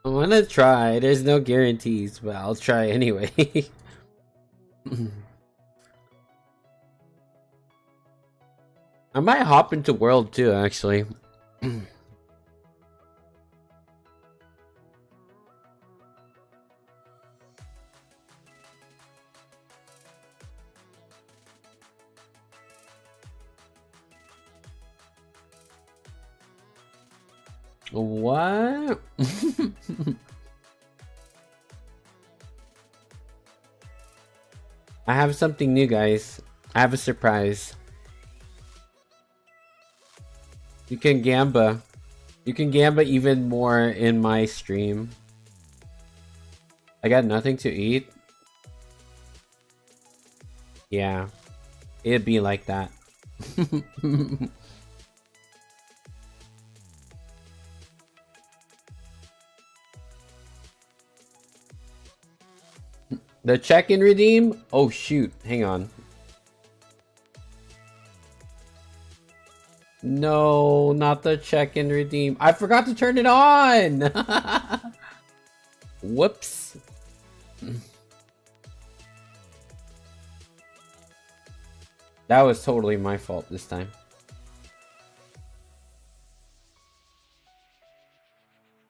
I wanna try. There's no guarantees, but I'll try anyway. I might hop into World too, actually. What? I have something new, guys. I have a surprise. You can gamba. You can gamba even more in my stream. I got nothing to eat. Yeah, it'd be like that. The check and redeem? Oh shoot, hang on. No, not the check and redeem. I forgot to turn it on! Whoops. That was totally my fault this time.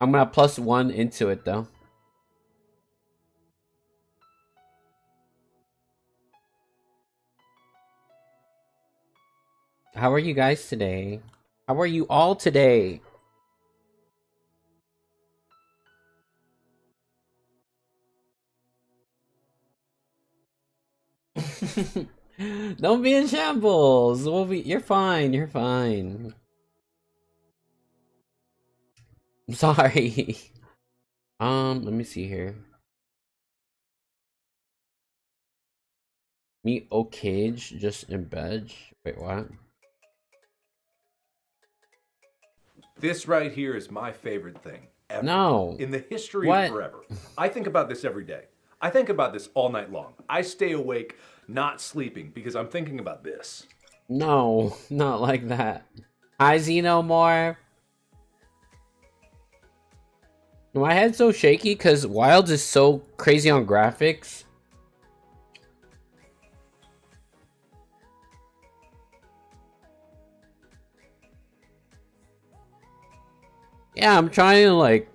I'm gonna +1 into it though. How are you guys today? How are you all today? Don't be in shambles. You're fine. You're fine. I'm sorry. Let me see here. Meet Okage just in bed. Wait, what? This right here is my favorite thing ever. No. In the history What? of forever. I think about this every day. I think about this all night long. I stay awake, not sleeping, because I'm thinking about this. No, not like that. Hi, Xenomorph. My head's so shaky because Wilds is so crazy on graphics. Yeah, I'm trying to like...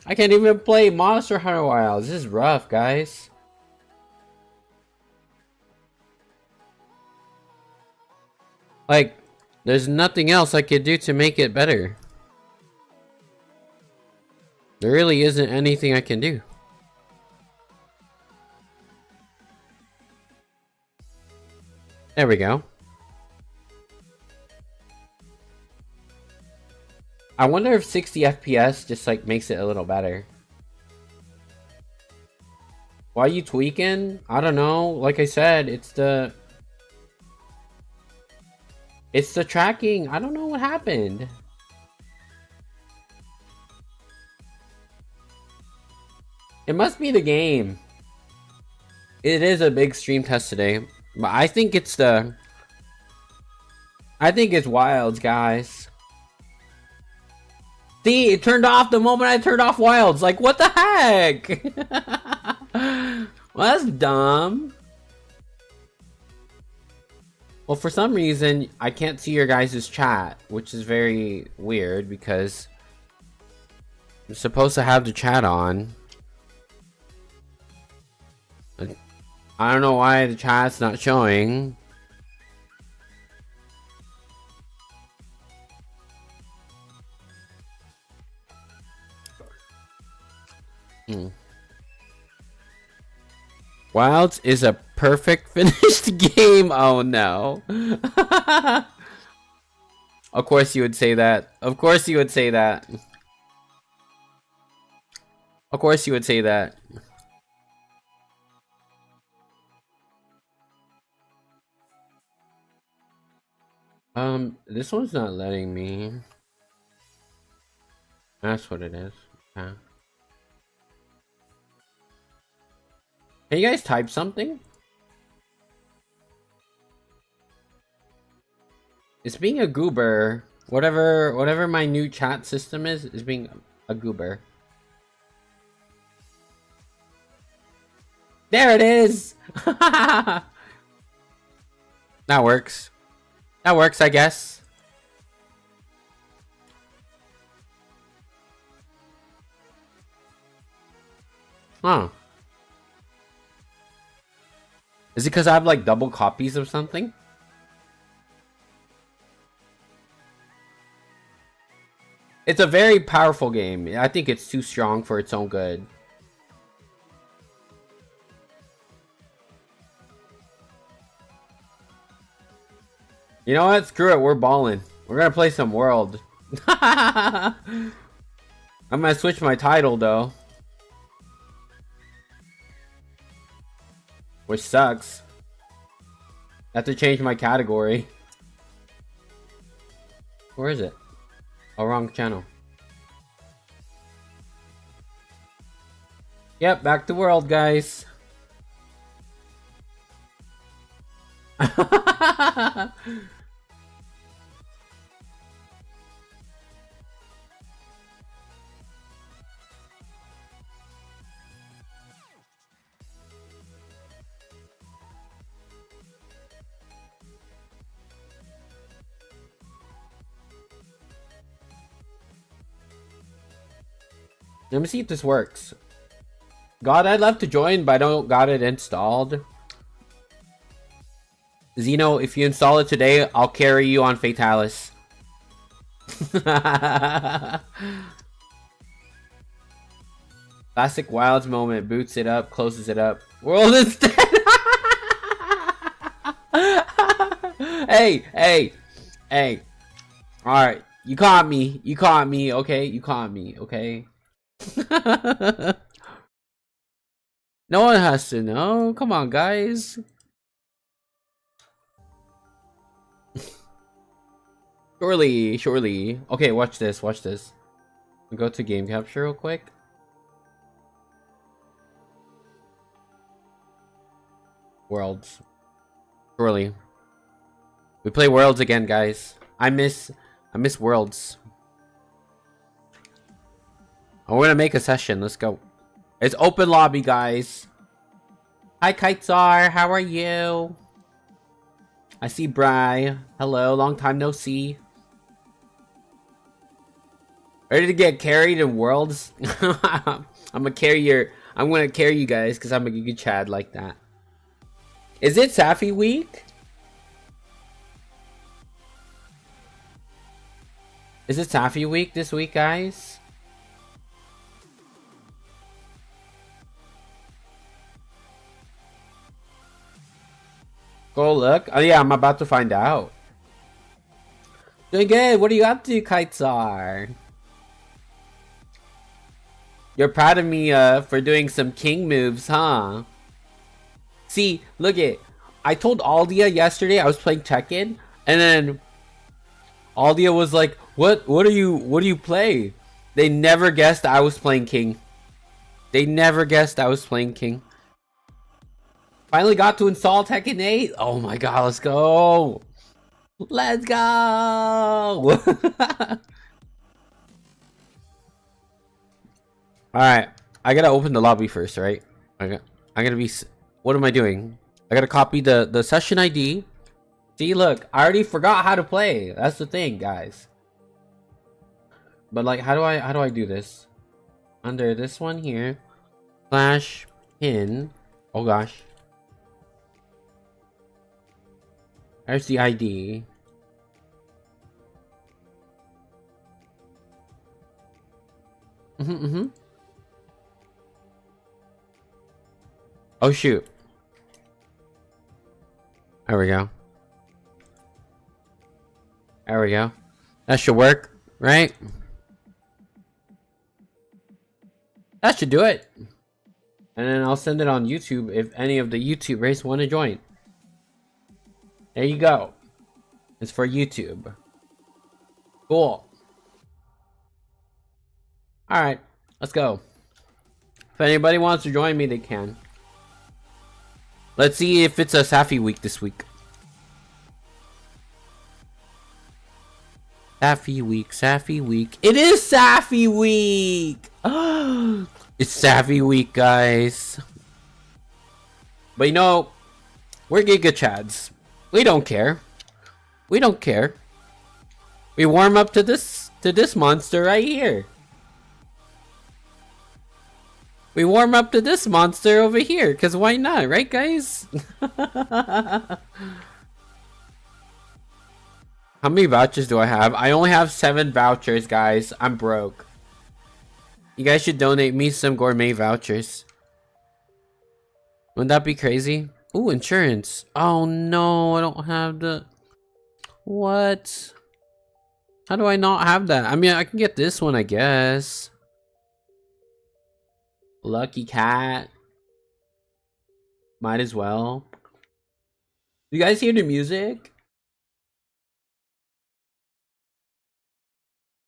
I can't even play Monster Hunter Wilds. This is rough, guys. Like, there's nothing else I could do to make it better. There really isn't anything I can do. There we go. I wonder if 60 FPS just like makes it a little better. Why are you tweaking? I don't know. Like I said, it's the tracking. I don't know what happened. It must be the game. It is a big stream test today. But I think it's Wilds, guys. See, it turned off the moment I turned off Wilds. Like, what the heck? Well, that's dumb. Well, for some reason, I can't see your guys' chat, which is very weird because I'm supposed to have the chat on. I don't know why the chat's not showing. Wilds is a perfect finished game. Oh no. Of course you would say that. Of course you would say that. Of course you would say that. This one's not letting me. That's what it is. Okay. Can you guys type something? It's being a goober. Whatever my new chat system is being a goober. There it is. That works. That works, I guess. Huh. Is it because I have like double copies of something? It's a very powerful game. I think it's too strong for its own good. You know what? Screw it. We're balling. We're gonna play some World. I'm gonna switch my title though. Which sucks. I have to change my category. Where is it? Oh, wrong channel. Yep, back to World, guys. Let me see if this works. God, I'd love to join, but I don't got it installed. Xeno, if you install it today, I'll carry you on Fatalis. Classic Wilds moment. Boots it up, closes it up. World is dead! Hey! Alright, you caught me. You caught me, okay? You caught me, okay? No one has to know. Come on, guys. Surely. Okay, watch this. Go to game capture real quick. Worlds. Surely. We play Worlds again, guys. I miss Worlds. Oh, we're gonna make a session. Let's go. It's open lobby, guys. Hi, Kitesar. How are you? I see Bri. Hello. Long time no see. Ready to get carried in Worlds? I'm gonna carry you guys because I'm a good Chad like that. Is it Safi week? Is it Safi week this week, guys? Go look. Oh yeah, I'm about to find out. Doing good. What are you up to, Kitesar? You're proud of me for doing some king moves, huh? See, look it. I told Aldia yesterday I was playing Tekken, and then Aldia was like, "What do you play?" They never guessed I was playing King. Finally got to install Tekken 8. Oh my god, let's go. Let's go. Alright, I gotta open the lobby first, right? I gotta be... What am I doing? I gotta copy the session ID. See, look, I already forgot how to play. That's the thing, guys. But like, how do I do this? Under this one here, slash pin. Oh gosh. There's the ID. Oh shoot. There we go. That should work, right? That should do it. And then I'll send it on YouTube if any of the YouTubers want to join. There you go. It's for YouTube. Cool. Alright, let's go. If anybody wants to join me, they can. Let's see if it's a Safi week this week. Safi week. It is Safi week! It's Safi week, guys. But you know, we're Giga Chads. We don't care. We don't care. We warm up to this monster right here. We warm up to this monster over here, cause why not, right, guys? How many vouchers do I have? I only have 7 vouchers, guys. I'm broke. You guys should donate me some gourmet vouchers. Wouldn't that be crazy? Ooh, insurance. Oh no, I don't have the... What? How do I not have that? I mean, I can get this one, I guess. Lucky cat. Might as well. You guys hear the music?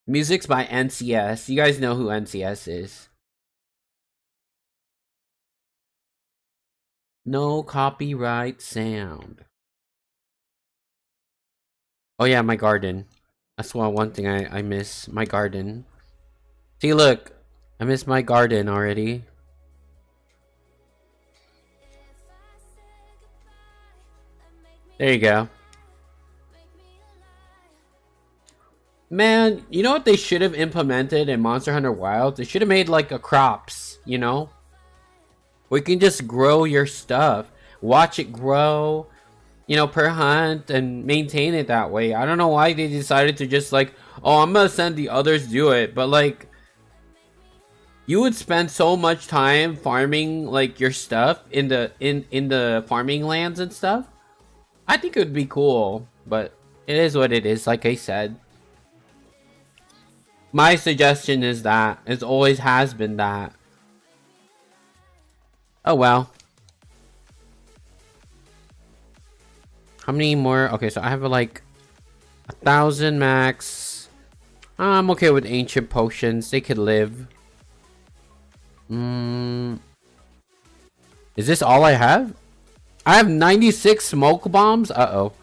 Music's by NCS. You guys know who NCS is. No copyright sound. Oh yeah, my garden. That's one thing I miss. My garden. See, look. I miss my garden already. There you go. Man, you know what they should have implemented in Monster Hunter Wilds? They should have made like a crops, you know? We can just grow your stuff. Watch it grow, you know, per hunt and maintain it that way. I don't know why they decided to just like, oh, I'm gonna send the others do it. But like, you would spend so much time farming like your stuff in the farming lands and stuff. I think it would be cool, but it is what it is, like I said. My suggestion is that. It always has been that. Oh well. How many more? Okay, so I have like 1,000 max. I'm okay with ancient potions. They could live. Is this all I have? I have 96 smoke bombs. Uh-oh.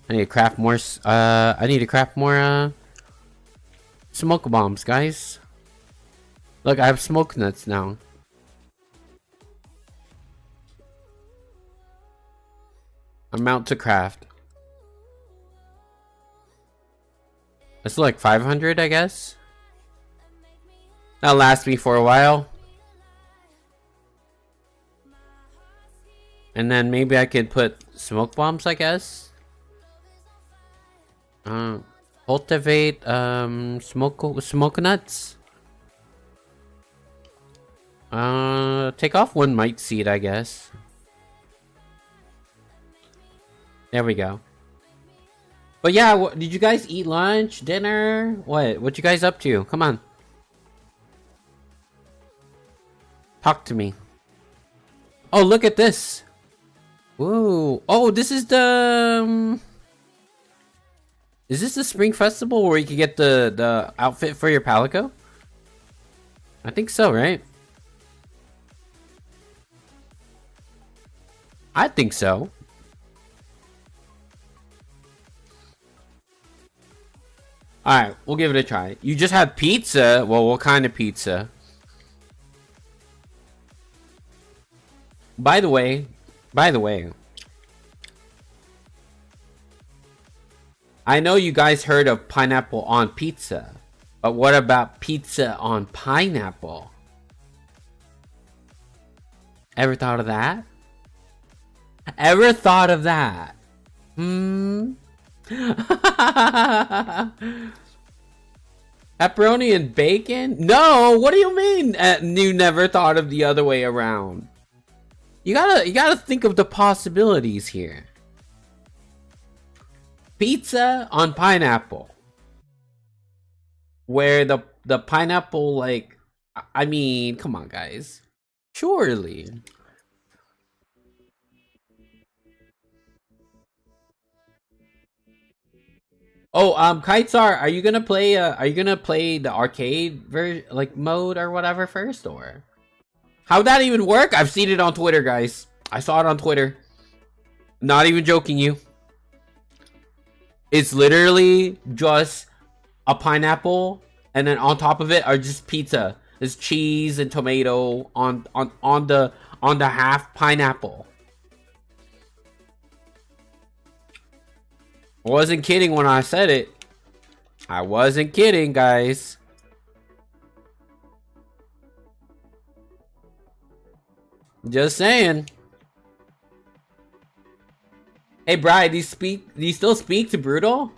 I need to craft more. I need to craft more smoke bombs, guys. Look, I have smoke nuts now. I'm out to craft. It's like 500, I guess. That'll last me for a while. And then maybe I could put smoke bombs, I guess. Cultivate smoke nuts. Take off 1 mite seed, I guess. There we go. But yeah, did you guys eat lunch, dinner? What you guys up to? Come on. Talk to me. Oh, look at this. Ooh. Oh, this is the... Is this the Spring Festival where you can get the outfit for your Palico? I think so, right? I think so. Alright, we'll give it a try. You just had pizza? Well, what kind of pizza? By the way, I know you guys heard of pineapple on pizza, but what about pizza on pineapple? Ever thought of that? Ever thought of that? Pepperoni and bacon? No, what do you mean? You never thought of the other way around. You gotta think of the possibilities here. Pizza on pineapple, where the pineapple, like, I mean, come on, guys, surely. Oh, Kitesar, are you gonna play the arcade like mode or whatever first, or how'd that even work? I've seen it on Twitter, guys. I saw it on Twitter. Not even joking you. It's literally just a pineapple, and then on top of it are just pizza. There's cheese and tomato on the half pineapple. I wasn't kidding when I said it. I wasn't kidding, guys. Just saying. Hey, Brian, do you still speak to Brutal?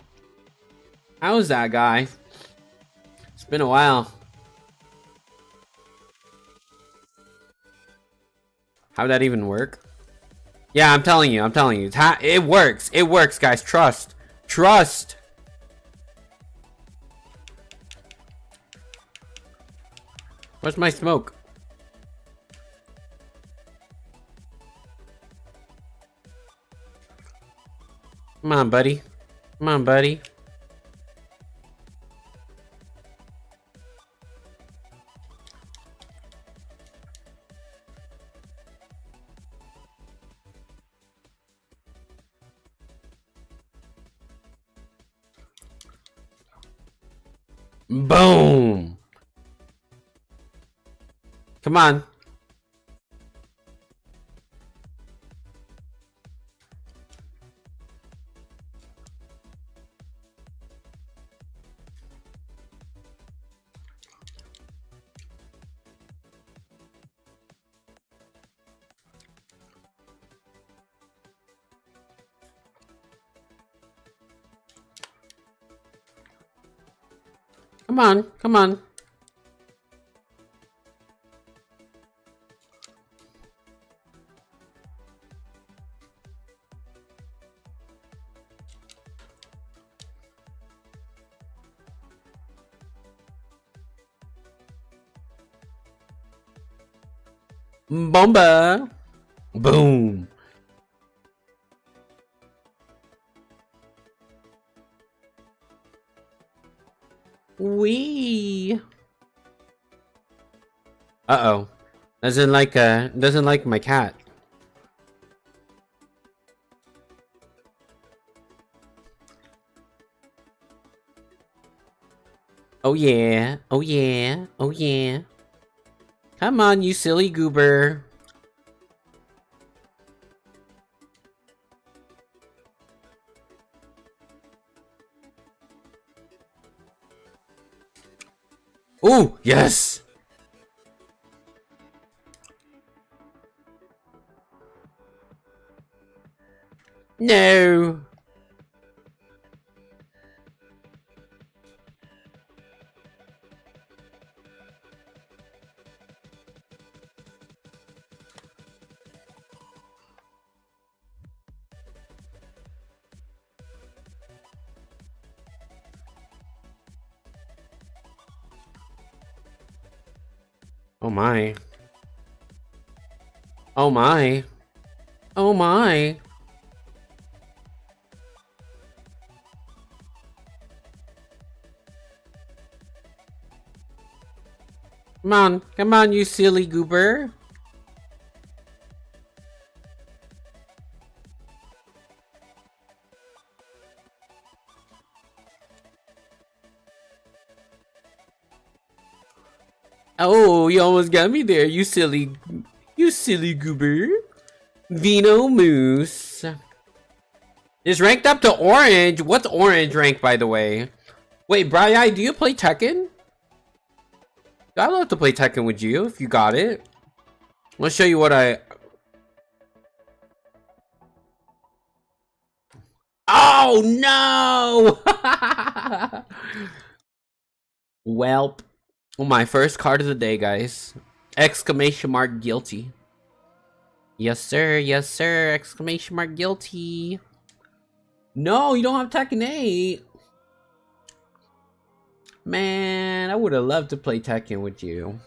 How's that guy? It's been a while. How'd that even work? Yeah, I'm telling you. It works. It works, guys. Trust. Trust. Where's my smoke? Come on, buddy. Come on, buddy. Boom. Come on. Come on, come on. Bomba. Boom. Wee. Uh-oh. Doesn't like my cat. Oh yeah. Oh yeah. Oh yeah. Come on, you silly goober. Ooh, yes. No. Oh my. Oh my. Oh my. Come on, you silly goober. Oh, you almost got me there, you silly goober. Vino Moose. It's ranked up to orange. What's orange rank, by the way? Wait, Brian, do you play Tekken? I'd love to play Tekken with you if you got it. Let's show you what I... Oh, no! Welp. Oh, my first card of the day, guys. Exclamation mark guilty. Yes, sir. Yes, sir. Exclamation mark guilty. No, you don't have Tekken 8. Man, I would have loved to play Tekken with you.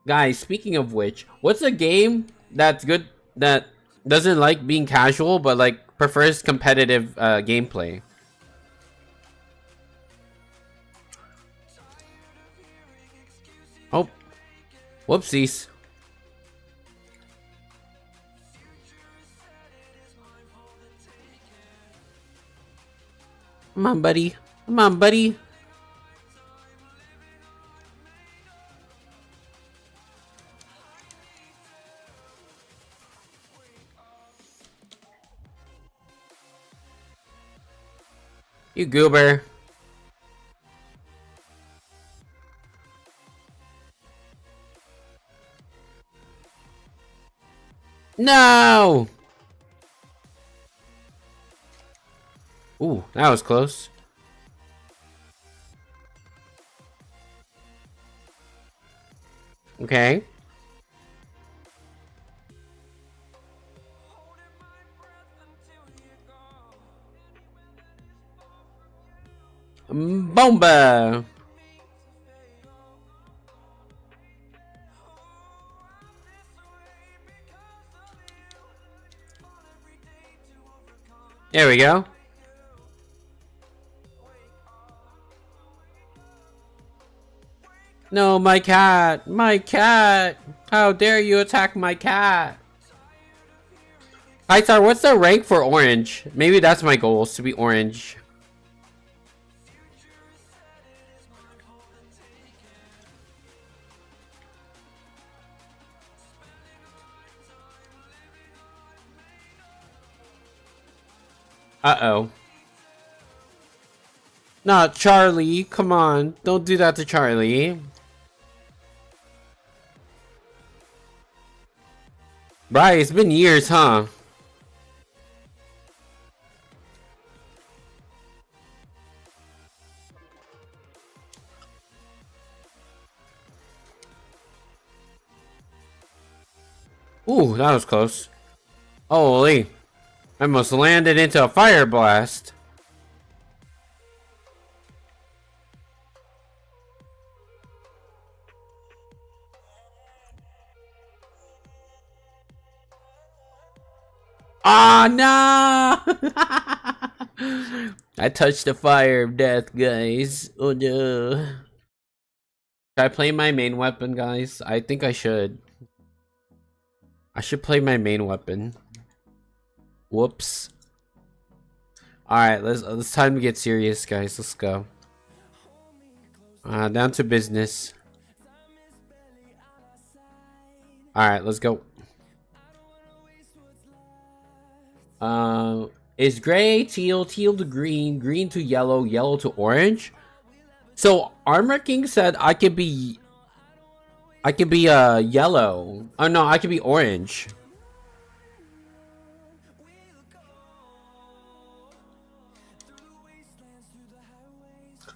Guys, speaking of which, what's a game that's good that doesn't like being casual but like prefers competitive gameplay? Oh, whoopsies. Come on, buddy. Come on, buddy. You goober. No! Ooh, that was close. Okay. Bomba! There we go. No, my cat! My cat! How dare you attack my cat! Hi, Star, what's the rank for orange? Maybe that's my goal, is to be orange. Uh-oh. Not Charlie, come on. Don't do that to Charlie. Right, it's been years, huh? Ooh, that was close. Holy. I almost landed into a fire blast. Ah, no! I touched the fire of death, guys. Oh no. Should I play my main weapon, guys? I think I should. I should play my main weapon. Whoops. Alright, let's time to get serious, guys. Let's go. Down to business. Alright, let's go. Is gray, teal, teal to green, green to yellow, yellow to orange? So Armor King said I could be yellow. Oh no, I could be orange.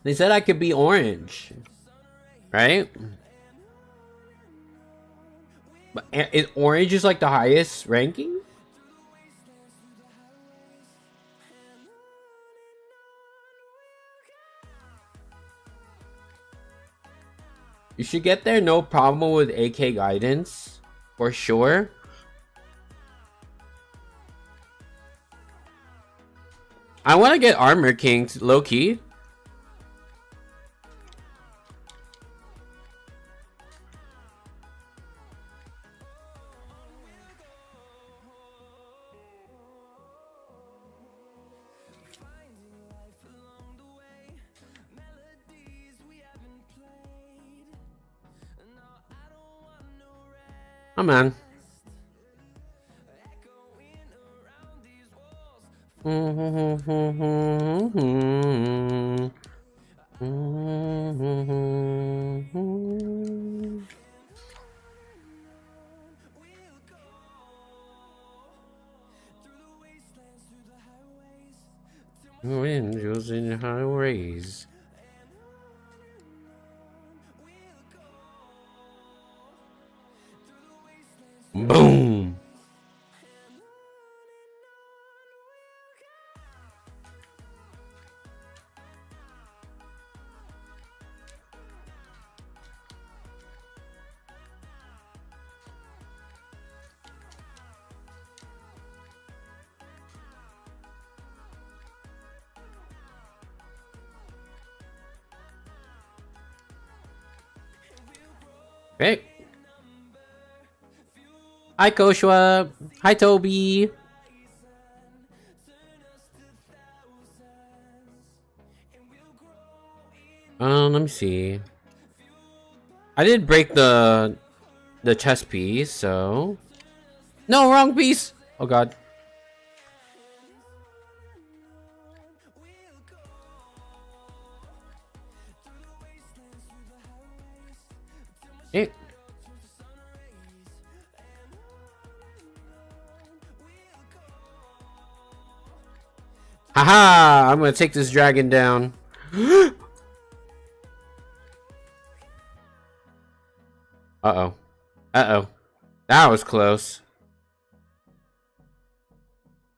They said I could be orange. Right? But orange is like the highest ranking? You should get there, no problem with AK guidance, for sure. I want to get Armor King low key. Oh man. Angels in highways. Boom. Okay. Hi, Koshua. Hi, Toby. Let me see. I did break the chest piece, so no, wrong piece. Oh god. Hey. Haha! I'm gonna take this dragon down. Uh-oh. Uh-oh. That was close.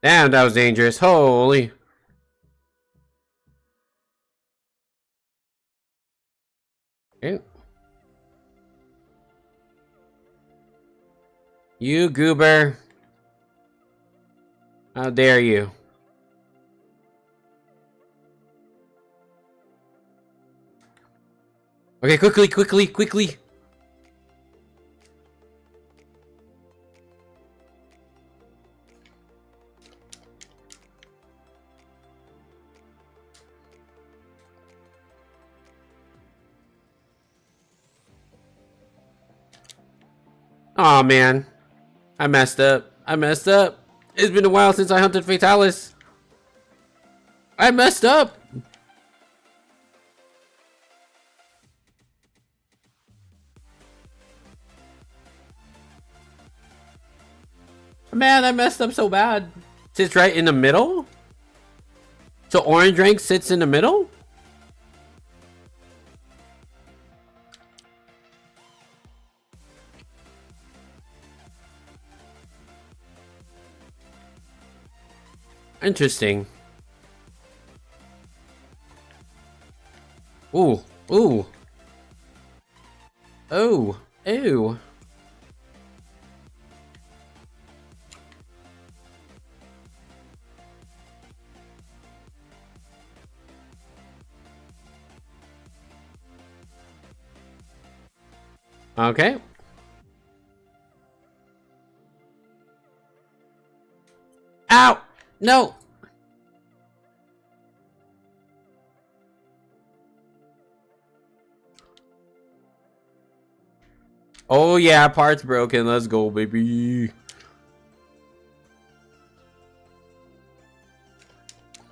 Damn, that was dangerous. Holy. Okay. You goober. How dare you? Okay, quickly. Aw, man. I messed up. It's been a while since I hunted Fatalis. I messed up. Man, I messed up so bad. Sits right in the middle? So orange rank sits in the middle? Interesting. Ooh. Oh. Ew. Okay. Ow! No! Oh yeah, parts broken. Let's go, baby.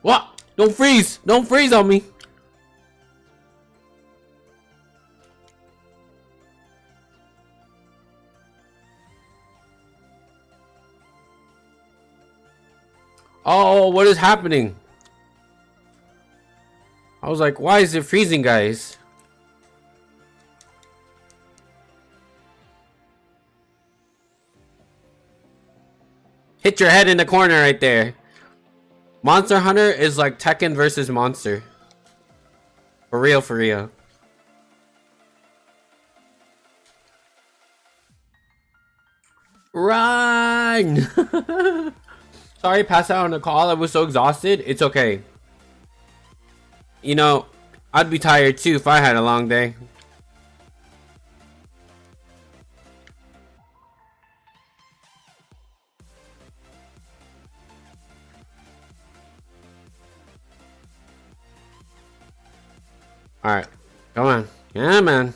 What? Don't freeze! Don't freeze on me! Oh, what is happening? I was like, why is it freezing, guys? Hit your head in the corner right there. Monster Hunter is like Tekken versus Monster. For real. Run! Sorry, passed out on the call. I was so exhausted. It's okay. You know, I'd be tired too if I had a long day. Alright. Come on. Yeah, man.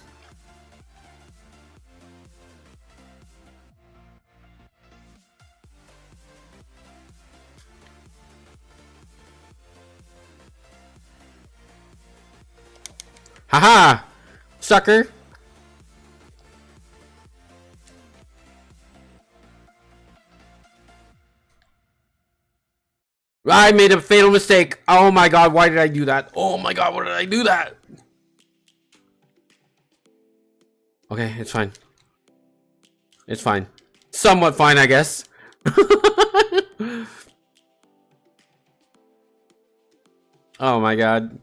Haha! Sucker! I made a fatal mistake. Oh my god, why did I do that? Oh my god, why did I do that? Okay, it's fine. It's fine. Somewhat fine, I guess. Oh my god.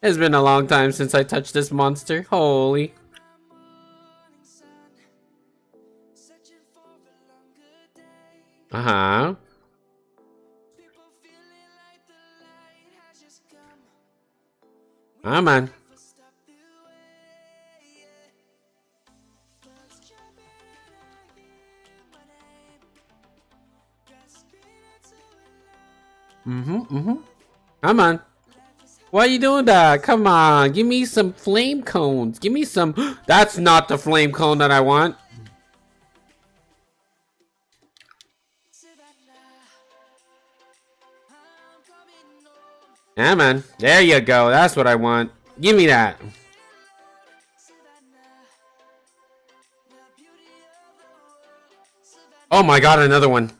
It's been a long time since I touched this monster. Holy. Uh-huh. Ah, man. Come on. Why are you doing that? Come on. Give me some flame cones. Give me some... That's not the flame cone that I want. Yeah, man. There you go. That's what I want. Give me that. Oh my god, another one.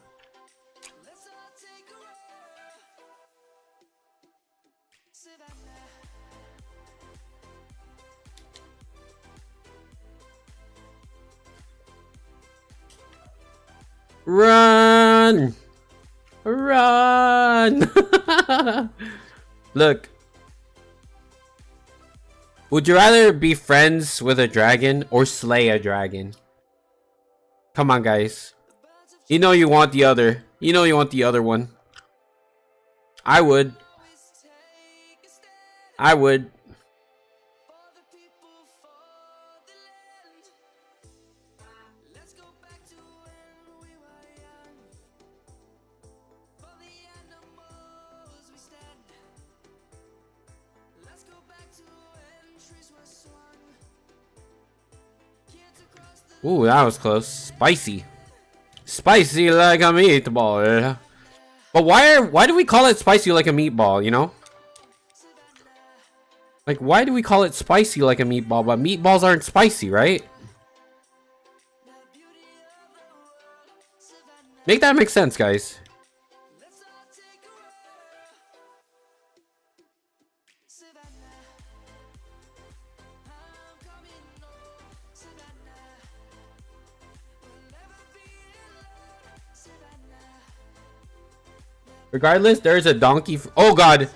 Run! Run! Look. Would you rather be friends with a dragon or slay a dragon? Come on, guys. You know you want the other. You know you want the other one. I would. I would. Ooh, that was close. Spicy. Spicy like a meatball. But why do we call it spicy like a meatball, you know? Like, why do we call it spicy like a meatball, but meatballs aren't spicy, right? Make that make sense, guys. Regardless, there's a donkey. Oh god.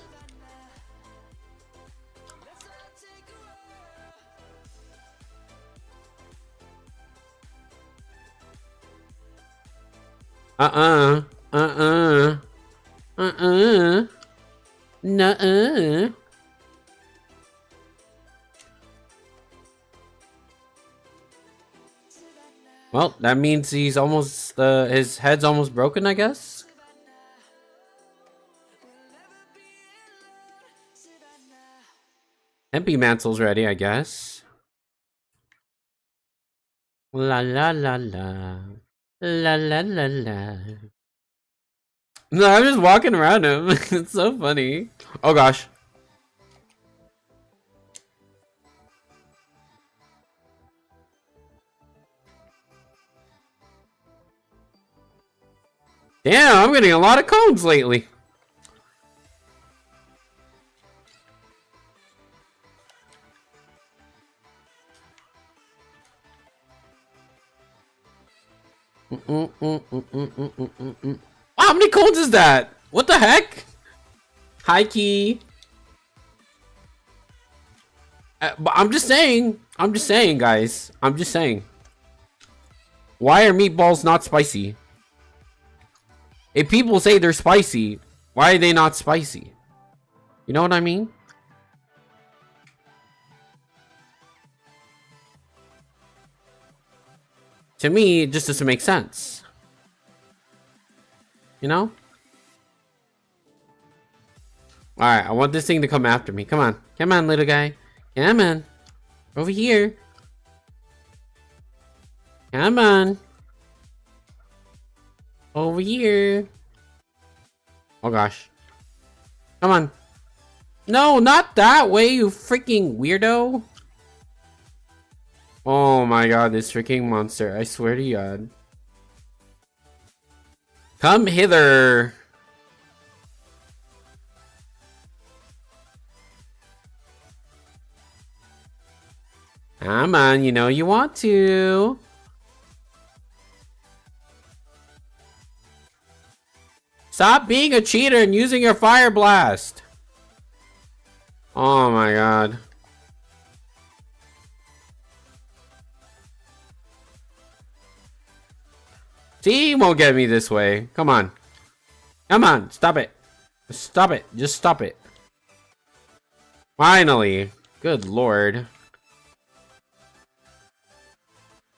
Nuh-uh. Well, that means he's almost, his head's almost broken, I guess. MP Mantle's ready, I guess. La la la la. La la la la. No, I'm just walking around him. It's so funny. Oh gosh. Damn, I'm getting a lot of cones lately. How many cones is that? What the heck? High key. But I'm just saying, guys. I'm just saying. Why are meatballs not spicy? If people say they're spicy, why are they not spicy? You know what I mean? To me, it just doesn't make sense. You know? Alright, I want this thing to come after me. Come on. Come on, little guy. Come on. Over here. Come on. Over here. Oh gosh. Come on. No, not that way, you freaking weirdo. Oh my god, this freaking monster. I swear to god. Come hither. Come on, you know you want to. Stop being a cheater and using your fire blast. Oh my god. See, he won't get me this way. Come on. Come on, stop it. Stop it. Just stop it. Finally. Good lord.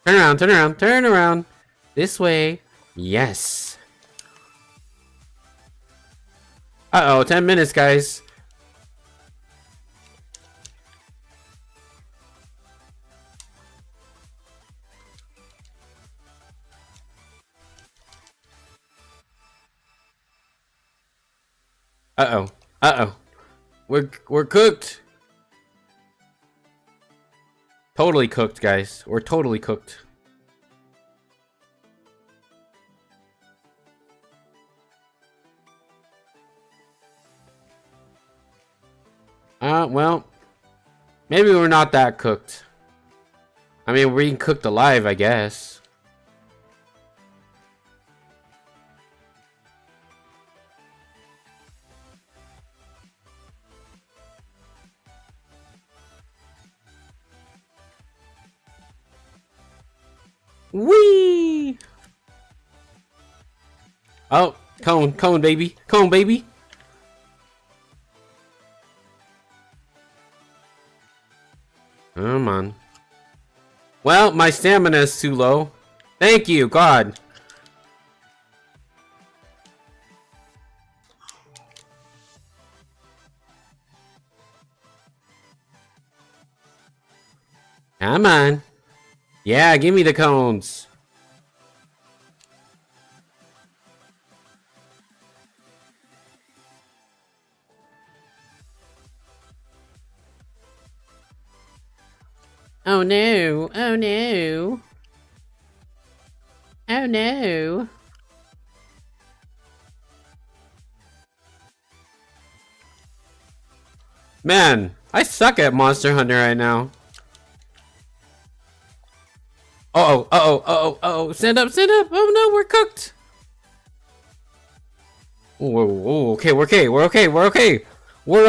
Turn around, turn around, turn around. This way. Yes. Uh-oh, 10 minutes, guys. Uh-oh. Uh-oh. We're cooked. Totally cooked, guys. We're totally cooked. Well, maybe we're not that cooked. I mean, we're being cooked alive, I guess. Whee! Oh, cone, baby. Cone, baby. Come on. Well, my stamina is too low. Thank you, God. Come on. Yeah, give me the cones. Oh no, oh no. Oh no. Man, I suck at Monster Hunter right now. Uh-oh, stand up, oh no, we're cooked. Whoa, okay, we're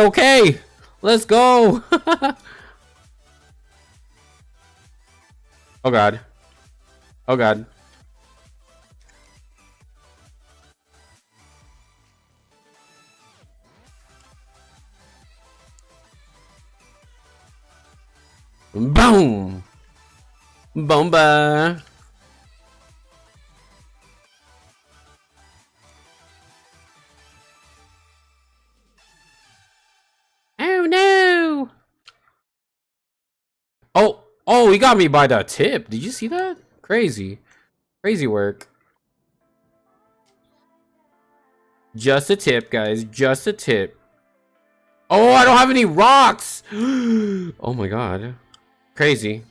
okay. Let's go. Oh god. Oh god. Boom! Bomba! Oh no! Oh, he got me by the tip. Did you see that? Crazy. Crazy work. Just a tip, guys. Just a tip. Oh, I don't have any rocks! Oh my god. Crazy.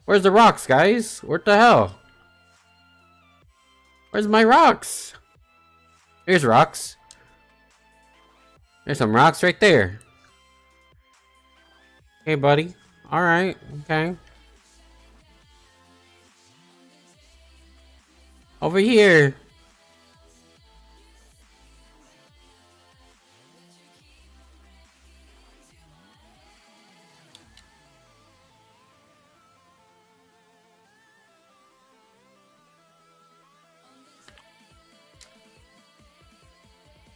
Where's the rocks, guys? What the hell? Where's my rocks? Here's rocks. There's some rocks right there. Hey, buddy. Alright, okay. Over here.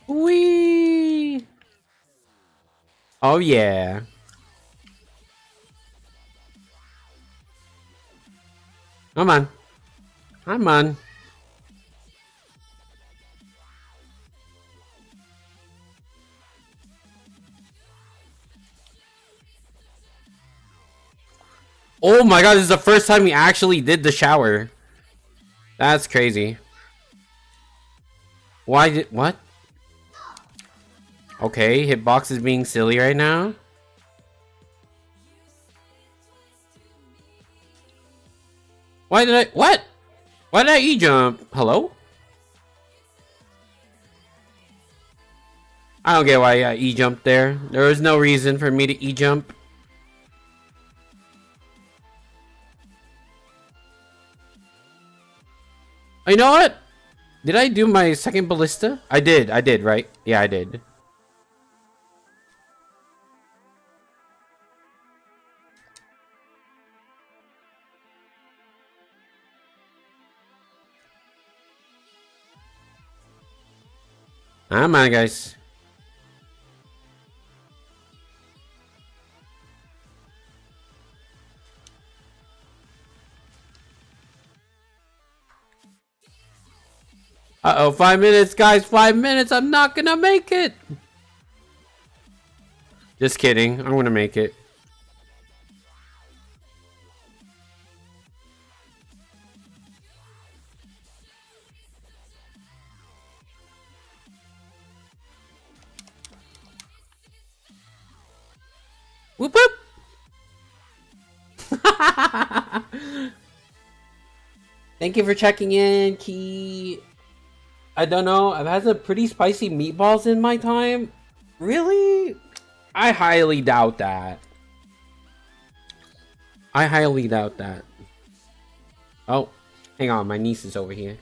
Whee! Oh yeah. Come on. Come on. Oh my god, this is the first time we actually did the shower. That's crazy. Why did... What? Okay, Hitbox is being silly right now. Why did I... What? Why did I E-jump? Hello? I don't get why I E-jumped there. There was no reason for me to E-jump. Oh, you know what? Did I do my second ballista? I did, right? Yeah, I did. Come on, guys. Uh-oh, 5 minutes, guys. 5 minutes. I'm not gonna make it. Just kidding. I'm gonna make it. Whoop whoop. Thank you for checking in, Key. I don't know. I've had some pretty spicy meatballs in my time. Really? I highly doubt that. I highly doubt that. Oh, hang on. My niece is over here.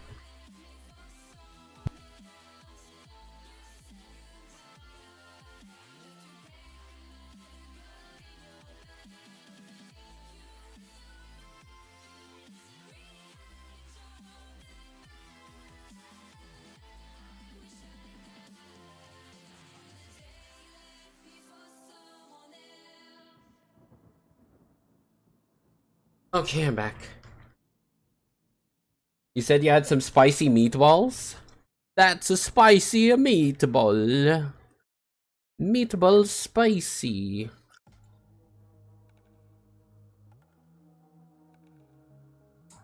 Okay, I'm back. You said you had some spicy meatballs? That's a spicy meatball. Meatball spicy.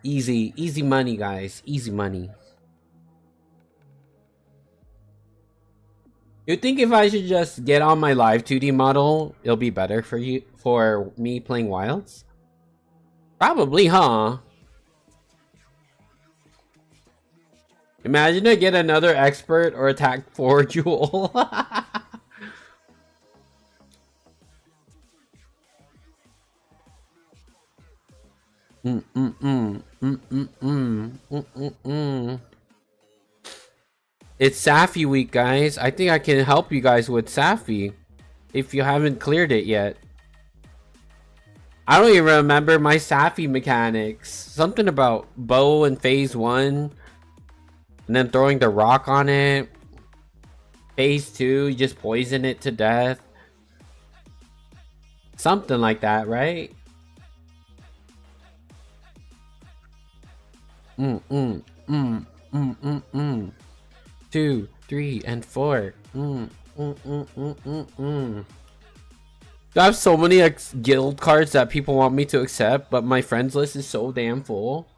Easy, easy money, guys. Easy money. You think if I should just get on my live 2D model, it'll be better for you, for me playing Wilds? Probably, huh? Imagine I get another expert or attack 4 jewel. It's Safi week, guys. I think I can help you guys with Safi if you haven't cleared it yet. I don't even remember my Safi mechanics. Something about bow in phase 1 and then throwing the rock on it. Phase 2, you just poison it to death. Something like that, right? 2, 3, and 4. I have so many guild cards that people want me to accept, but my friends list is so damn full.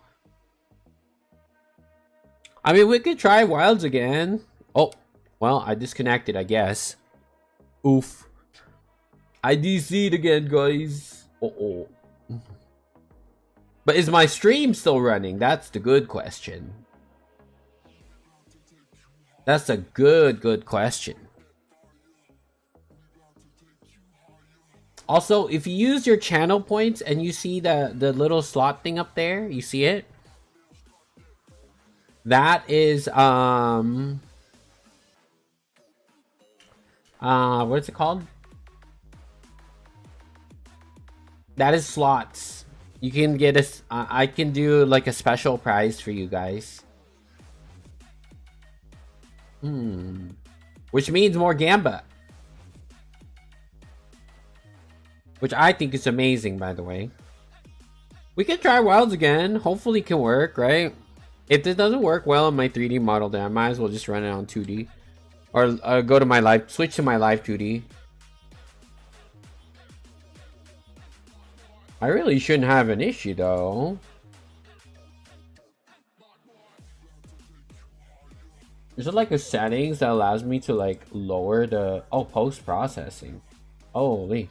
I mean, we could try Wilds again. Oh, well, I disconnected, I guess. Oof. I DC'd again, guys. Uh-oh. But is my stream still running? That's the good question. That's a good question. Also, if you use your channel points and you see the little slot thing up there, you see it? That is what's it called? That is slots. You can get a I can do like a special prize for you guys. Which means more Gamba. Which I think is amazing, by the way. We can try Wilds again. Hopefully it can work, right? If this doesn't work well on my 3D model, then I might as well just run it on 2D. Or go to my live, switch to my live 2D. I really shouldn't have an issue, though. Is it like a settings that allows me to like lower the post-processing? Holy.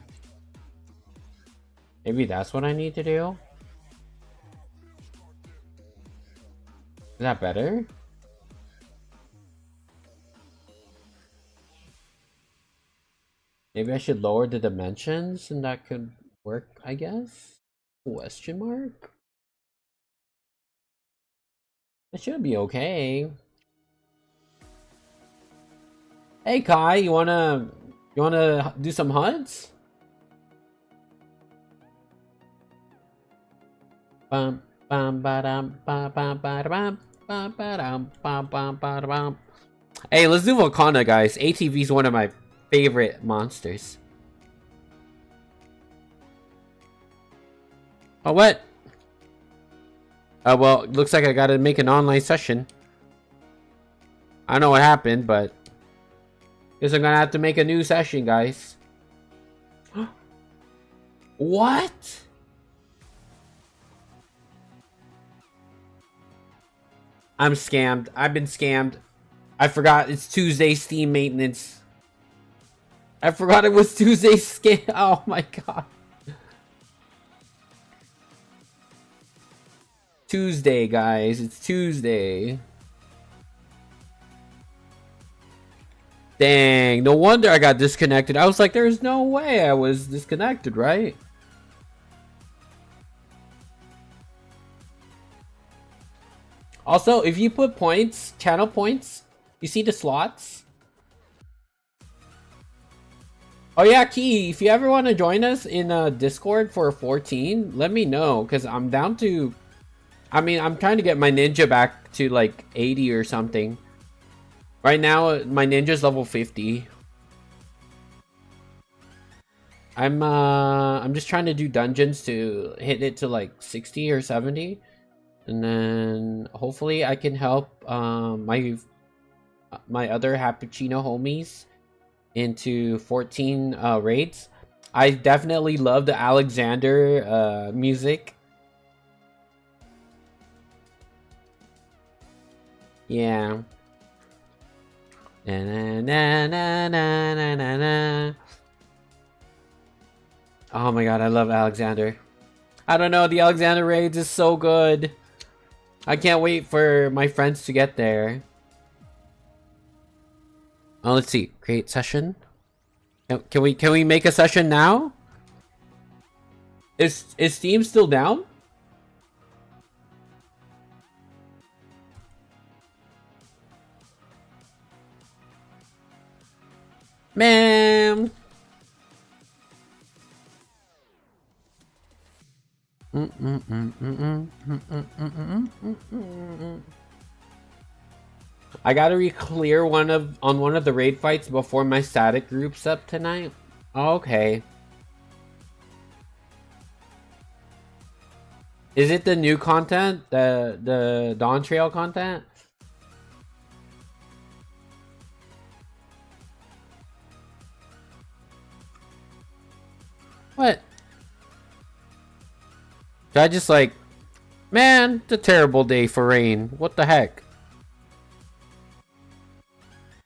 Maybe that's what I need to do? Is that better? Maybe I should lower the dimensions and that could work, I guess? Question mark? It should be okay. Hey Kai, you wanna do some hunts? Bum bum ba-dum ba bum ba-dum bum ba-dum bum bum ba-dum. Hey, let's do Volcana, guys. ATV is one of my favorite monsters. Oh, what? Oh, well, looks like I gotta make an online session. I don't know what happened, but guess I'm gonna have to make a new session, guys. What? I'm scammed. I've been scammed. I forgot it's Tuesday Steam maintenance. I forgot it was Tuesday scam. Oh my god. Tuesday, guys. It's Tuesday. Dang, no wonder I got disconnected. I was like, there's no way I was disconnected, right? Also, if you put points, channel points, you see the slots? Oh yeah, Key, if you ever want to join us in Discord for 14, let me know, because I'm down to... I mean, I'm trying to get my ninja back to like 80 or something. Right now, my ninja's level 50. I'm just trying to do dungeons to hit it to like 60 or 70. And then hopefully I can help my other Happuccino homies into 14 raids. I definitely love the Alexander music. Yeah. Na, na, na, na, na, na, na. Oh my god, I love Alexander. I don't know, the Alexander raids is so good. I can't wait for my friends to get there. Oh, let's see. Create session. Can we make a session now? Is Steam still down? Man. I gotta re-clear one of the raid fights before my static group's up tonight. Okay. Is it the new content? The Dawn Trail content? What? Did I just like... Man, it's a terrible day for rain. What the heck?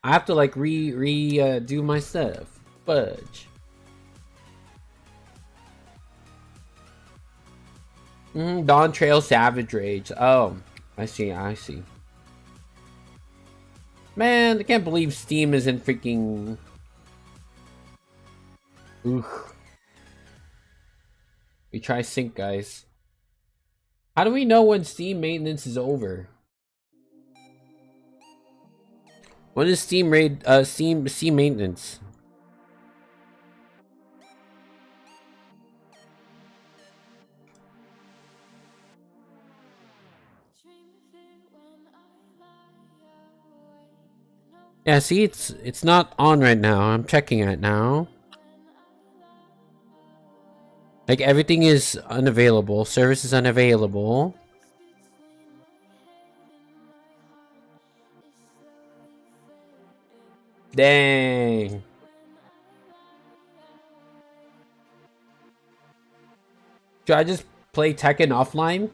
I have to like do my stuff. Fudge. Dawn Trail Savage Rage. Oh, I see. Man, I can't believe Steam isn't freaking... Oof. We try sync, guys. How do we know when Steam maintenance is over? When is Steam maintenance? Yeah, see, it's not on right now. I'm checking it now. Like everything is unavailable. Service is unavailable. Dang. Should I just play Tekken offline?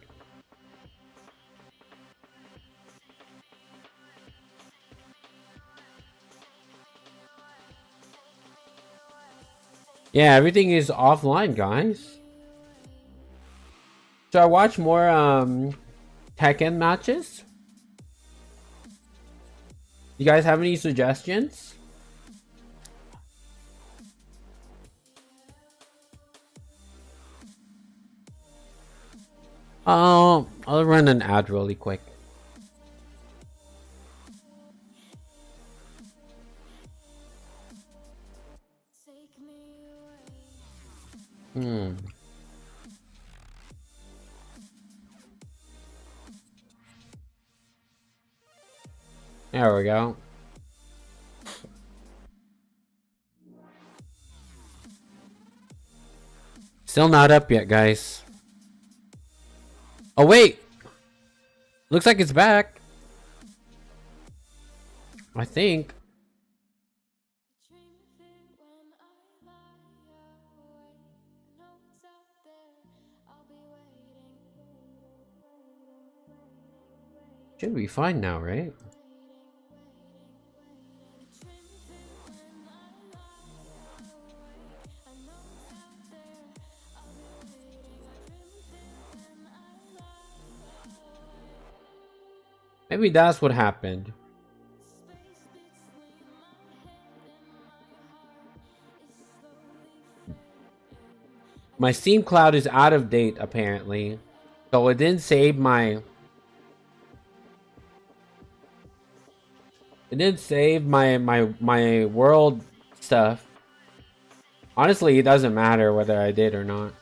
Yeah, everything is offline, guys. Should I watch more Tekken matches? You guys have any suggestions? I'll run an ad really quick. There we go. Still not up yet, guys. Oh, wait. Looks like it's back. I think. Should be fine now, right? Maybe that's what happened. My Steam Cloud is out of date apparently, so it didn't save my. It didn't save my world stuff. Honestly, it doesn't matter whether I did or not.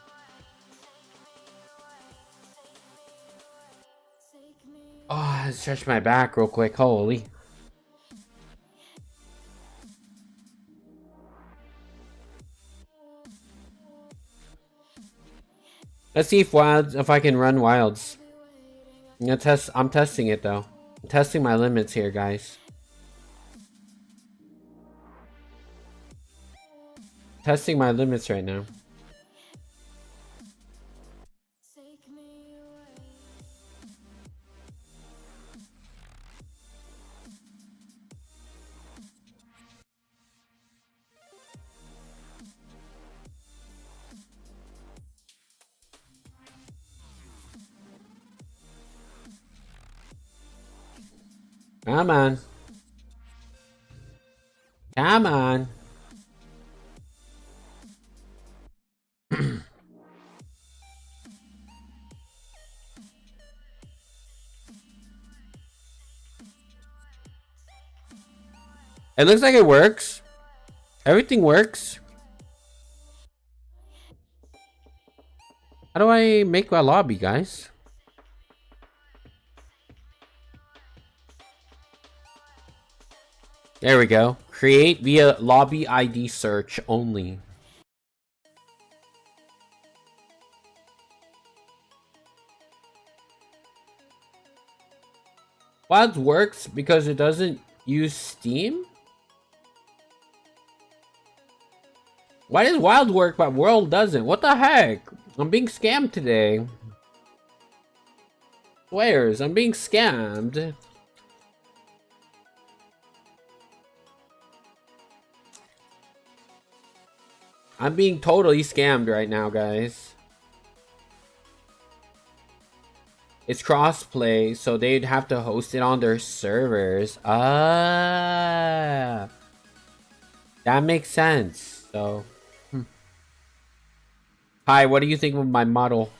Oh, I stretch my back real quick. Holy. Let's see if I can run wilds. I'm testing it though. I'm testing my limits here, guys. Testing my limits right now. Come on. Come on. It looks like it works. Everything works. How do I make my lobby, guys? There we go. Create via lobby ID search only. Wilds works because it doesn't use Steam? Why does Wild work but World doesn't? What the heck? I'm being scammed today. Swears, I'm being scammed. I'm being totally scammed right now, guys. It's crossplay, so they'd have to host it on their servers. Ah, that makes sense. So, Hi, what do you think of my model?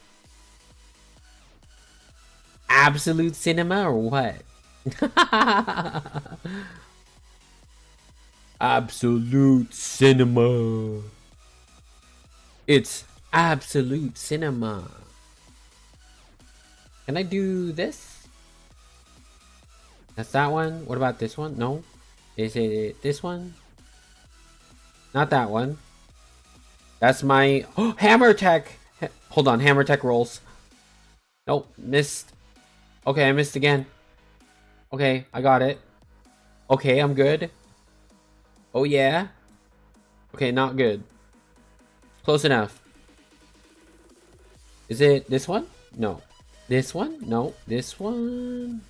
Absolute cinema or what? Absolute cinema. It's absolute cinema. Can I do this? That's that one. What about this one? No. Is it this one? Not that one. That's my hammer tech. Hold on, hammer tech rolls. Nope, missed. Okay, I missed again. Okay, I got it. Okay, I'm good. Oh yeah. Okay, not good. Close enough. Is it this one? No. This one? No. This one?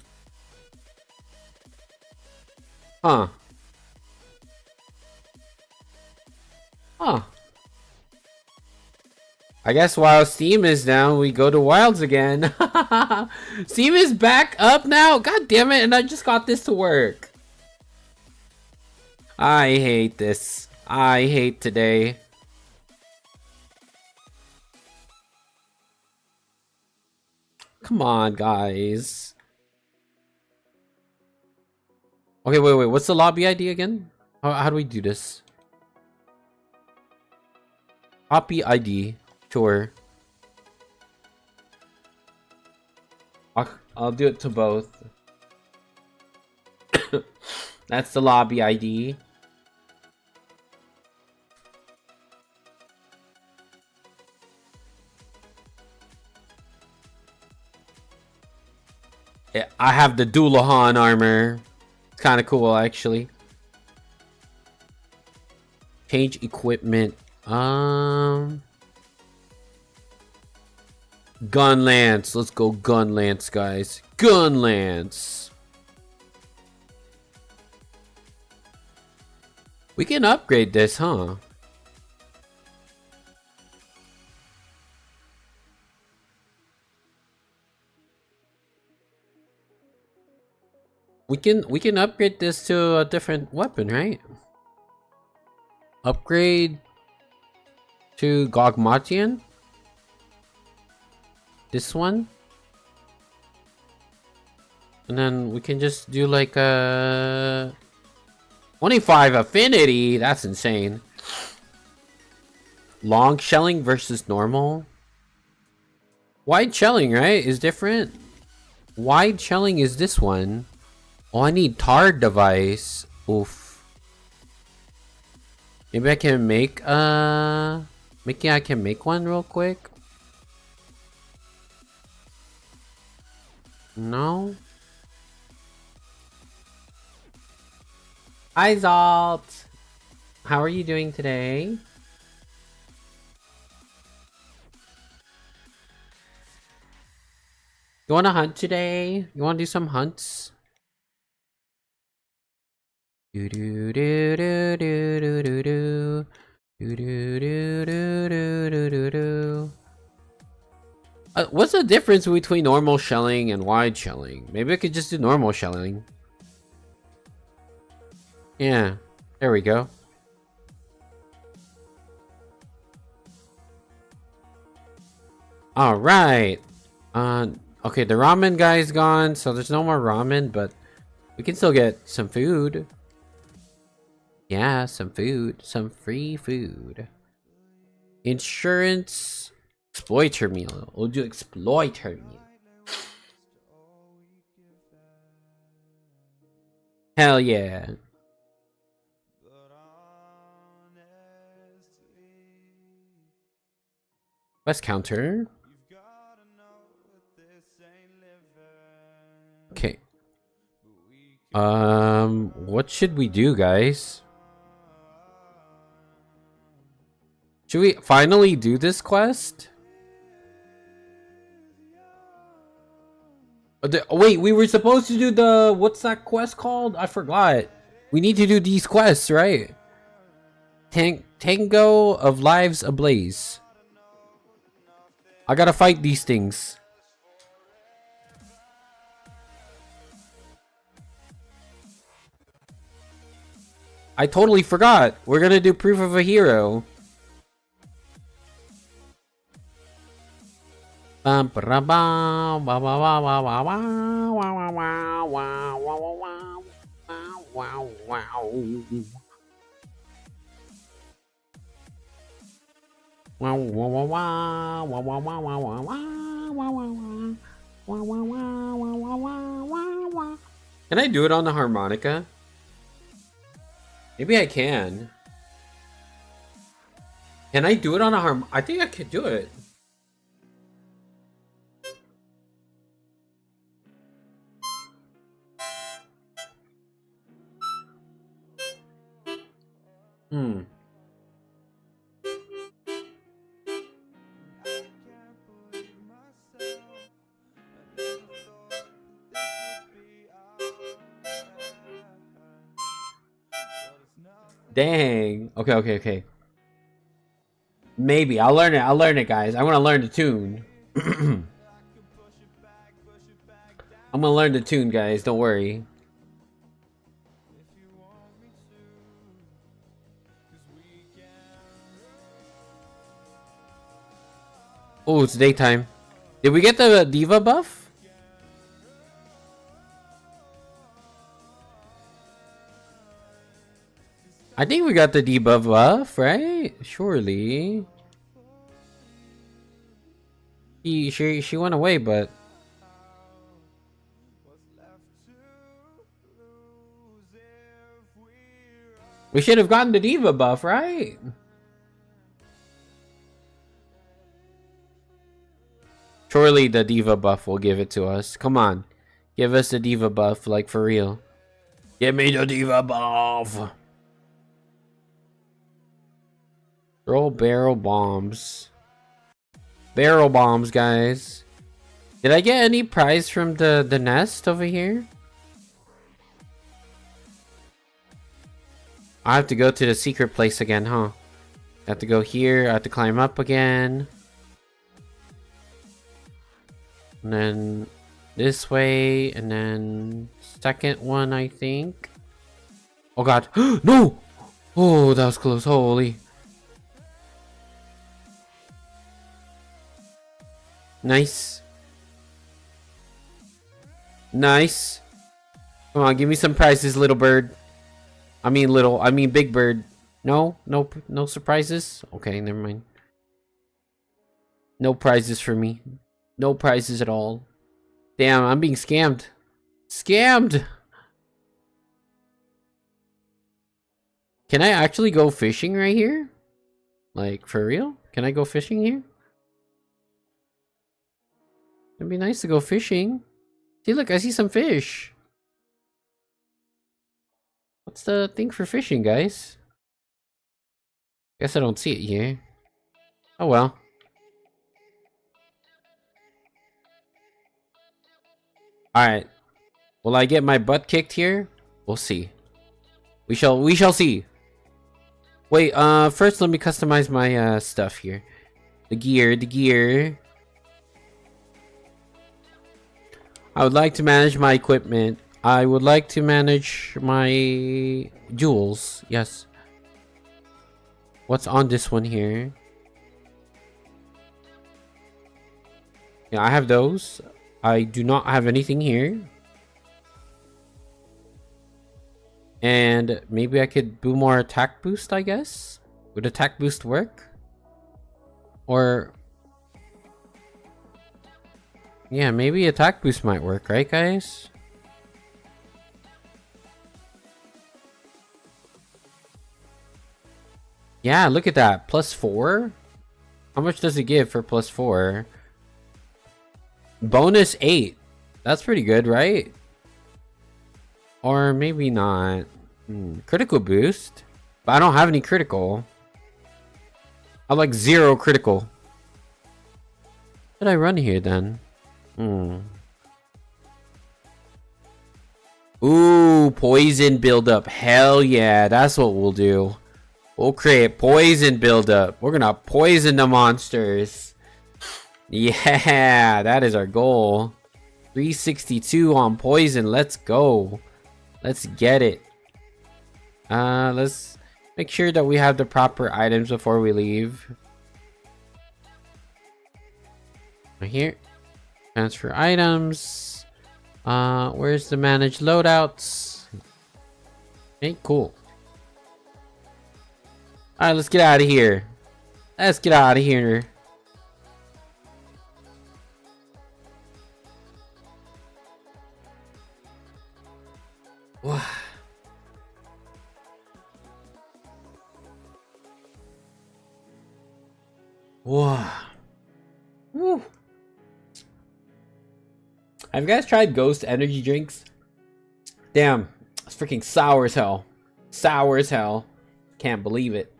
Huh. Huh. I guess while Steam is down, we go to Wilds again. Steam is back up now? God damn it, and I just got this to work. I hate this. I hate today. Come on, guys. Okay, wait. What's the lobby ID again? How do we do this? Copy ID. Sure. I'll do it to both. That's the lobby ID. Yeah, I have the Dullahan armor. It's kind of cool, actually. Change equipment. Gun Lance. Let's go Gun Lance, guys. Gun Lance. We can upgrade this, huh? We can upgrade this to a different weapon, right? Upgrade to Gogmatian? this one. And then we can just do like a 25 affinity. That's insane. Long shelling versus normal. Wide shelling, right, is different. Wide shelling is this one. Oh, I need tar device. Oof. Maybe I can make maybe I can make one real quick. No. Hi Zalt. How are you doing today? You want to hunt today? You want to do some hunts? Do do do do do do do do do do do do do do do. What's the difference between normal shelling and wide shelling? Maybe I could just do normal shelling. Yeah, there we go. All right. Okay, the ramen guy's gone, so there's no more ramen, but we can still get some food. Yeah, some food. Some free food. Insurance. Exploiter meal. We'll do exploiter meal. Hell yeah. Quest counter. Okay. What should we do, guys? Should we finally do this quest? Wait, we were supposed to do the... What's that quest called? I forgot. We need to do these quests, right? Tango of Lives Ablaze. I gotta fight these things. I totally forgot. We're gonna do Proof of a Hero. Can I do it on the harmonica? Maybe I can. Can I do it on a I think I could do it. Dang. Okay. Maybe. I'll learn it, guys. I want to learn the tune. I'm gonna learn the tune, guys. Don't worry. Oh, it's daytime. Did we get the diva buff? I think we got the diva buff, right? Surely. She went away, but we should have gotten the diva buff, right? Surely the diva buff will give it to us. Come on. Give us the diva buff, like for real. Give me the diva buff. Throw barrel bombs. Barrel bombs, guys. Did I get any prize from the nest over here? I have to go to the secret place again, huh? I have to go here. I have to climb up again. And then this way. And then second one, I think. Oh, God. No! Oh, that was close. Holy. Nice. Nice. Come on, give me some prizes, little bird. I mean big bird. No surprises? Okay, never mind. No prizes for me. No prizes at all. Damn, I'm being scammed. Scammed! Can I actually go fishing right here? Like, for real? Can I go fishing here? It'd be nice to go fishing. See, look, I see some fish. What's the thing for fishing, guys? Guess I don't see it here. Oh well. Alright. Will I get my butt kicked here? We'll see. We shall see. Wait, first let me customize my stuff here. The gear. I would like to manage my equipment. I would like to manage my jewels. Yes. What's on this one here? Yeah, I have those. I do not have anything here. And maybe I could do more attack boost, I guess? Would attack boost work? Or... yeah, maybe attack boost might work, right, guys? Yeah, look at that. +4? How much does it give for +4? Bonus 8. That's pretty good, right? Or maybe not. Critical boost? But I don't have any critical. I have like 0 critical. What did I run here then? Ooh, poison buildup. Hell yeah, that's what we'll do. We'll create poison buildup. We're gonna poison the monsters. Yeah, that is our goal. 362 on poison. Let's go. Let's get it. Let's make sure that we have the proper items before we leave. Right here. Transfer items. Where's the manage loadouts? Okay, cool. Alright, let's get out of here. Let's get out of here. Wow. Wow. Woo. Have you guys tried Ghost energy drinks? Damn, it's freaking sour as hell. Sour as hell. Can't believe it.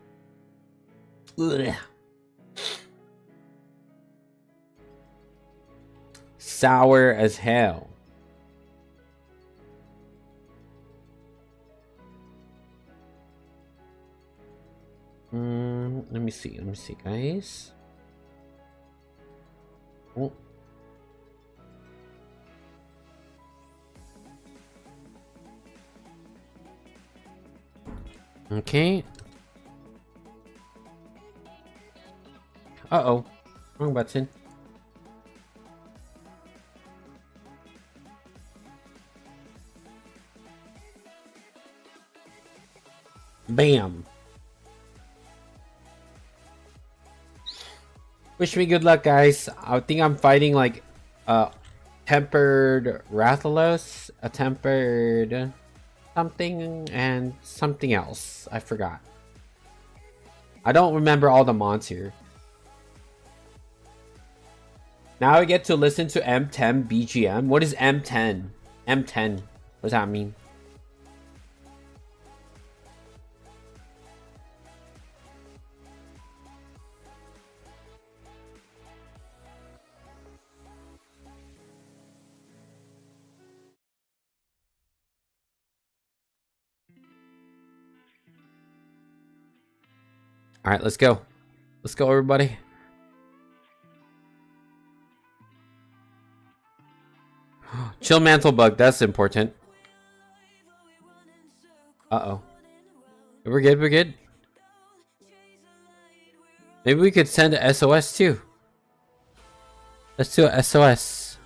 Ugh. Sour as hell. Let me see, guys. Oh. Okay. Uh-oh. Wrong button. Bam. Wish me good luck, guys. I think I'm fighting like a tempered Rathalos, a tempered something, and something else. I forgot. I don't remember all the mons here. Now I get to listen to M10 BGM. What is M10? M10. What does that mean? All right, let's go. Let's go, everybody. Chill mantle bug. That's important. Uh-oh. We're good. We're good. Maybe we could send a SOS too. Let's do a SOS.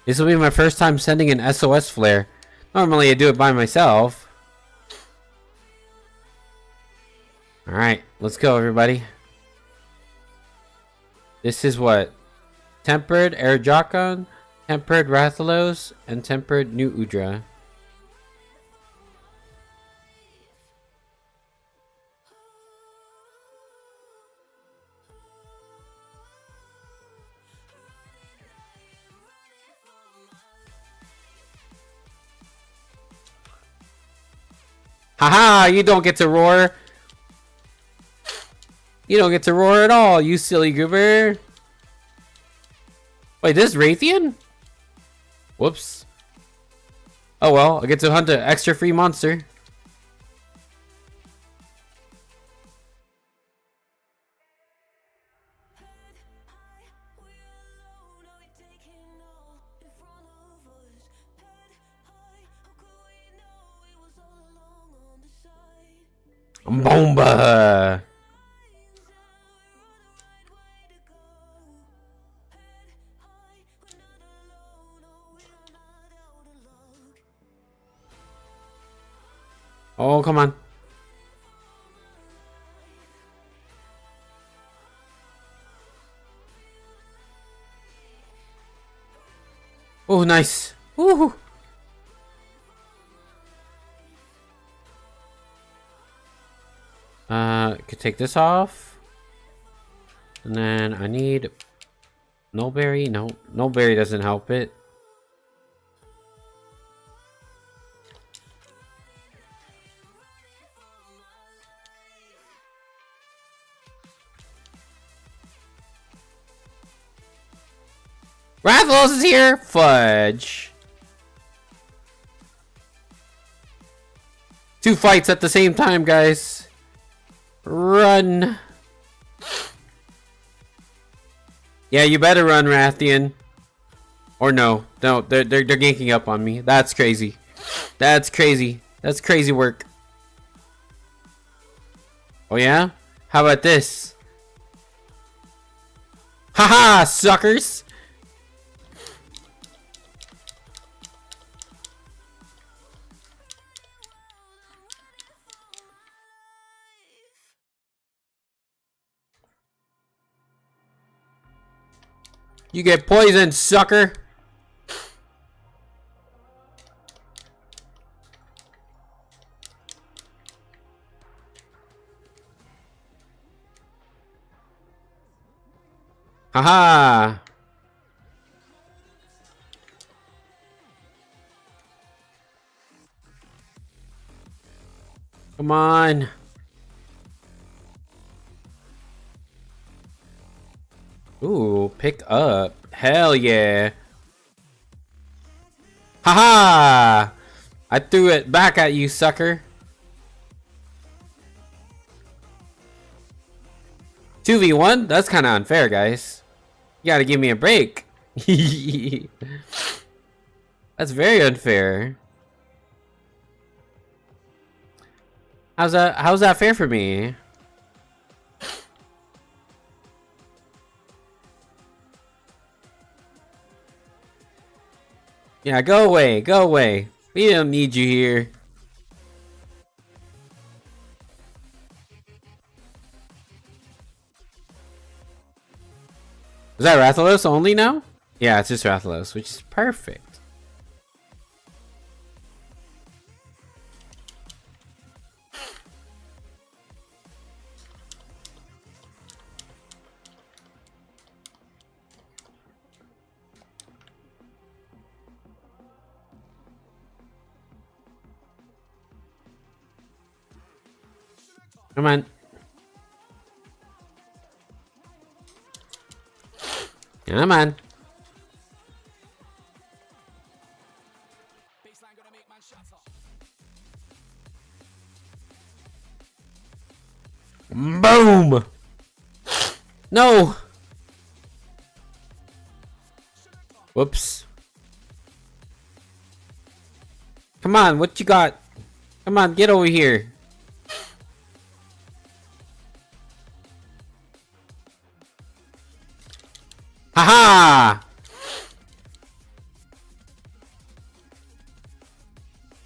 This will be my first time sending an SOS flare. Normally I do it by myself. Alright, let's go everybody. This is what? Tempered Erjakon, Tempered Rathalos, and Tempered New Udra. Haha, you don't get to roar. You don't get to roar at all, you silly goober. Wait, this is Raytheon? Whoops. Oh well, I get to hunt an extra free monster. Bomba! Oh, come on. Oh, nice. Woohoo! Could take this off. And then I need Nullberry. No, Nullberry doesn't help it. Rathalos is here! Fudge. 2 fights at the same time, guys. Run. Yeah, you better run, Rathian. Or no. No, they're ganking up on me. That's crazy. That's crazy. That's crazy work. Oh yeah? How about this? Haha, suckers! You get poisoned, sucker! Haha! Come on! Ooh, pick up. Hell yeah. Haha! I threw it back at you, sucker. 2v1? That's kind of unfair, guys. You gotta give me a break. That's very unfair. How's that fair for me? Yeah, go away, go away. We don't need you here. Is that Rathalos only now? Yeah, it's just Rathalos, which is perfect. Come on. Come on. Boom! No! Whoops. Come on, what you got? Come on, get over here. Haha!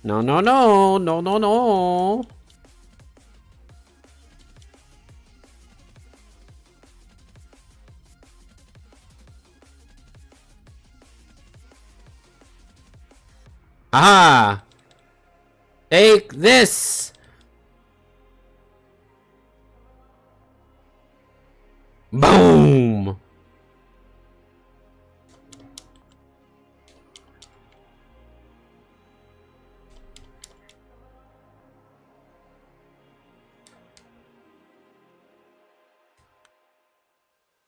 No, no, no, no, no, no. Aha! Take this! Boom!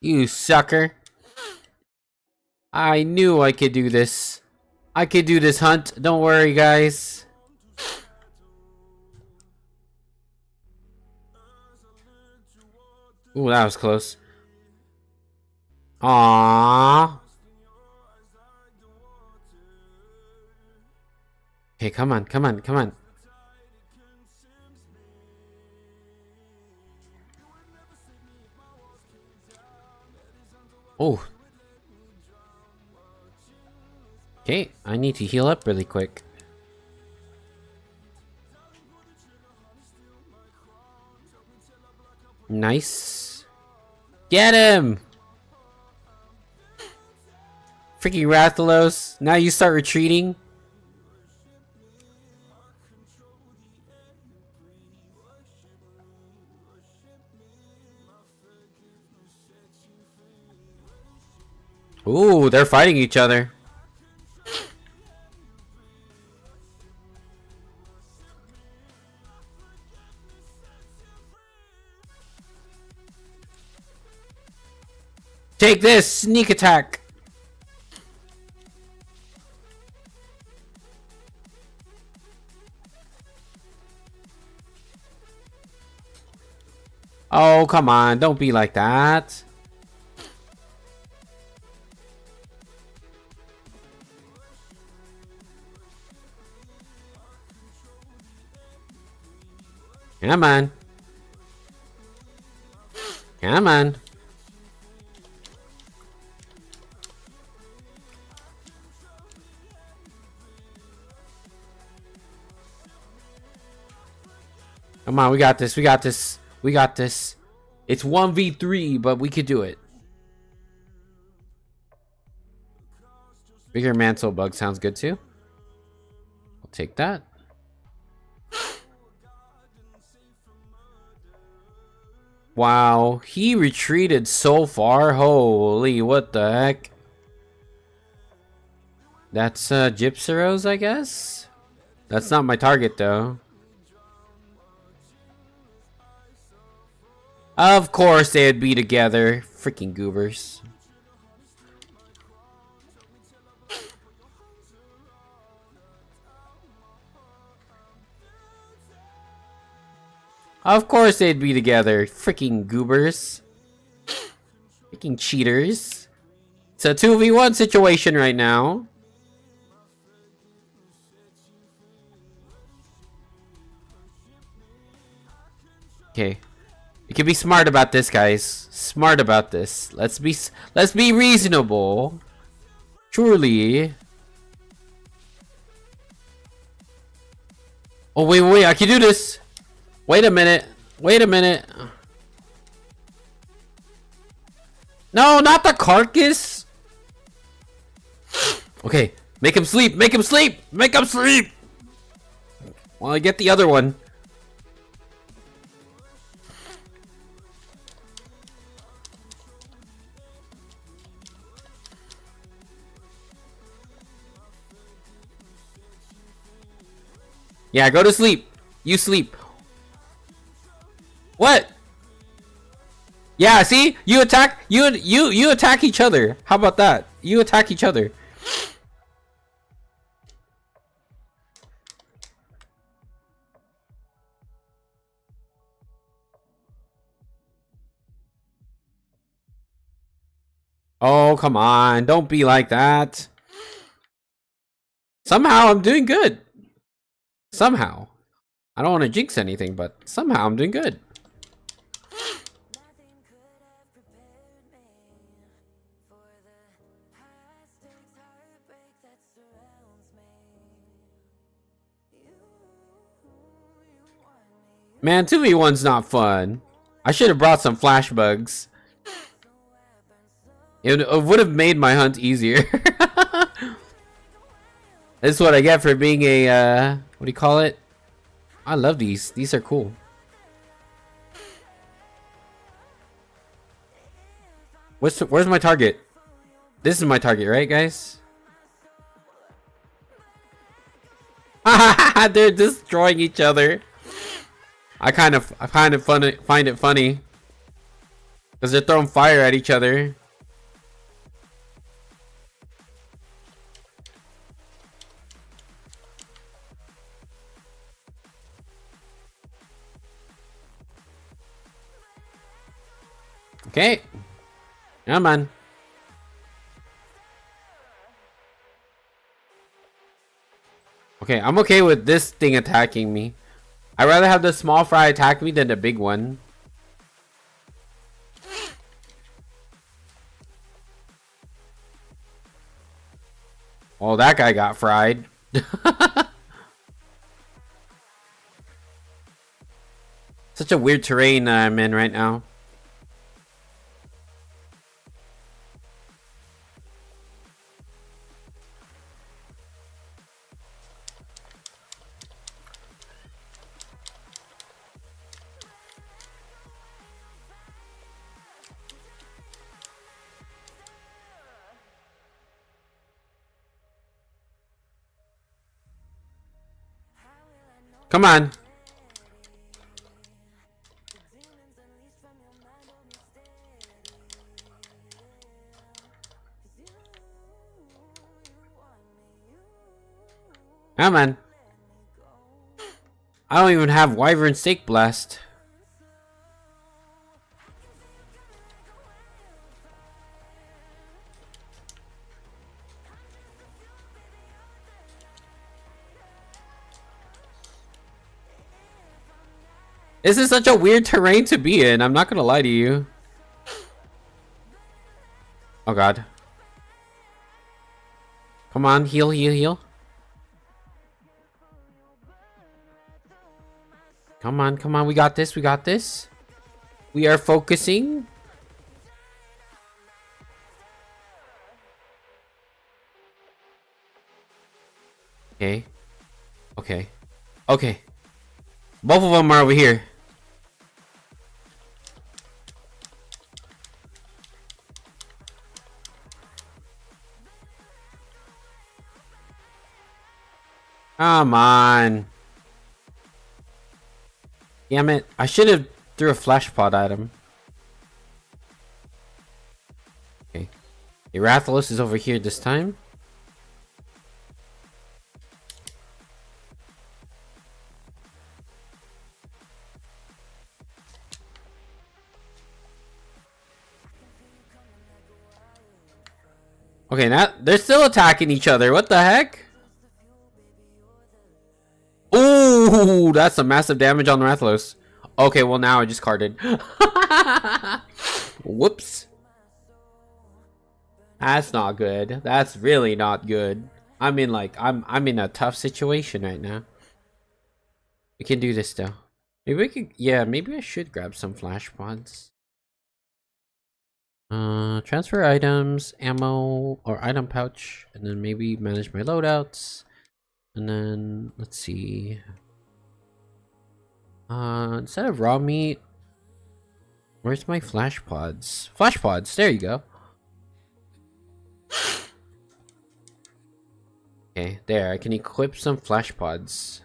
You sucker. I knew I could do this. I could do this, Hunt. Don't worry, guys. Ooh, that was close. Aww. Okay, come on, come on, come on. Oh. Okay, I need to heal up really quick. Nice. Get him! Freaking Rathalos. Now you start retreating. Ooh, they're fighting each other. Take this! Sneak attack! Oh, come on. Don't be like that. Come on. Come on. Come on, we got this. We got this. We got this. It's 1v3, but we could do it. Bigger mantle bug sounds good too. I'll take that. Wow, he retreated so far. Holy, what the heck? That's Gypsyros, I guess? That's not my target though. Of course they'd be together. Freaking goobers. Of course they'd be together. Freaking goobers. Freaking cheaters. It's a 2v1 situation right now. Okay. We can be smart about this, guys. Smart about this. Let's be reasonable. Surely. Oh wait, I can do this. Wait a minute. Wait a minute. No, not the carcass. Okay, make him sleep. Make him sleep. Make him sleep. While I get the other one. Yeah, go to sleep. You sleep. What? Yeah, see? You attack you attack each other. How about that? You attack each other. Oh, come on. Don't be like that. Somehow I'm doing good. Somehow. I don't want to jinx anything, but somehow I'm doing good. Man, 2v1's not fun. I should have brought some flash bugs. It would have made my hunt easier. This is what I get for being a, what do you call it? I love these. These are cool. Where's my target? This is my target, right, guys? They're destroying each other. I find it funny because they're throwing fire at each other. Okay, come on. Okay, I'm okay with this thing attacking me. I'd rather have the small fry attack me than the big one. Oh, that guy got fried. Such a weird terrain I'm in right now. Come on. Come on. I don't even have Wyvern Stake Blast. This is such a weird terrain to be in. I'm not gonna lie to you. Oh god. Come on, heal, heal, heal. Come on, come on. We got this. We got this. We are focusing. Okay. Okay. Okay. Both of them are over here. Come on. Damn it. I should have threw a flash pod at him. Okay. Rathalos is over here this time. Okay, now they're still attacking each other. What the heck? Ooh, that's some massive damage on the Rathalos. Okay, well now I just carded. Whoops. That's not good. That's really not good. I mean, like, I'm in a tough situation right now. We can do this though. Maybe we could, yeah, maybe I should grab some flash pods. Transfer items, ammo, or item pouch, and then maybe manage my loadouts. And then let's see. Instead of raw meat, where's my flash pods? Flash pods, there you go. Okay, there, I can equip some flash pods.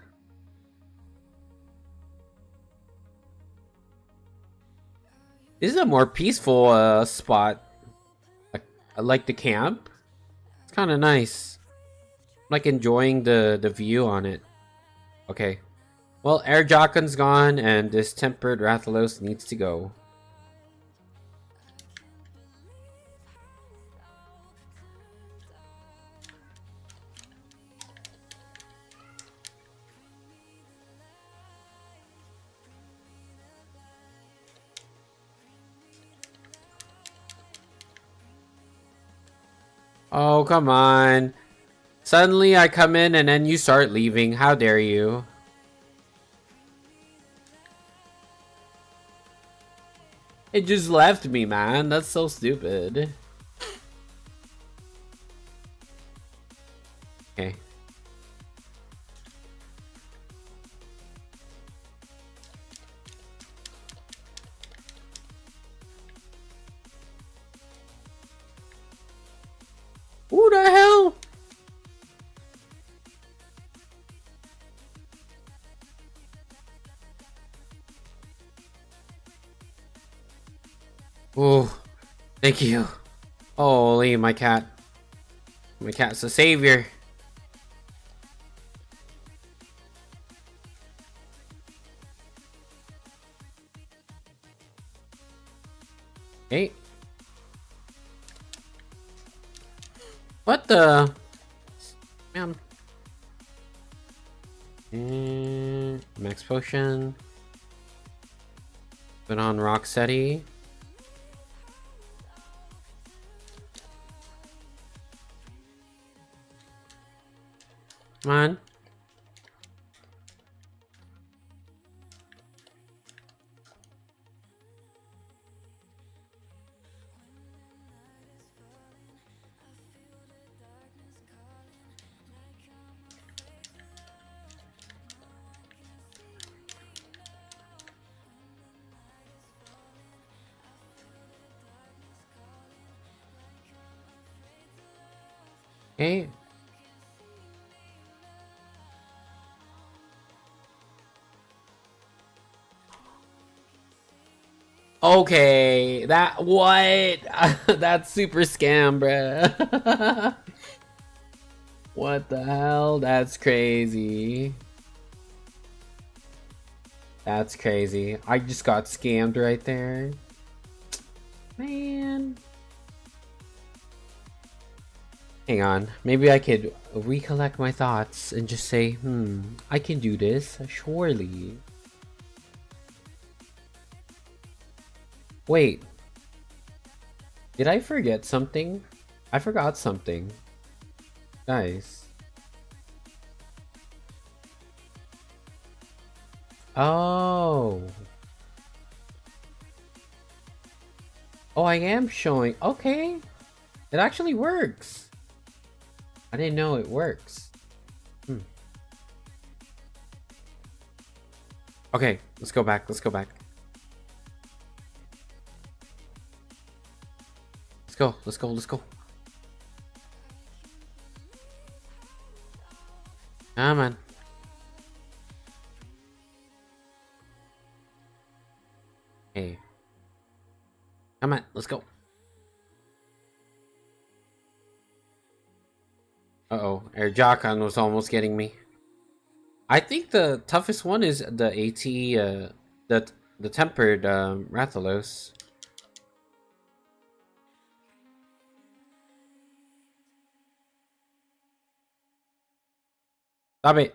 This is a more peaceful spot. I like the camp. It's kind of nice. I'm like enjoying the view on it. Okay. Well, Air Jockin's gone and this tempered Rathalos needs to go. Oh, come on. Suddenly I come in and then you start leaving. How dare you? It just left me, man. That's so stupid. Okay. Who the hell? Oh, thank you. Holy, my cat. My cat's a savior. Hey. What the? Man. Max potion. Put on Rocksteady. Come on. Okay. Okay, that what? That's super scam, bruh. What the hell? That's crazy. That's crazy. I just got scammed right there. Man. Hang on. Maybe I could recollect my thoughts and just say, I can do this, surely. Wait. Did I forget something? I forgot something. Guys. Oh. Oh, I am showing. Okay. It actually works. I didn't know it works. Okay, let's go back. Let's go back. Let's go. Let's go. Let's go. Ah, man. Hey. Come on. Let's go. Uh-oh. Air Jockan was almost getting me. I think the toughest one is the AT, the tempered Rathalos. Stop it.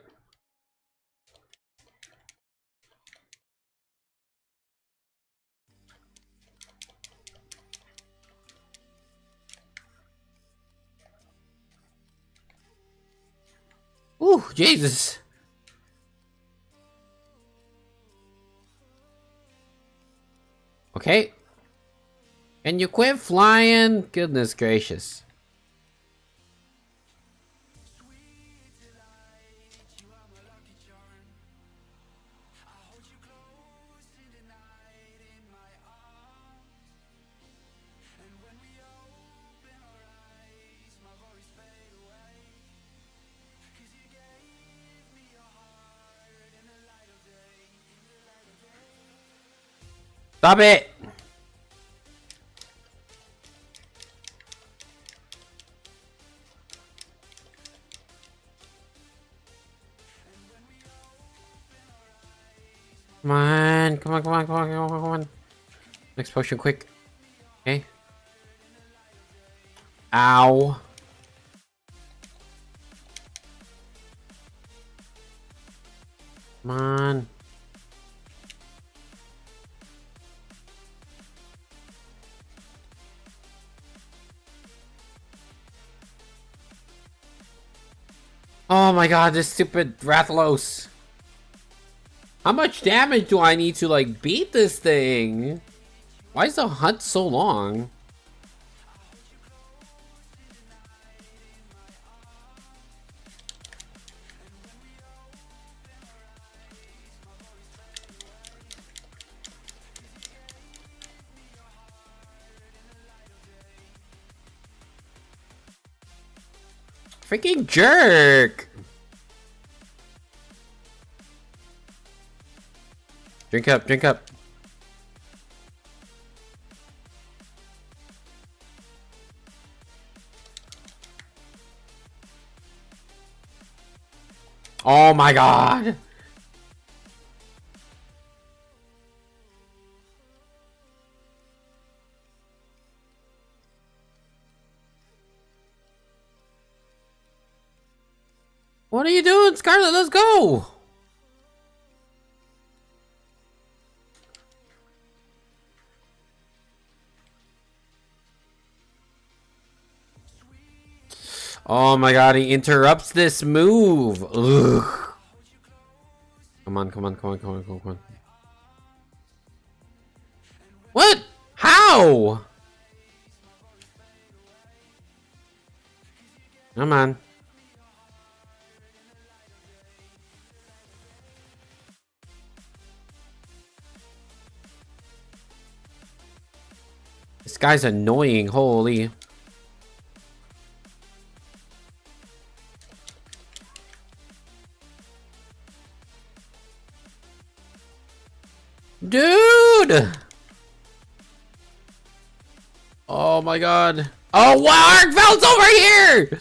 Ooh, Jesus. Okay. Can you quit flying? Goodness gracious. Stop it! Come on, come on, come on, come on, come on, come on. Next potion, quick. Okay. Ow. Come on. Oh my god, this stupid Rathalos. How much damage do I need to, like, beat this thing? Why is the hunt so long? Freaking jerk! Drink up, drink up. Oh my god! What are you doing, Scarlet? Let's go! Oh my god, he interrupts this move. Ugh. Come on, come on, come on, come on, come on. What? How? Come on. This guy's annoying, holy. Dude! Oh my god. Oh, wow, Arkveld's over here!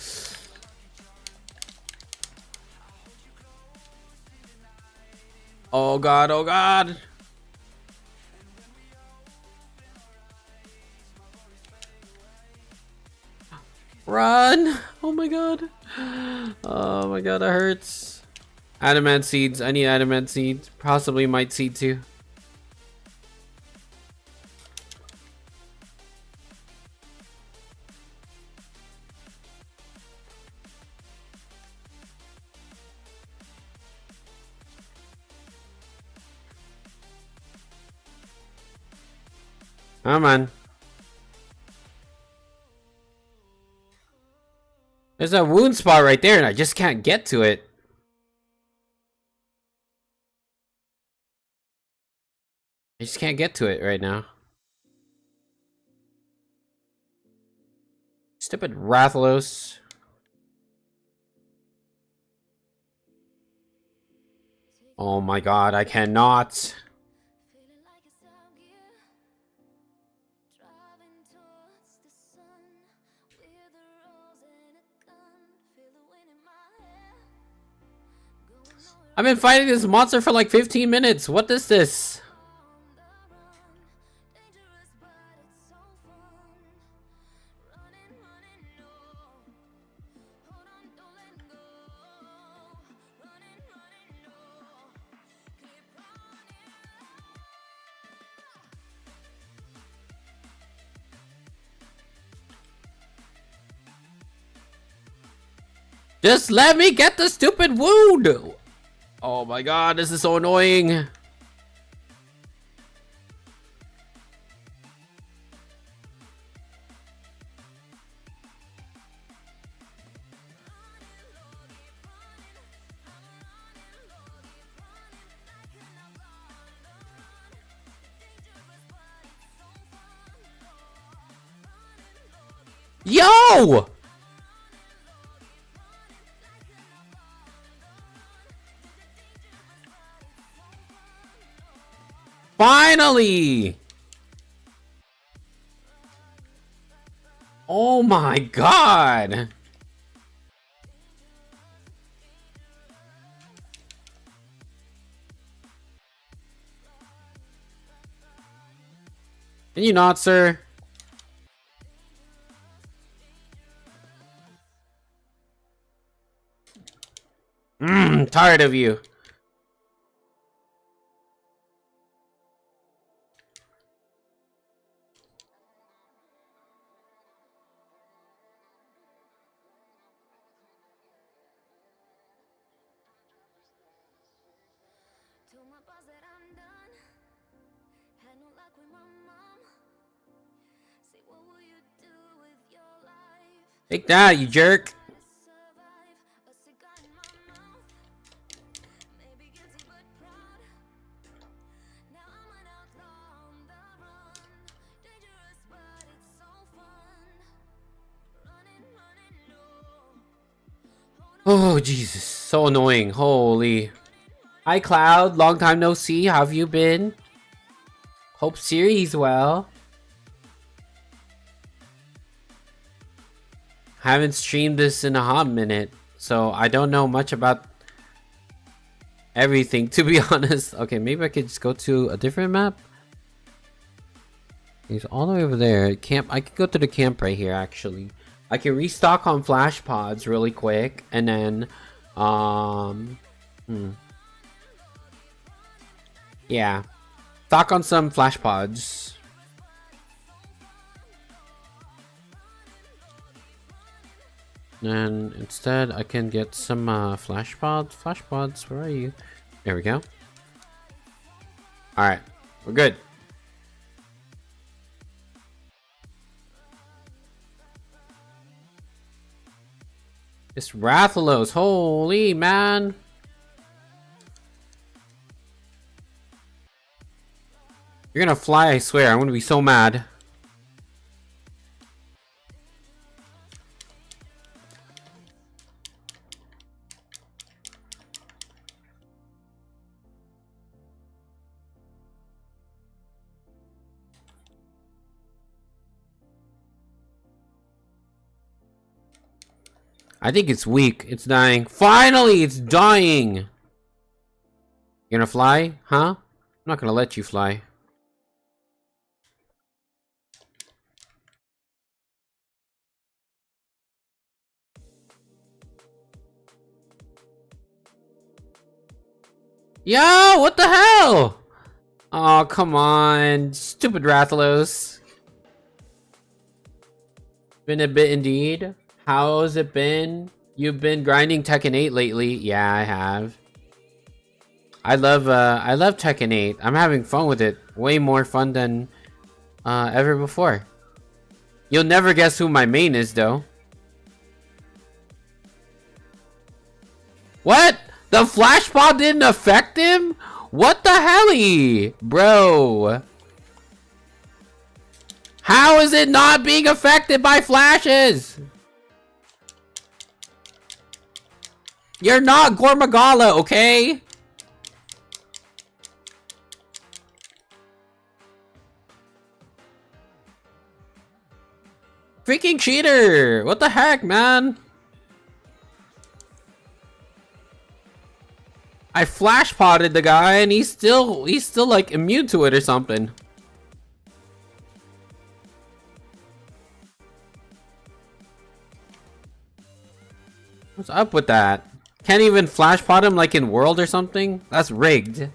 Oh god, oh god. Run! Oh my god. Oh my god, that hurts. Adamant seeds. I need adamant seeds. Possibly might seed too. Come on. There's a wound spot right there and I just can't get to it. I just can't get to it right now. Stupid Rathalos. Oh my god, I cannot. I've been fighting this monster for like 15 minutes. What is this? Just let me get the stupid wound! Oh my god, this is so annoying. Yo! Finally! Oh my god! Can you not, sir? Tired of you. Told my boss that I'm done. Had no luck with my mom. Take that, you jerk. Oh, Jesus. So annoying. Holy. Hi, Cloud. Long time no see. How have you been? Hope Siri's well. Haven't streamed this in a hot minute, so I don't know much about everything, to be honest. Okay, maybe I could just go to a different map. He's all the way over there. Camp. I could go to the camp right here, actually. I can restock on flash pods really quick, and then, yeah, stock on some flash pods. And instead, I can get some flash pods. Flash pods, where are you? There we go. All right, we're good. This Rathalos, holy man. You're gonna fly, I swear. I'm gonna be so mad. I think it's weak. It's dying. Finally, it's dying. You gonna fly? Huh? I'm not gonna let you fly. Yo, what the hell? Oh, come on. Stupid Rathalos. Been a bit indeed. How's it been? You've been grinding Tekken 8 lately. Yeah, I have. I love Tekken 8. I'm having fun with it. Way more fun than ever before. You'll never guess who my main is, though. What? The flash pod didn't affect him? What the helly? Bro. How is it not being affected by flashes? You're not Gormagala, okay? Freaking cheater! What the heck, man? I flash potted the guy and he's still like immune to it or something. What's up with that? Can't even flash pot him like in World or something? That's rigged.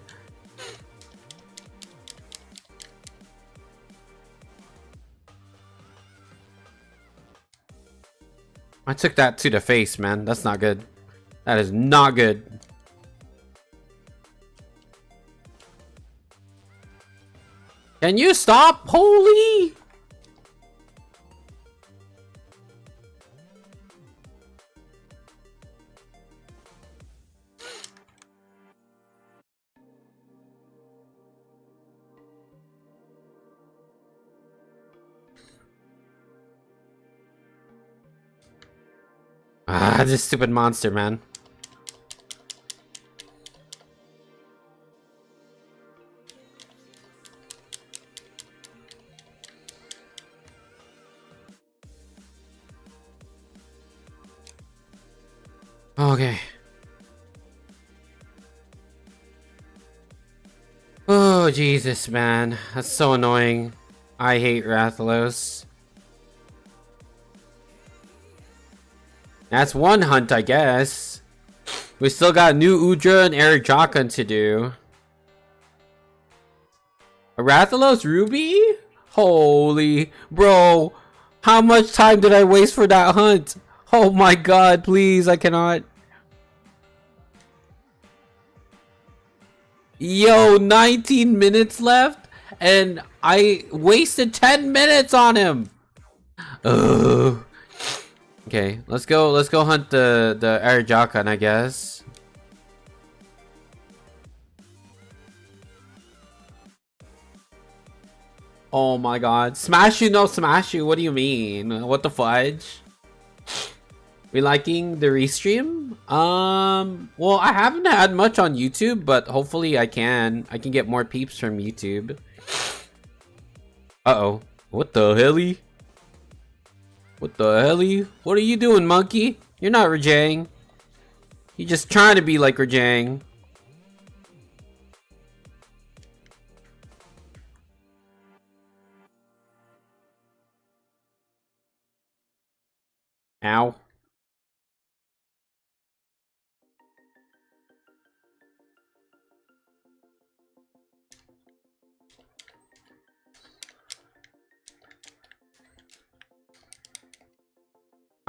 I took that to the face, man. That's not good. That is not good. Can you stop? Holy! Ah, this stupid monster, man. Okay. Oh, Jesus, man. That's so annoying. I hate Rathalos. That's one hunt, I guess. We still got new Udra and Eric Jockin to do. A Rathalos Ruby? Holy... Bro, how much time did I waste for that hunt? Oh my god, please, I cannot. Yo, 19 minutes left, and I wasted 10 minutes on him. Ugh. Okay, let's go hunt the Arajakan, I guess. Oh my god. Smash you, no smash you. What do you mean? What the fudge? We liking the restream? Well, I haven't had much on YouTube, but hopefully I can get more peeps from YouTube. Uh-oh. What the helly? What the helly? What are you doing, monkey? You're not Rajang. You're just trying to be like Rajang. Ow.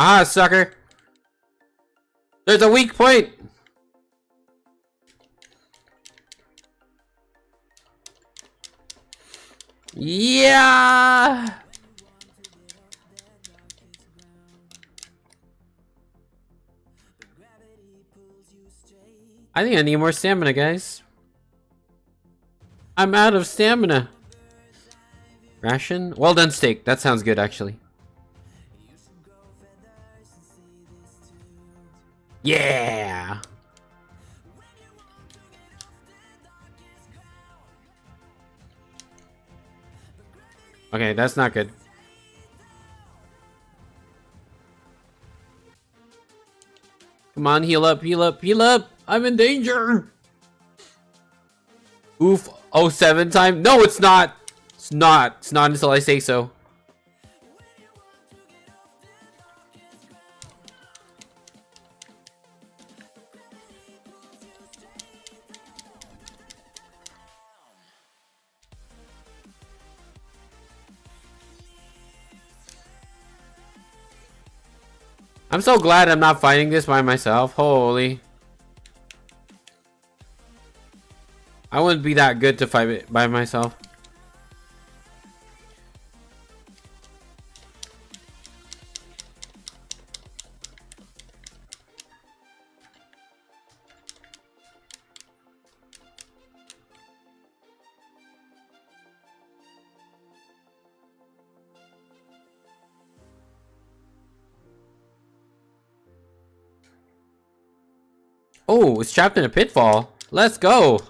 Ah, sucker. There's a weak point. Yeah. I think I need more stamina, guys. I'm out of stamina. Ration? Well done, steak. That sounds good, actually. Yeah. Okay, that's not good. Come on, heal up, heal up, heal up. I'm in danger. Oof. Oh, 7 time? No, it's not. It's not. It's not until I say so. I'm so glad I'm not fighting this by myself. Holy. I wouldn't be that good to fight it by myself. Oh, it's trapped in a pitfall. Let's go.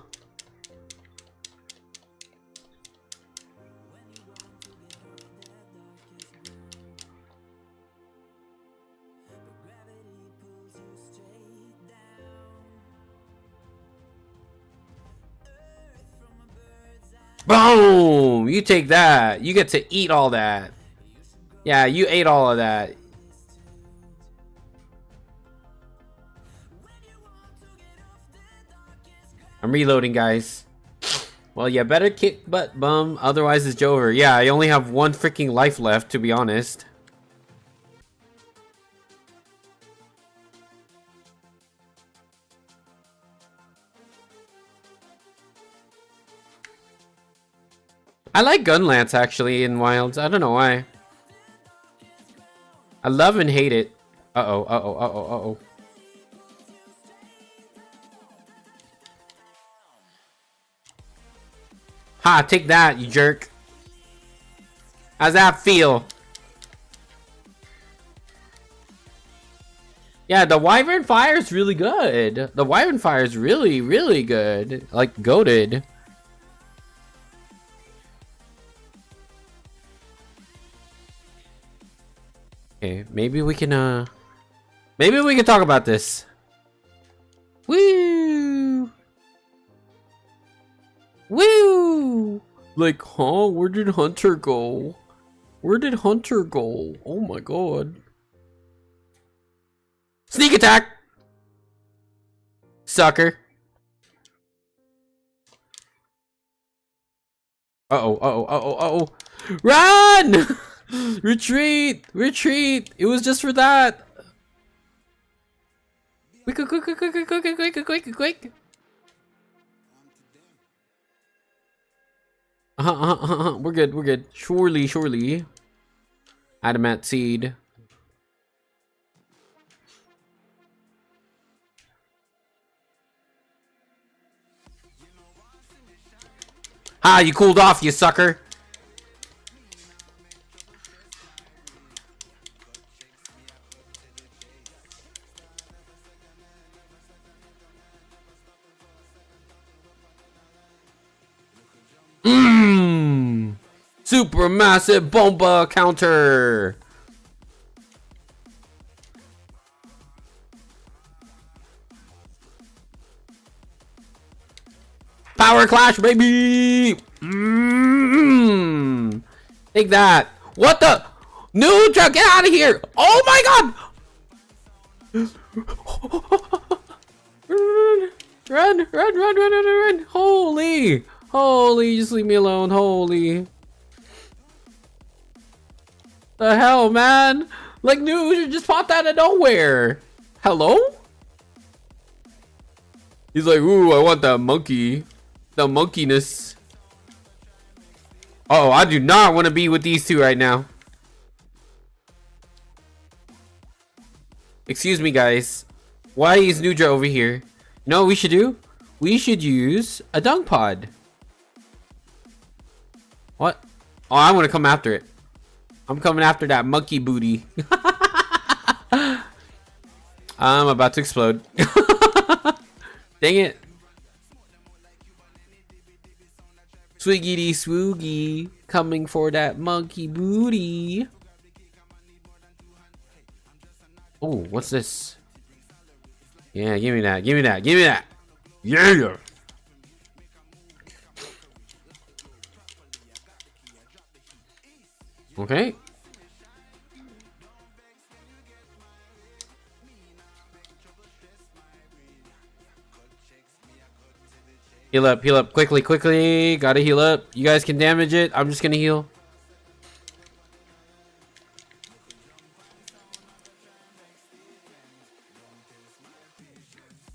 Boom! You take that. You get to eat all that. Yeah, you ate all of that. I'm reloading, guys. Well, you better kick butt, bum. Otherwise, it's over. Yeah, I only have 1 freaking life left, to be honest. I like Gunlance, actually, in Wilds. I don't know why. I love and hate it. Uh-oh, uh-oh, uh-oh, uh-oh. Ha, take that, you jerk. How's that feel? Yeah, the Wyvern Fire is really good. The Wyvern Fire is really, really good. Like, goated. Okay, maybe we can talk about this. Woo! Woo! Like, huh? Where did Hunter go? Where did Hunter go? Oh my god. Sneak attack! Sucker. Uh-oh, uh-oh, uh-oh, uh-oh. Run! Retreat! Retreat! It was just for that! Quick, quick, quick, quick, quick, quick, quick, quick, quick, quick! We're good, we're good. Surely, surely. Adamant seed. Ha, you cooled off, you sucker. Super massive bomba counter. Power clash, baby. Take that. What the? Nudra, get out of here. Oh my god. Run. Holy, just leave me alone. Holy. The hell, man? Like, Nudra just popped out of nowhere. Hello? He's like, ooh, I want that monkey. The monkeyness. Oh, I do not want to be with these two right now. Excuse me, guys. Why is Nudra over here? You know what we should do? We should use a dung pod. What? Oh, I want to come after it. I'm coming after that monkey booty. I'm about to explode. Dang it. Swiggity swoogie. Coming for that monkey booty. Oh, what's this? Yeah, give me that. Give me that. Give me that. Yeah. Okay. Heal up, quickly. Gotta heal up. You guys can damage it. I'm just gonna heal.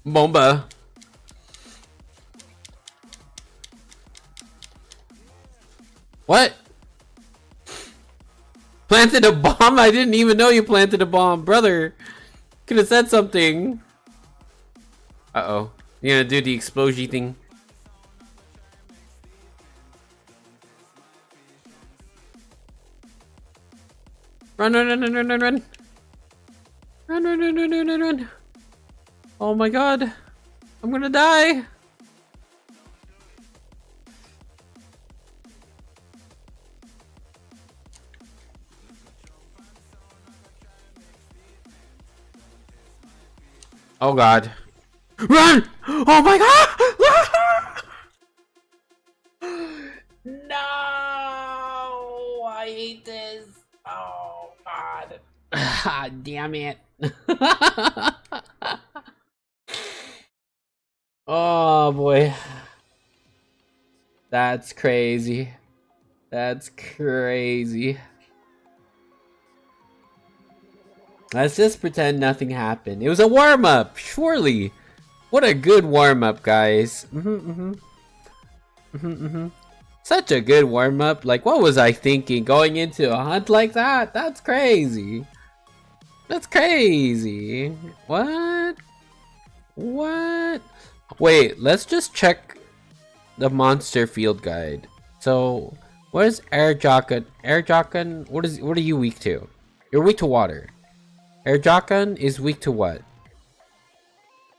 Bomba. What? Planted a bomb? I didn't even know you planted a bomb, brother. Could have said something. Uh-oh. You're gonna do the explosion thing. Run. Run. Oh my god. I'm gonna die. Oh god. Run! Oh my god! No! I hate this. Oh god. Damn it. Oh boy. That's crazy. That's crazy. Let's just pretend nothing happened. It was a warm-up, surely. What a good warm-up, guys. Such a good warm-up. Like, what was I thinking going into a hunt like that? That's crazy. That's crazy. What? Wait, let's just check the monster field guide. So, what is Air Jockin? Air Jockin, what are you weak to? You're weak to water. Air Jockin is weak to what?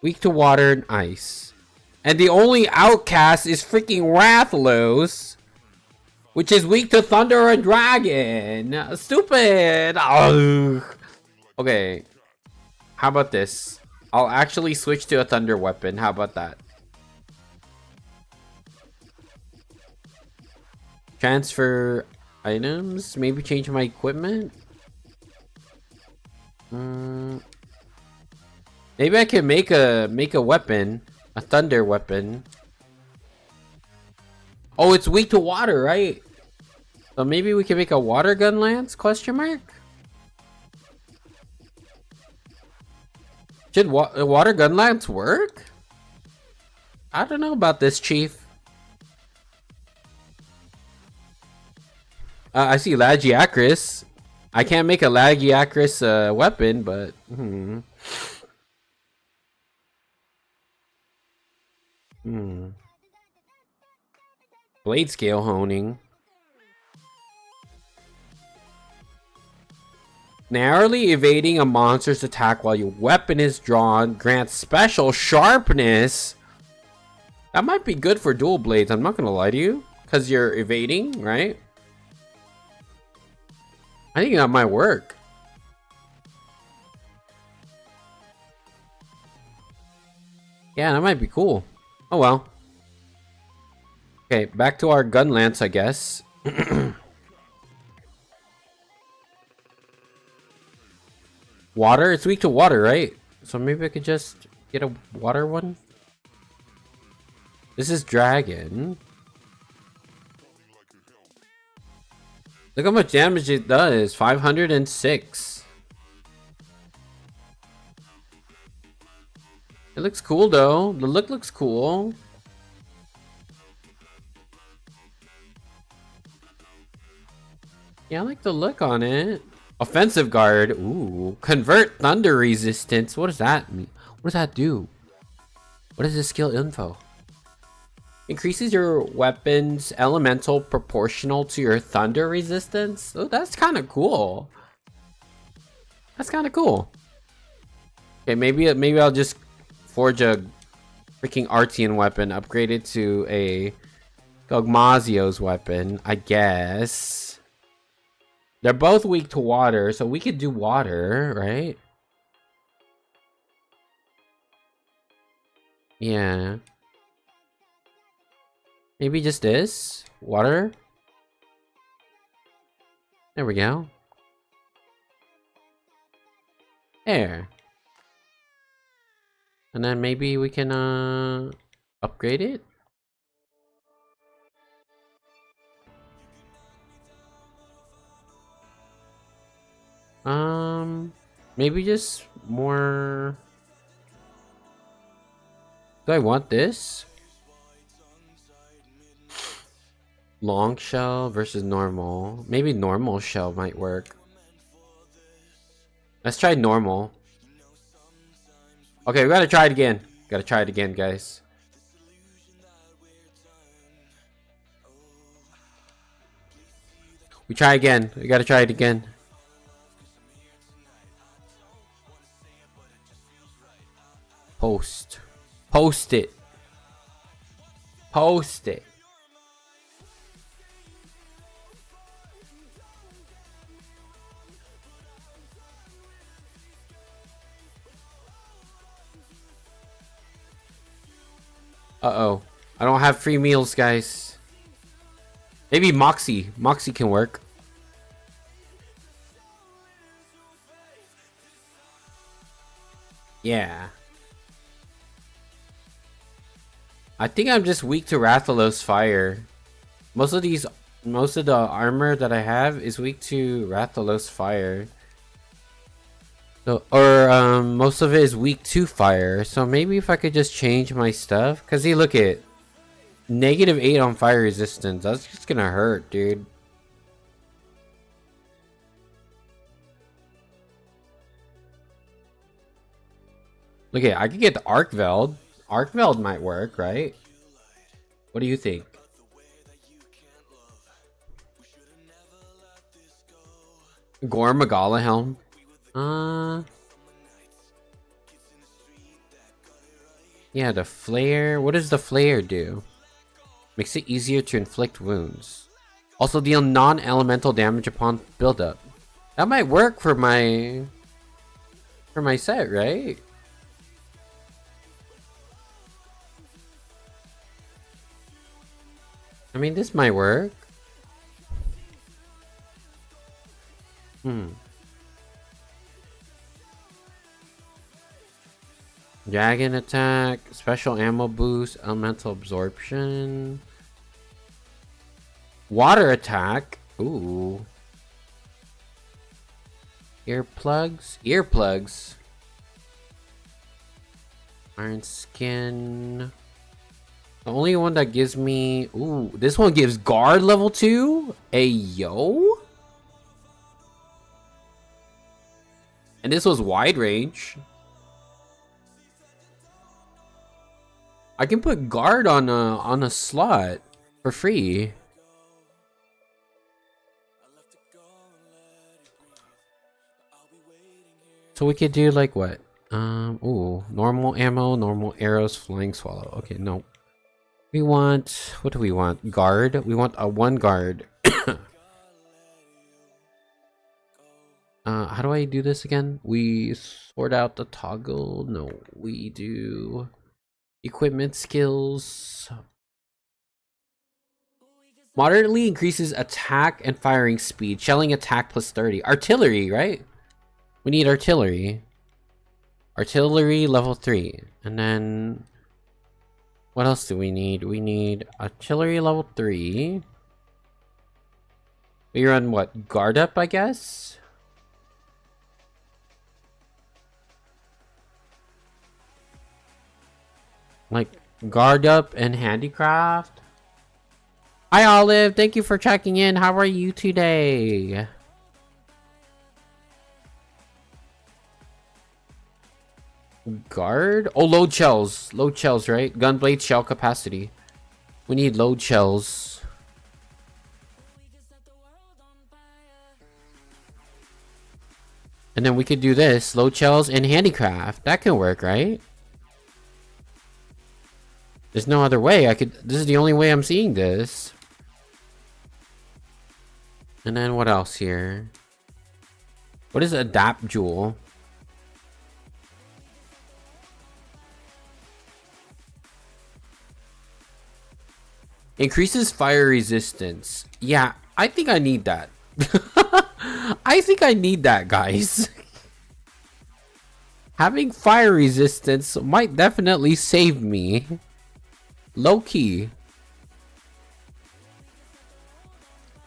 Weak to water and ice. And the only outcast is freaking Rathalos, which is weak to thunder and dragon. Stupid. Ugh. Okay. How about this? I'll actually switch to a thunder weapon. How about that? Transfer items. Maybe change my equipment. Maybe I can make a weapon, a thunder weapon. Oh, it's weak to water, right? So maybe we can make a water gun lance? Question mark. Should a water gun lance work? I don't know about this, Chief. I see Lagiacris. I can't make a Lagiacrus weapon, but blade scale honing. Narrowly evading a monster's attack while your weapon is drawn grants special sharpness. That might be good for dual blades, I'm not gonna lie to you. Because you're evading, right? I think that might work. Yeah, that might be cool. Oh well. Okay, back to our gun lance, I guess. Water? It's weak to water, right? So maybe I could just get a water one? This is dragon. Look how much damage it does. 506. It looks cool though. The look looks cool. Yeah, I like the look on it. Offensive guard. Ooh. Convert thunder resistance. What does that mean? What does that do? What is this skill info? Increases your weapon's elemental proportional to your thunder resistance. Oh, that's kind of cool. That's kind of cool. Okay, maybe I'll just forge a freaking Artian weapon, upgrade it to a Gogmazio's weapon, I guess. They're both weak to water, so we could do water, right? Yeah. Maybe just this? Water? There we go. There. And then maybe we can upgrade it? Maybe just more. Do I want this? Long shell versus normal. Maybe normal shell might work. Let's try normal. Okay, we gotta try it again. Gotta try it again, guys. We try again. We gotta try it again. Post. Post it. Post it. Uh-oh. I don't have free meals, guys. Maybe Moxie. Moxie can work. Yeah. I think I'm just weak to Rathalos fire. Most of the armor that I have is weak to Rathalos fire. So, or most of it is weak to fire. So maybe if I could just change my stuff, cause see, look at -8 on fire resistance. That's just gonna hurt, dude. Look at, I could get the Arkveld. Arkveld might work, right? What do you think? Gore Magala helm. Yeah, the flare. What does the flare do? Makes it easier to inflict wounds. Also deal non-elemental damage upon buildup. That might work for my set, right? I mean, this might work. Dragon attack, special ammo boost, elemental absorption, water attack. Ooh. Earplugs, earplugs. Iron skin. The only one that gives me... Ooh, this one gives guard level 2? Ayo? And this was wide range. I can put guard on a slot for free. So we could do like what? Ooh, normal ammo, normal arrows, flying swallow. Okay, no. We want, what do we want? Guard? We want a 1 guard. How do I do this again? We sort out the toggle. No, we do equipment skills. Moderately increases attack and firing speed. Shelling attack plus 30. Artillery, right? We need artillery. Artillery level 3. And then what else do we need? We need artillery level 3. We run what? Guard up, I guess? Like guard up and handicraft. Hi Olive, thank you for checking in. How are you today? Guard? Oh, load shells. Load shells, right? Gunblade shell capacity. We need load shells. And then we could do this. Load shells and handicraft. That can work, right? There's no other way I could. This is the only way I'm seeing this. And then what else here? What is adapt jewel? Increases fire resistance. Yeah, I think I need that. I think I need that, guys. Having fire resistance might definitely save me. Low key.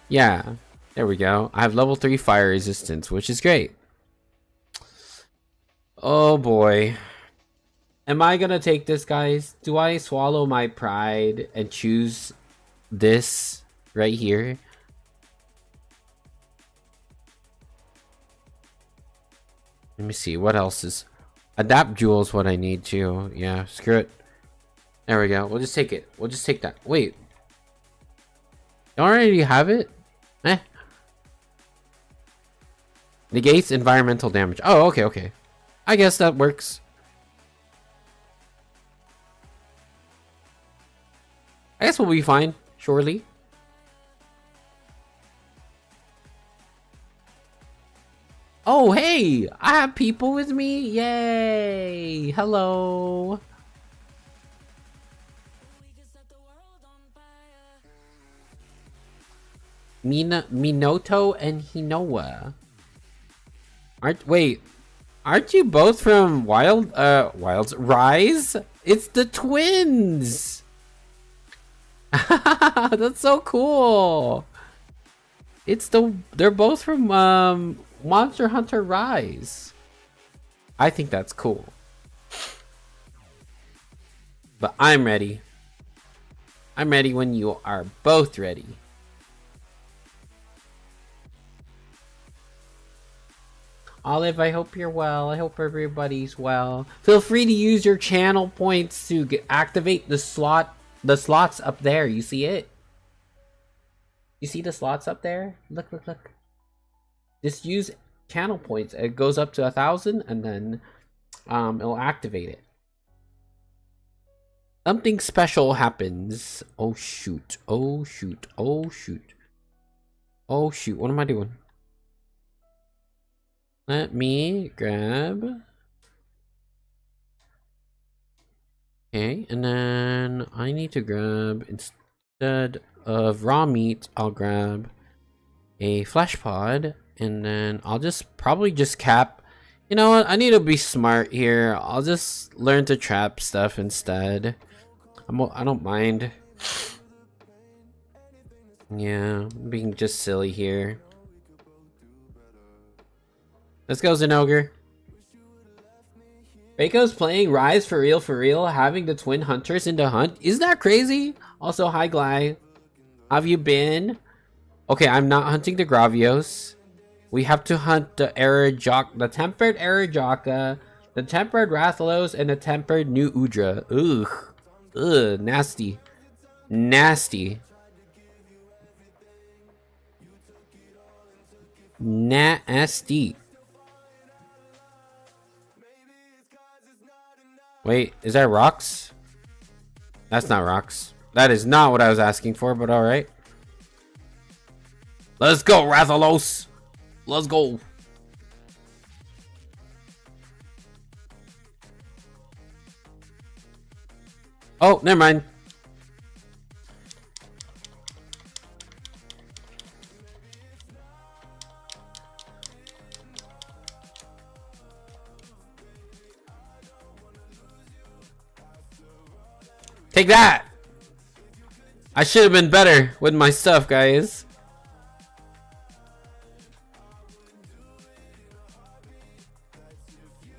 Yeah, there we go. I have level 3 fire resistance, which is great. Oh boy. Am I gonna take this, guys? Do I swallow my pride and choose this right here? Let me see, what else is... Adapt jewel is what I need too. Yeah, screw it. There we go. We'll just take it. We'll just take that. Wait. You already have it? Eh. Negates environmental damage. Oh, okay, okay. I guess that works. I guess we'll be fine, surely. Oh, hey! I have people with me! Yay! Hello! Minoto and Hinoa. Aren't you both from Wilds Rise? It's the twins! That's so cool! They're both from Monster Hunter Rise. I think that's cool. But I'm ready. I'm ready when you are both ready. Olive, I hope you're well. I hope everybody's well. Feel free to use your channel points to activate the slots up there. You see it? You see the slots up there? Look, look, look. Just use channel points. It goes up to 1,000 and then it'll activate it. Something special happens. Oh shoot. Oh shoot. Oh shoot. Oh shoot. What am I doing? Let me grab. Okay, and then I need to grab, instead of raw meat, I'll grab a flesh pod, and then I'll just probably just cap. You know what? I need to be smart here. I'll just learn to trap stuff instead. I don't mind. Yeah, being just silly here. Let's go, Zenogre. Baco's playing Rise for real, having the twin hunters in the hunt. Isn't that crazy? Also, hi, Gly. How have you been? Okay, I'm not hunting the Gravios. We have to hunt the the tempered Arajaka, the tempered Rathalos, and the tempered New Udra. Ugh. Ugh, nasty. Nasty. Nasty. Wait, is that rocks? That's not rocks. That is not what I was asking for, but alright. Let's go, Rathalos! Let's go! Oh, never mind. Take that! I should have been better with my stuff, guys.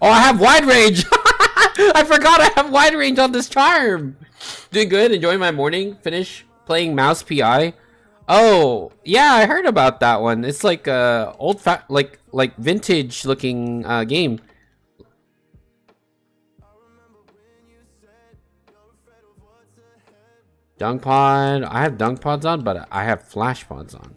Oh, I have wide range! I forgot I have wide range on this charm! Doing good, enjoying my morning. Finish playing Mouse PI. Oh, yeah, I heard about that one. It's like a like vintage looking game. Dunk pod. I have dunk pods on, but I have flash pods on.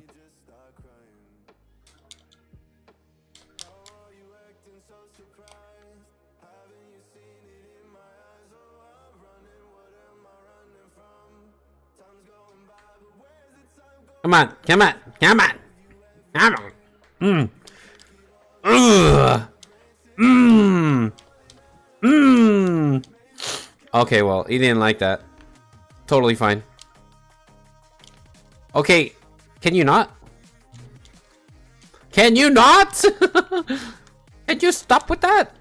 Come on, come on, come on, come on. Mmm. Ugh. Mmm. Mmm. Okay, well, he didn't like that. Totally fine. Okay, can you not? Can you not? Can you stop with that?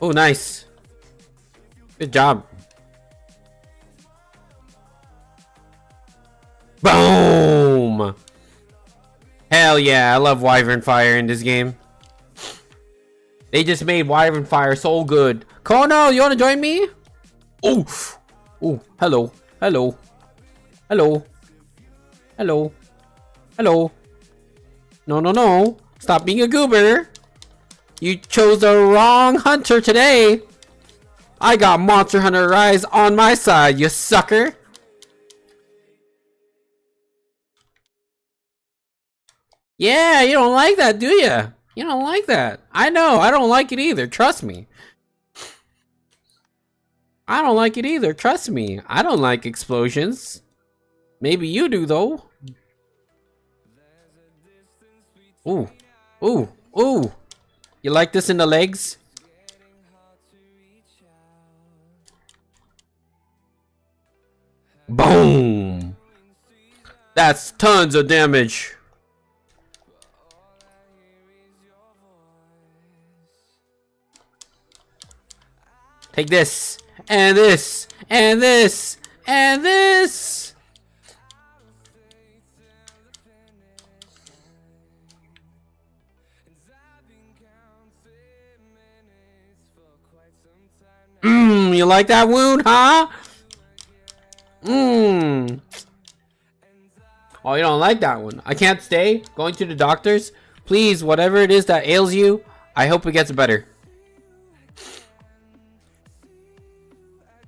Oh, nice. Good job. Boom! Hell yeah, I love Wyvern Fire in this game. They just made Wyvern Fire so good. Kono, you wanna join me? Oh! Oh, hello. Hello. Hello. Hello. Hello. No, no, no. Stop being a goober. You chose the wrong hunter today. I got Monster Hunter Rise on my side, you sucker. Yeah, you don't like that, do you? You don't like that. I know, I don't like it either. Trust me. I don't like it either. Trust me. I don't like explosions. Maybe you do, though. Ooh. Ooh. Ooh. You like this in the legs? Boom! That's tons of damage. Take this, and this, and this, and this! Mmm, you like that wound, huh? Mmm. Oh, you don't like that one. I can't stay. Going to the doctors. Please, whatever it is that ails you, I hope it gets better.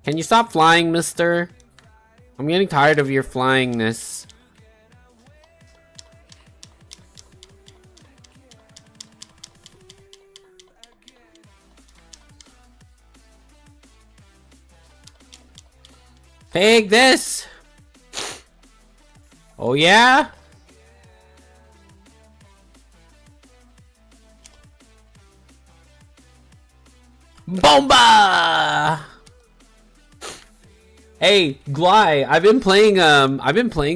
Can you stop flying, mister? I'm getting tired of your flyingness. Take this! Oh yeah? Bomba! Hey, Gly, I've been playing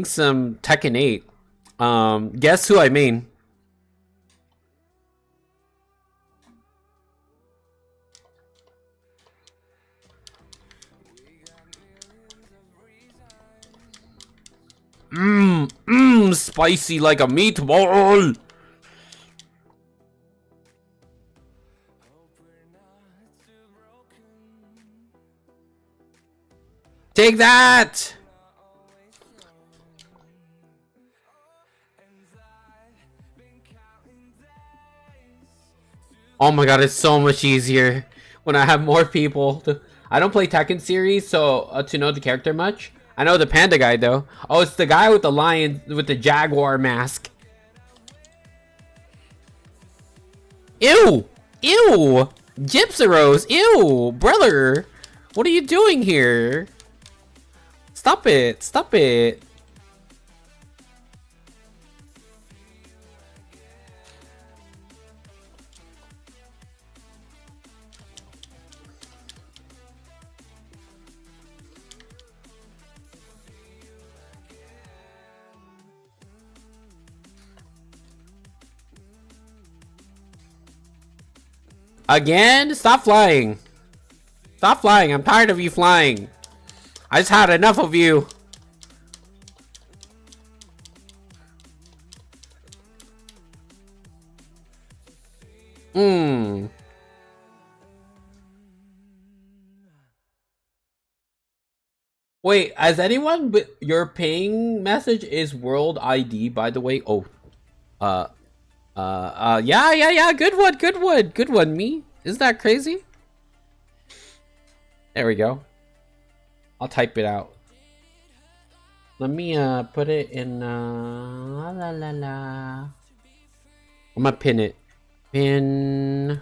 some Tekken 8. Guess who I mean? Spicy like a meatball. Take that! Oh my god, it's so much easier when I have more people. I don't play Tekken series, so to know the character much. I know the panda guy though. Oh, it's the guy with the lion, with the jaguar mask. Ew! Ew! Gypsaros! Ew! Brother! What are you doing here? Stop it! Stop it! Again? Stop flying. Stop flying. I'm tired of you flying. I just had enough of you. Wait, has anyone... Your ping message is World ID, by the way. Oh. Yeah. Good one, me. Isn't that crazy? There we go. I'll type it out. Let me, put it in, I'm gonna pin it. Pin.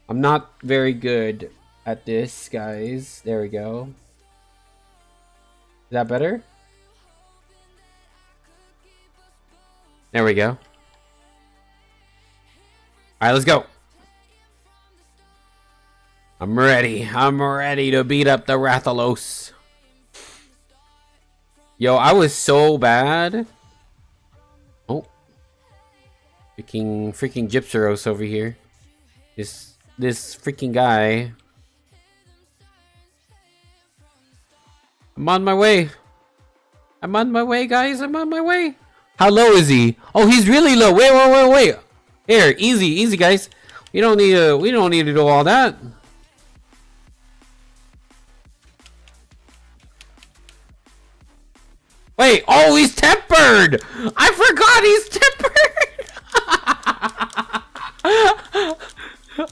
I'm not very good at this, guys. There we go. Is that better? There we go. Alright, let's go. I'm ready. I'm ready to beat up the Rathalos. Yo, I was so bad. Oh. Freaking Gypsaros over here. This freaking guy. I'm on my way. I'm on my way, guys. I'm on my way. How low is he? Oh, he's really low. Wait. Here, easy, guys. We don't need to do all that. Wait, oh, he's tempered! I forgot he's tempered!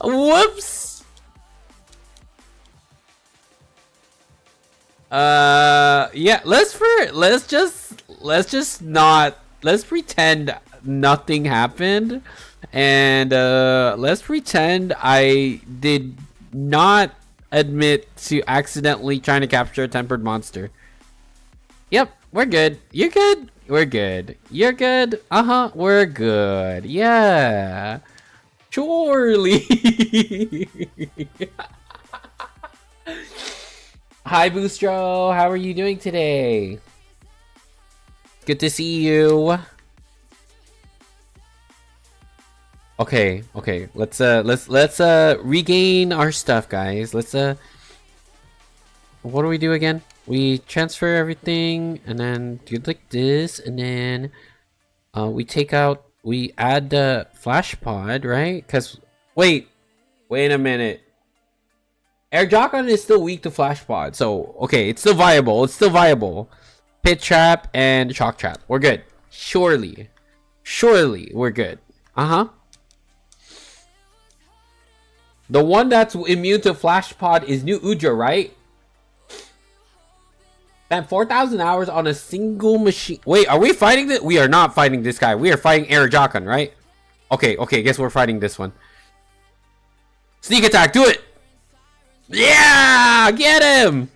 Whoops! Yeah, let's pretend nothing happened. And, let's pretend I did not admit to accidentally trying to capture a tempered monster. Yep. We're good. You're good. We're good. You're good. We're good. Yeah. Surely. Hi, Boostro. How are you doing today? Good to see you. Okay. Let's regain our stuff, guys. What do we do again? We transfer everything, and then do like this, and then we add the flash pod, right? Because wait a minute. Air Jock-On is still weak to flash pod, so okay, it's still viable. Pit trap and shock trap, we're good. Surely we're good. The one that's immune to flash pod is New Udra, right? Man, 4,000 hours on a single machine. Wait, are we fighting this? We are not fighting this guy. We are fighting Air Jock-On, right? Okay, guess we're fighting this one. Sneak attack, do it! Yeah! Get him!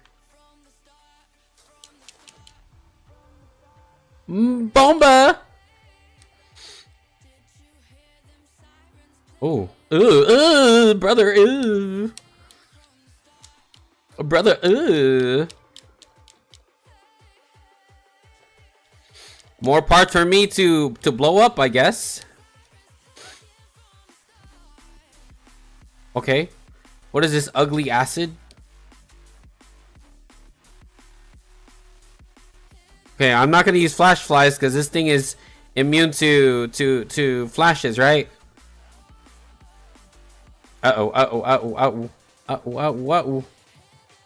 Bomba! Oh. Brother, Brother, More parts for me to blow up, I guess. Okay. What is this ugly acid? Okay, I'm not gonna use flash flies because this thing is immune to flashes, right? Uh-oh, uh-oh, uh-oh, uh-oh, uh-oh, uh-oh, uh-oh.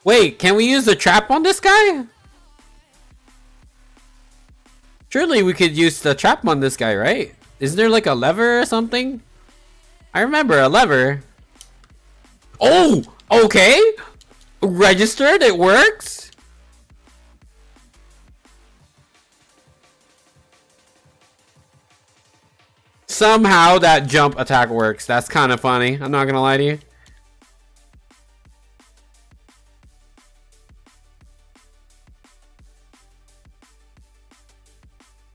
Wait, can we use the trap on this guy? Surely we could use the trap on this guy, right? Isn't there like a lever or something? I remember a lever. Oh, okay. Registered, it works. Somehow that jump attack works. That's kind of funny. I'm not gonna lie to you.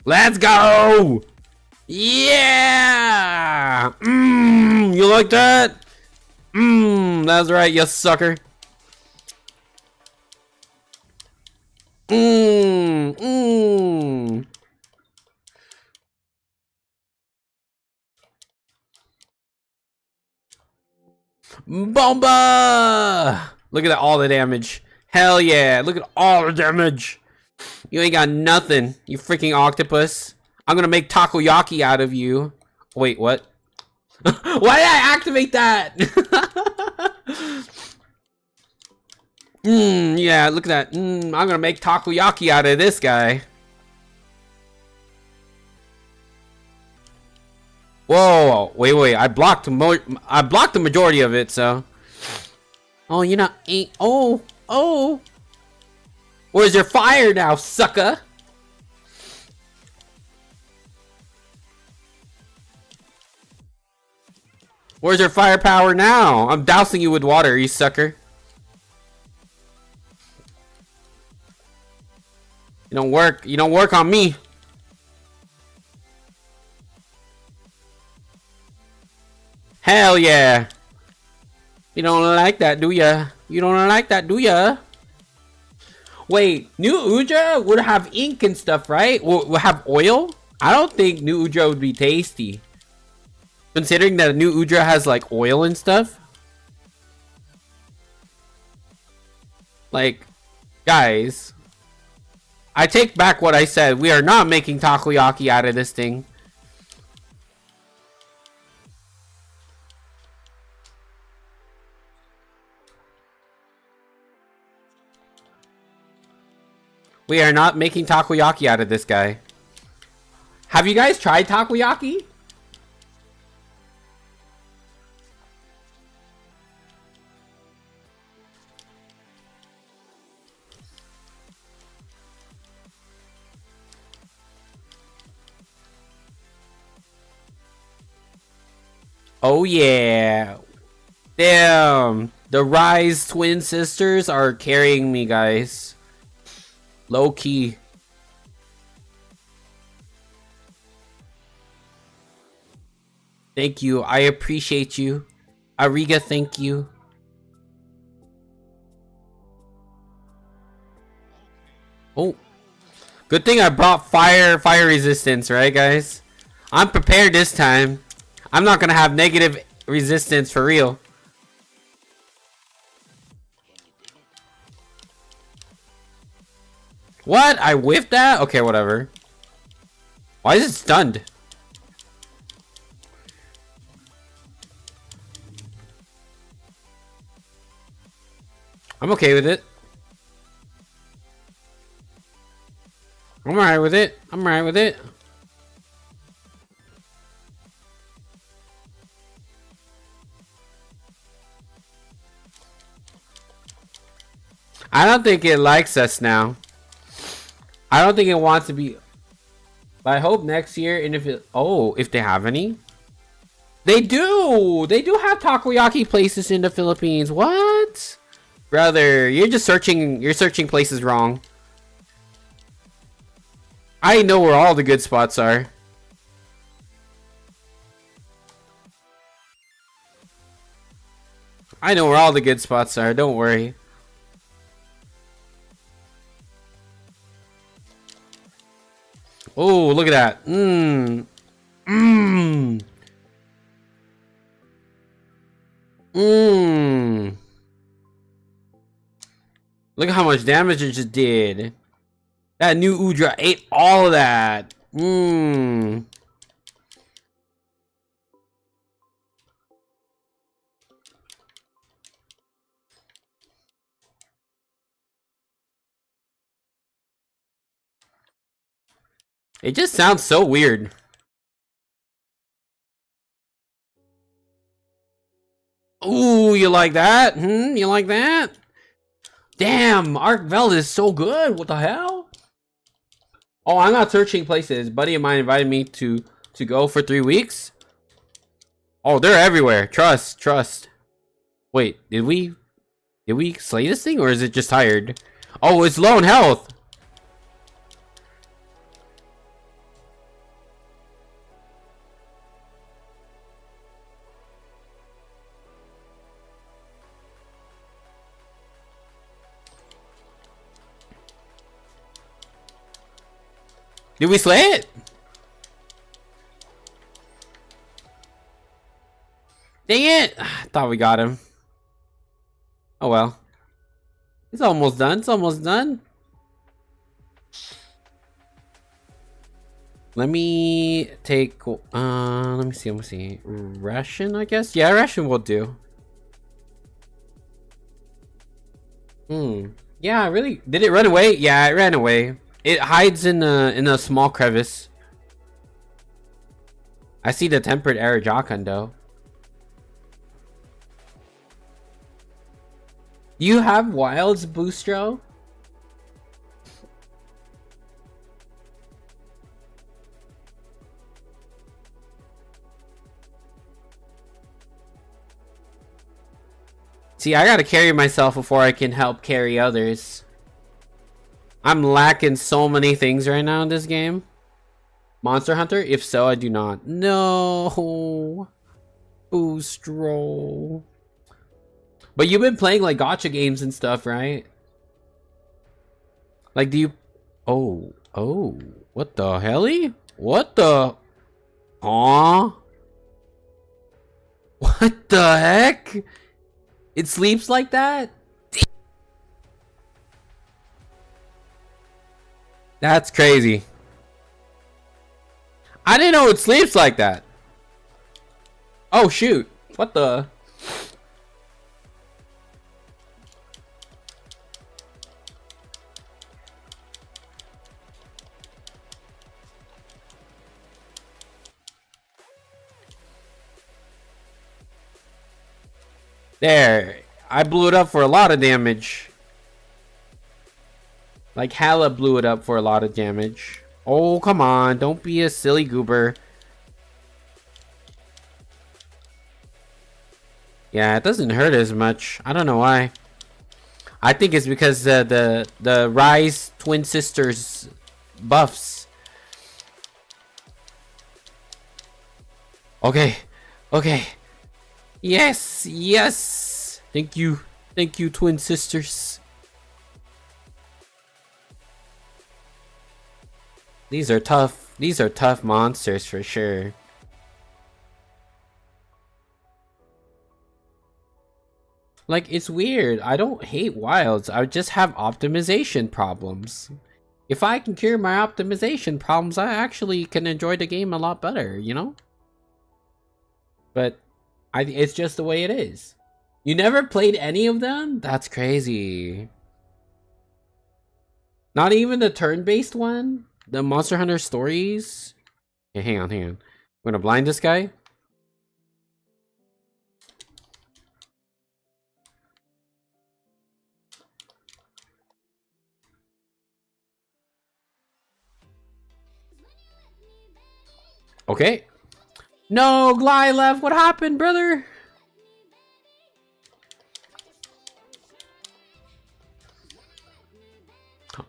Let's go! Yeah! You like that? That's right, you sucker. Bomba! Look at that, all the damage. Hell yeah, look at all the damage. You ain't got nothing, you freaking octopus. I'm gonna make takoyaki out of you. Wait, what? Why did I activate that? Yeah, look at that. I'm gonna make takoyaki out of this guy. Whoa, wait, I blocked the majority of it, so. Oh, you're not oh. Where's your fire now, sucker? Where's your firepower now? I'm dousing you with water, you sucker. You don't work on me. Hell yeah. You don't like that, do ya? You don't like that, do ya? Wait, New Udra would have ink and stuff, right? Will have oil? I don't think New Udra would be tasty. Considering that New Udra has like oil and stuff. Like, guys, I take back what I said. We are not making takoyaki out of this thing. We are not making takoyaki out of this guy. Have you guys tried takoyaki? Oh yeah. Damn. The Rise twin sisters are carrying me, guys. Low key. Thank you. I appreciate you. Ariga, thank you. Oh. Good thing I brought fire resistance, right, guys? I'm prepared this time. I'm not gonna have negative resistance for real. What? I whiffed that? Okay, whatever. Why is it stunned? I'm okay with it. I'm alright with it. I'm alright with it. I don't think it likes us now. I don't think it wants to be. But I hope next year, and if it, if they have any, they do have takoyaki places in the Philippines. What, brother? You're searching places wrong. I know where all the good spots are. I know where all the good spots are. Don't worry. Oh, look at that. Look at how much damage it just did. That new Udra ate all of that. Mmm. It just sounds so weird. Ooh, you like that? You like that? Damn, Arc Vel is so good. What the hell? Oh, I'm not searching places. Buddy of mine invited me to go for 3 weeks. Oh, they're everywhere. Trust. Wait, did we slay this thing or is it just tired? Oh, it's low in health. Did we slay it? Dang it! I thought we got him. Oh well. It's almost done. It's almost done. Let me take let me see. Ration, I guess? Yeah, ration will do. Yeah, really. Did it run away? Yeah, it ran away. It hides in a small crevice. I see the tempered air Jocund though. You have wilds, Boostro? See, I gotta carry myself before I can help carry others. I'm lacking so many things right now in this game. Monster Hunter? If so, I do not. No. Boostro. But you've been playing like gacha games and stuff, right? Like, do you... Oh. What the helly? What the... Huh? What the heck? It sleeps like that? That's crazy. I didn't know it sleeps like that. Oh shoot. What the... There. I blew it up for a lot of damage. Like Hala blew it up for a lot of damage. Oh, come on. Don't be a silly goober. Yeah, it doesn't hurt as much. I don't know why. I think it's because the Rise twin sisters buffs. Okay. Yes. Thank you, twin sisters. These are tough monsters for sure. Like, it's weird. I don't hate wilds. I just have optimization problems. If I can cure my optimization problems, I actually can enjoy the game a lot better, you know? But it's just the way it is. You never played any of them? That's crazy. Not even the turn-based one? The Monster Hunter Stories? Okay, hang on. I'm gonna blind this guy. Okay. No, Glylev, what happened, brother?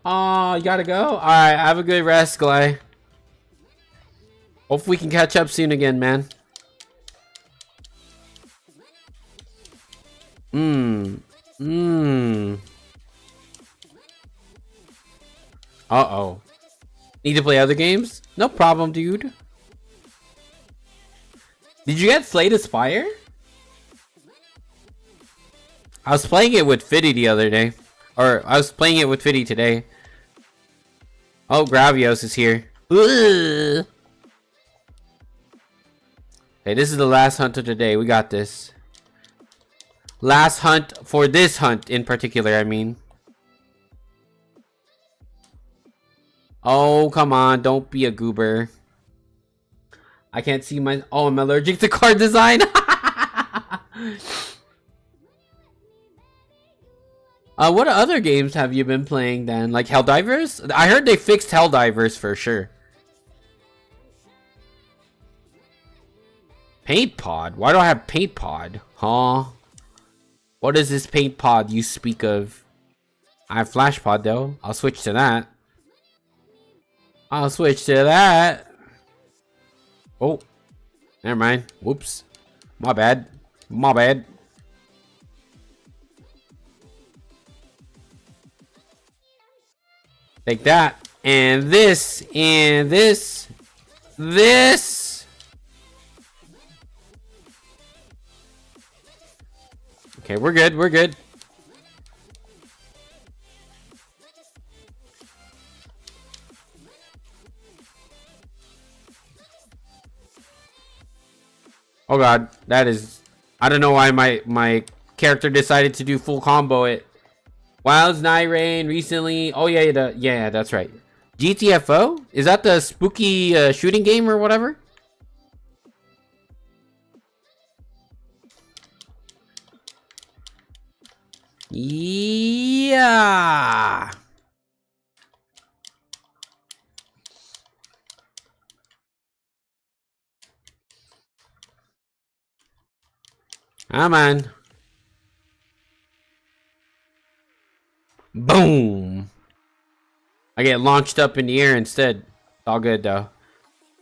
Oh, you gotta go? Alright, have a good rest, Gly. Hope we can catch up soon again, man. Uh-oh. Need to play other games? No problem, dude. Did you get Slay the Spire? I was playing it with Fiddy the other day. Or, I was playing it with Fiddy today. Oh, Gravios is here. Ugh. Okay, this is the last hunt of the day. We got this. Last hunt for this hunt in particular, I mean. Oh, come on. Don't be a goober. I can't see my... Oh, I'm allergic to card design. What other games have you been playing then? Like Helldivers? I heard they fixed Helldivers for sure. Paint Pod? Why do I have Paint Pod? Huh? What is this Paint Pod you speak of? I have Flash Pod though. I'll switch to that. I'll switch to that. Oh. Never mind. Whoops. My bad. My bad. Take that. And this. And this. This. Okay, we're good. We're good. Oh god, that is... I don't know why my character decided to do full combo it. Wilds, Night Rain, recently... Oh yeah, yeah, that's right. GTFO? Is that the spooky shooting game or whatever? Yeah. Come on. Boom. I get launched up in the air instead. It's all good though.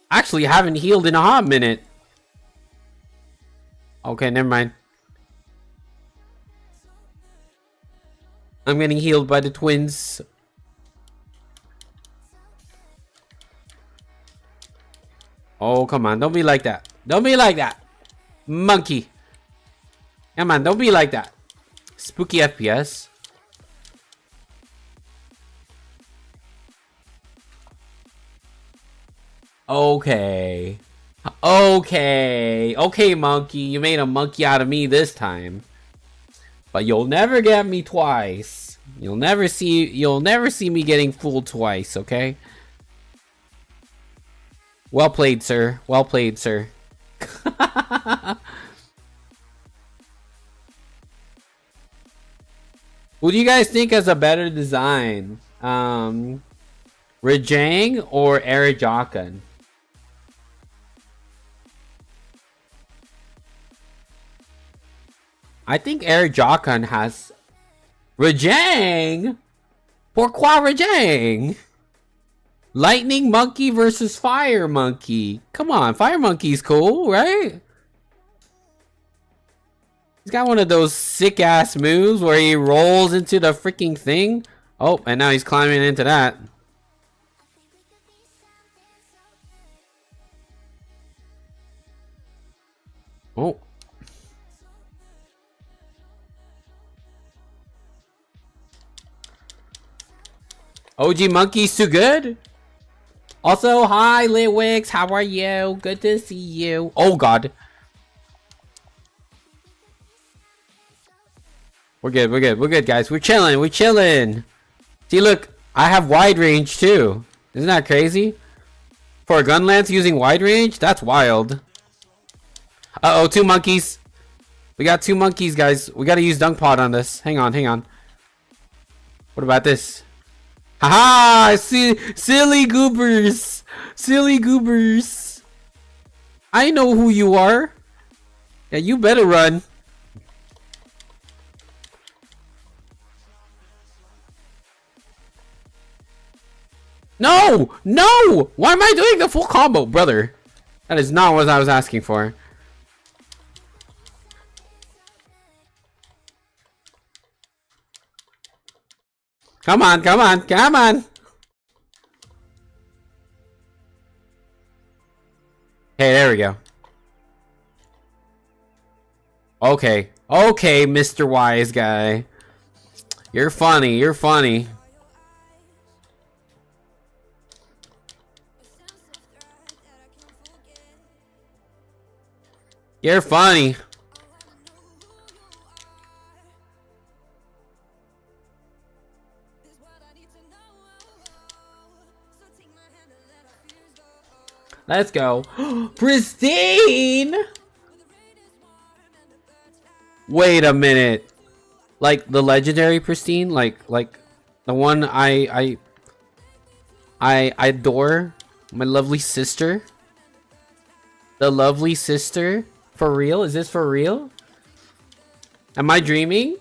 Actually, I haven't healed in a hot minute. Okay, never mind. I'm getting healed by the twins. Oh, come on. Don't be like that. Don't be like that. Monkey. Come on, don't be like that. Spooky FPS. Okay. Okay. Okay, monkey. You made a monkey out of me this time. But you'll never get me twice. You'll never see me getting fooled twice, okay? Well played, sir. Well played, sir. Who do you guys think has a better design? Rajang or Arajakan? I think Arajakan has... Rajang? Pourquoi Rajang? Lightning Monkey versus Fire Monkey. Come on, Fire Monkey's cool, right? He's got one of those sick ass moves where he rolls into the freaking thing. Oh, and now he's climbing into that. Oh. OG Monkey's too good? Also, hi Litwix, how are you? Good to see you. Oh god. We're good, guys. We're chilling. See, look, I have wide range too. Isn't that crazy? For a gun lance using wide range? That's wild. Uh-oh, 2 monkeys. We got 2 monkeys, guys. We gotta use Dunk Pod on this. Hang on. What about this? Haha! Silly goobers! Silly goobers! I know who you are. Yeah, you better run. No! No! Why am I doing the full combo, brother? That is not what I was asking for. Come on. Hey, there we go. Okay, Mr. Wise Guy. You're funny. You're funny. Let's go. Pristine! Wait a minute. Like the legendary Pristine? Like the one I adore? My lovely sister? The lovely sister? For real? Is this for real? Am I dreaming?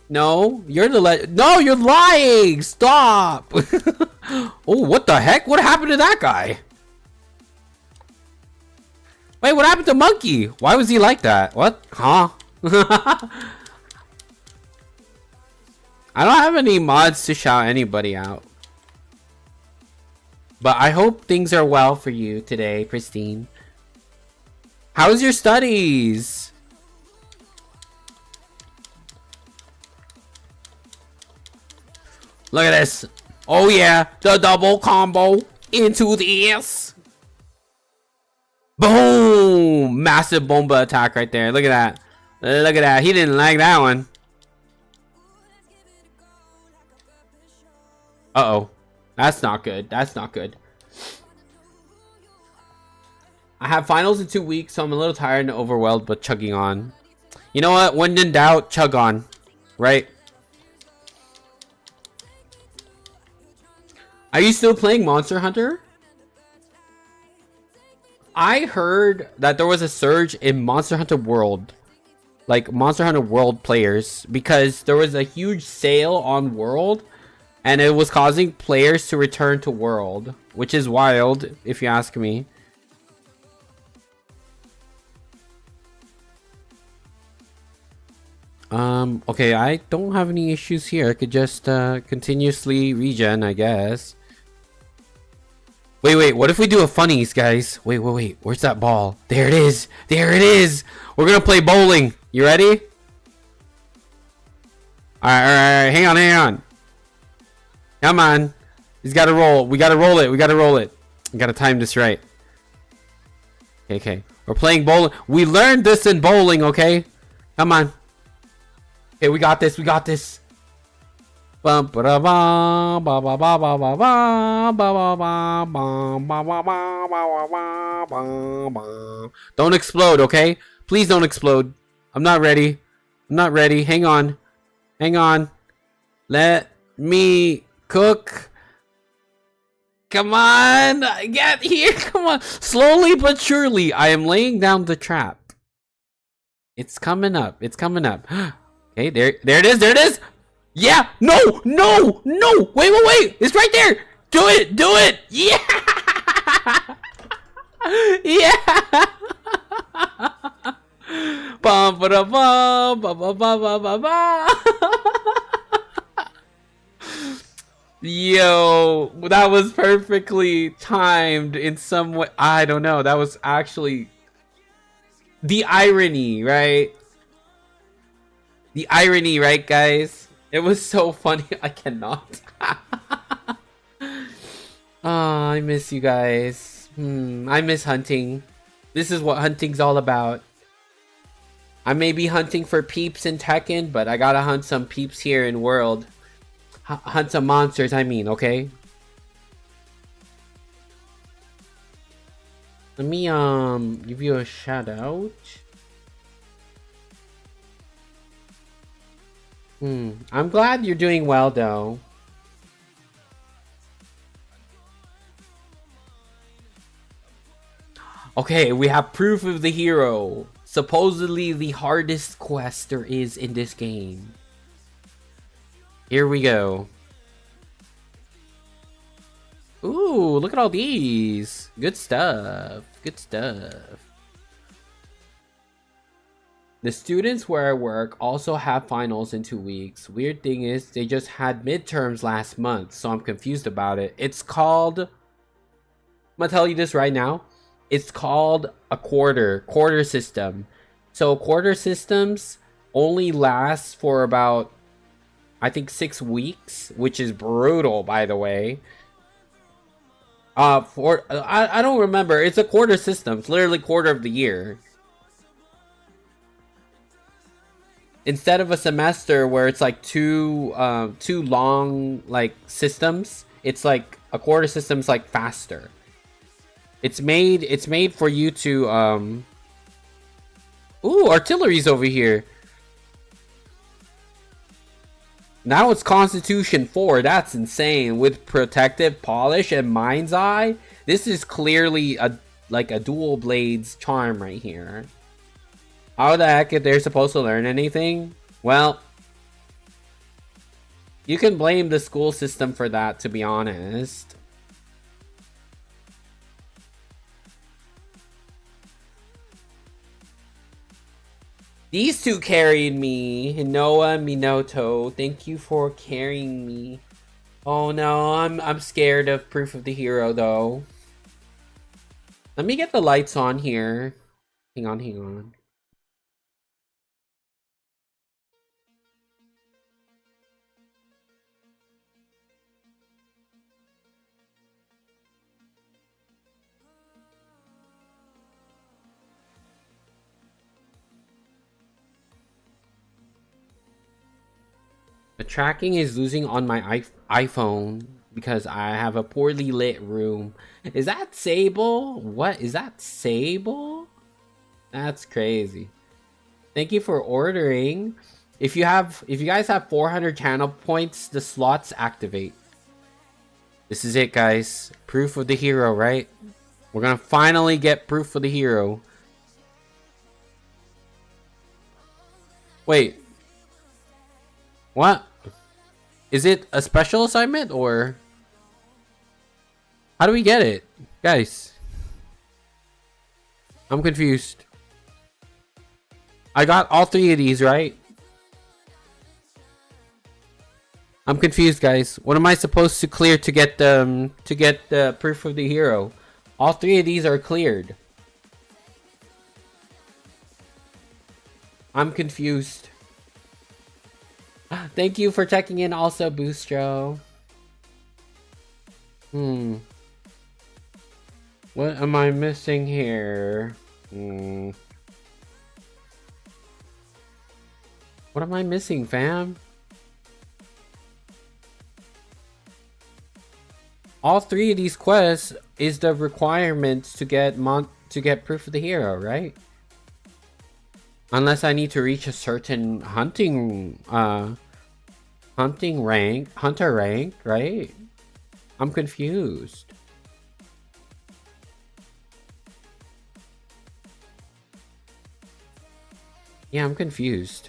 No, you're the no, you're lying. Stop. Oh, what the heck? What happened to that guy? Wait, what happened to Monkey? Why was he like that? What? Huh? I don't have any mods to shout anybody out. But I hope things are well for you today, Pristine. How's your studies? Look at this. Oh yeah, the double combo into this. Boom! Massive bomba attack right there. Look at that. Look at that. He didn't like that one. Uh-oh. That's not good. That's not good. I have finals in 2 weeks, so I'm a little tired and overwhelmed, but chugging on. You know what? When in doubt, chug on. Right? Are you still playing Monster Hunter? I heard that there was a surge in Monster Hunter World. Like Monster Hunter World players. Because there was a huge sale on World. And it was causing players to return to World. Which is wild, if you ask me. Okay, I don't have any issues here. I could just continuously regen, I guess. Wait, what if we do a funnies, guys? Wait, where's that ball? There it is. There it is. We're gonna play bowling. You ready? Alright, hang on. Come on. He's gotta roll. We gotta roll it. We gotta time this right. Okay. We're playing bowling. We learned this in bowling, okay? Come on. Okay, we got this. Don't explode, okay? Please don't explode. I'm not ready. Hang on. Let me cook. Come on. Get here. Come on. Slowly but surely, I am laying down the trap. It's coming up. Okay, there it is. Yeah. No. Wait. It's right there. Do it. Yeah. Yeah. Bum ba da bum ba ba ba ba ba ba. Yo, that was perfectly timed in some way. I don't know. That was actually the irony, right? The irony, right, guys? It was so funny. I cannot. I miss you guys. I miss hunting. This is what hunting's all about. I may be hunting for peeps in Tekken, but I gotta hunt some peeps here in World. Hunt some monsters, I mean, okay? Let me give you a shout out. I'm glad you're doing well though. Okay, we have proof of the hero. Supposedly the hardest quest there is in this game. Here we go. Ooh, look at all these. Good stuff. The students where I work also have finals in 2 weeks. Weird thing is, they just had midterms last month, so I'm confused about it. It's called... I'm gonna tell you this right now. It's called a quarter system. So quarter systems only last for about I think 6 weeks, which is brutal, by the way. I don't remember. It's a quarter system. It's literally quarter of the year. Instead of a semester where it's like two long like systems, it's like a quarter system's like faster. It's made for you to Ooh, artillery's over here. Now it's Constitution 4. That's insane. With protective polish and mind's eye. This is clearly a dual blades charm right here. How the heck if they're supposed to learn anything? Well, you can blame the school system for that, to be honest. These two carried me. Noah, Minoto, thank you for carrying me. Oh no, I'm scared of Proof of the Hero though. Let me get the lights on here. Hang on. The tracking is losing on my iPhone because I have a poorly lit room. Is that Sable? What? Is that Sable? That's crazy. Thank you for ordering. If you guys have 400 channel points, the slots activate. This is it, guys. Proof of the Hero, right? We're gonna finally get Proof of the Hero. Wait. What? Is it a special assignment or how do we get it? Guys, I'm confused. I got all 3 of these, right? I'm confused, guys. What am I supposed to clear to get the Proof of the Hero? All 3 of these are cleared. I'm confused. Thank you for checking in also, Boostro. What am I missing here? What am I missing, fam? All 3 of these quests is the requirements to get Proof of the Hero, right? Unless I need to reach a certain hunter rank, right? I'm confused. Yeah, I'm confused.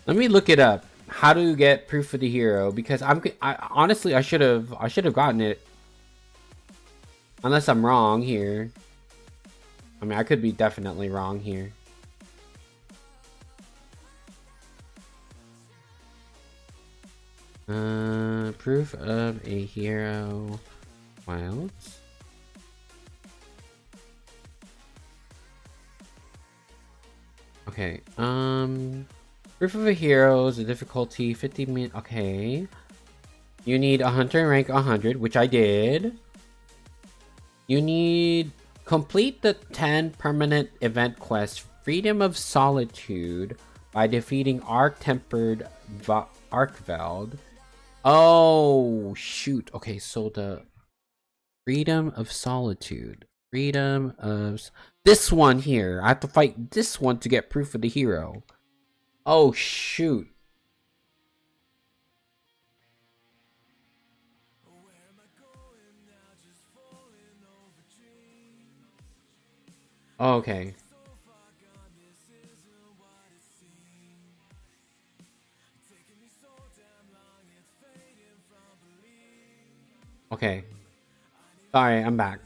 Let me look it up. How to get Proof of the Hero, because honestly I should have gotten it. Unless I'm wrong here. I mean, I could be definitely wrong here. Proof of a Hero Wilds. Okay, Proof of a Hero is a difficulty 50 minutes. Okay. You need a hunter rank 100, which I did. You need complete the 10 permanent event quest Freedom of Solitude by defeating Arc-Tempered Arkveld. Oh, shoot. Okay, so the Freedom of Solitude. Freedom of... This one here. I have to fight this one to get Proof of the Hero. Oh, shoot. Okay. Okay. Sorry, I'm back.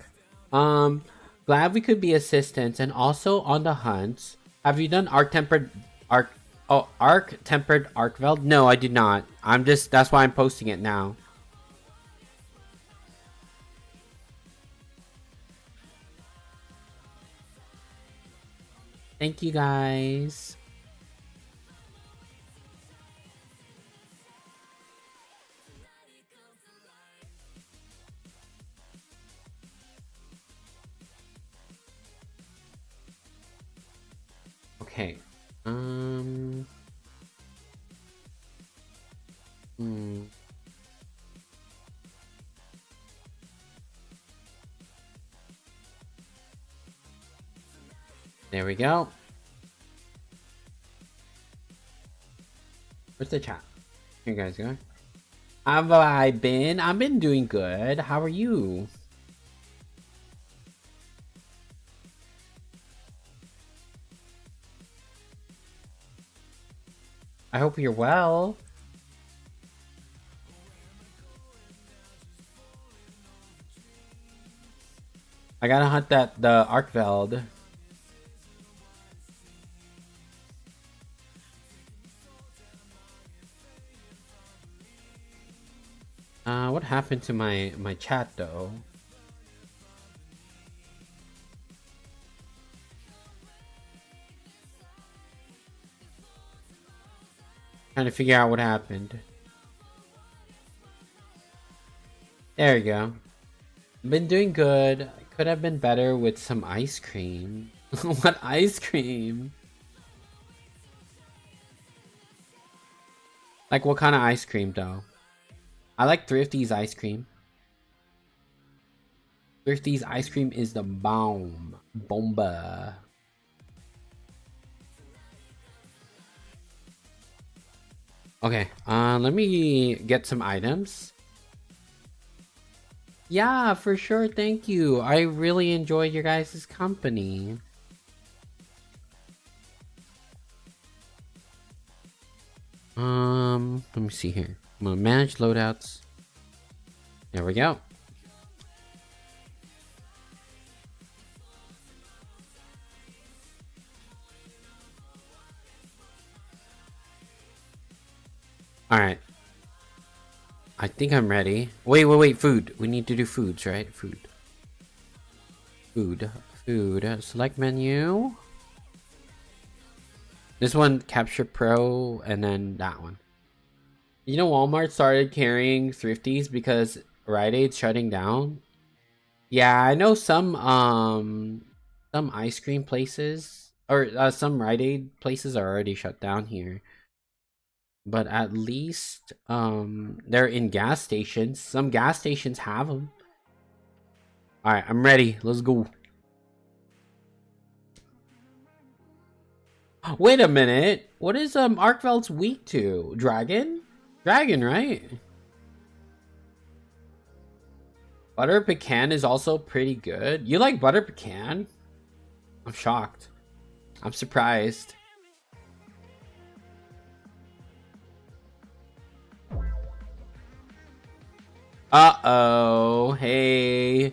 Glad we could be assistants and also on the hunt. Have you done arc tempered arc? Oh, arc tempered Archveld? No, I did not. I'm just. That's why I'm posting it now. Thank you guys. Okay. There we go. Where's the chat? Here you guys go. Have I been? I've been doing good. How are you? I hope you're well. I gotta hunt the Archveld. What happened to my chat though? Trying to figure out what happened. There you go. Been doing good. Could have been better with some ice cream. What ice cream? Like what kind of ice cream though? I like Thrifty's ice cream. Thrifty's ice cream is the bomb. Bomba. Okay, let me get some items. Yeah, for sure, thank you. I really enjoyed your guys' company. Let me see here. I'm gonna manage loadouts. There we go. Alright. I think I'm ready. Wait, food. We need to do foods, right? Food. Select menu. This one, Capture Pro, and then that one. You know, Walmart started carrying Thrifties because Rite Aid's shutting down. Yeah, I know some ice cream places or some Rite Aid places are already shut down here. But at least they're in gas stations. Some gas stations have them. All right, I'm ready. Let's go. Wait a minute. What is Archveld's weak to? Dragon? Dragon, right? Butter pecan is also pretty good. You like butter pecan? I'm shocked. I'm surprised. Uh-oh. Hey.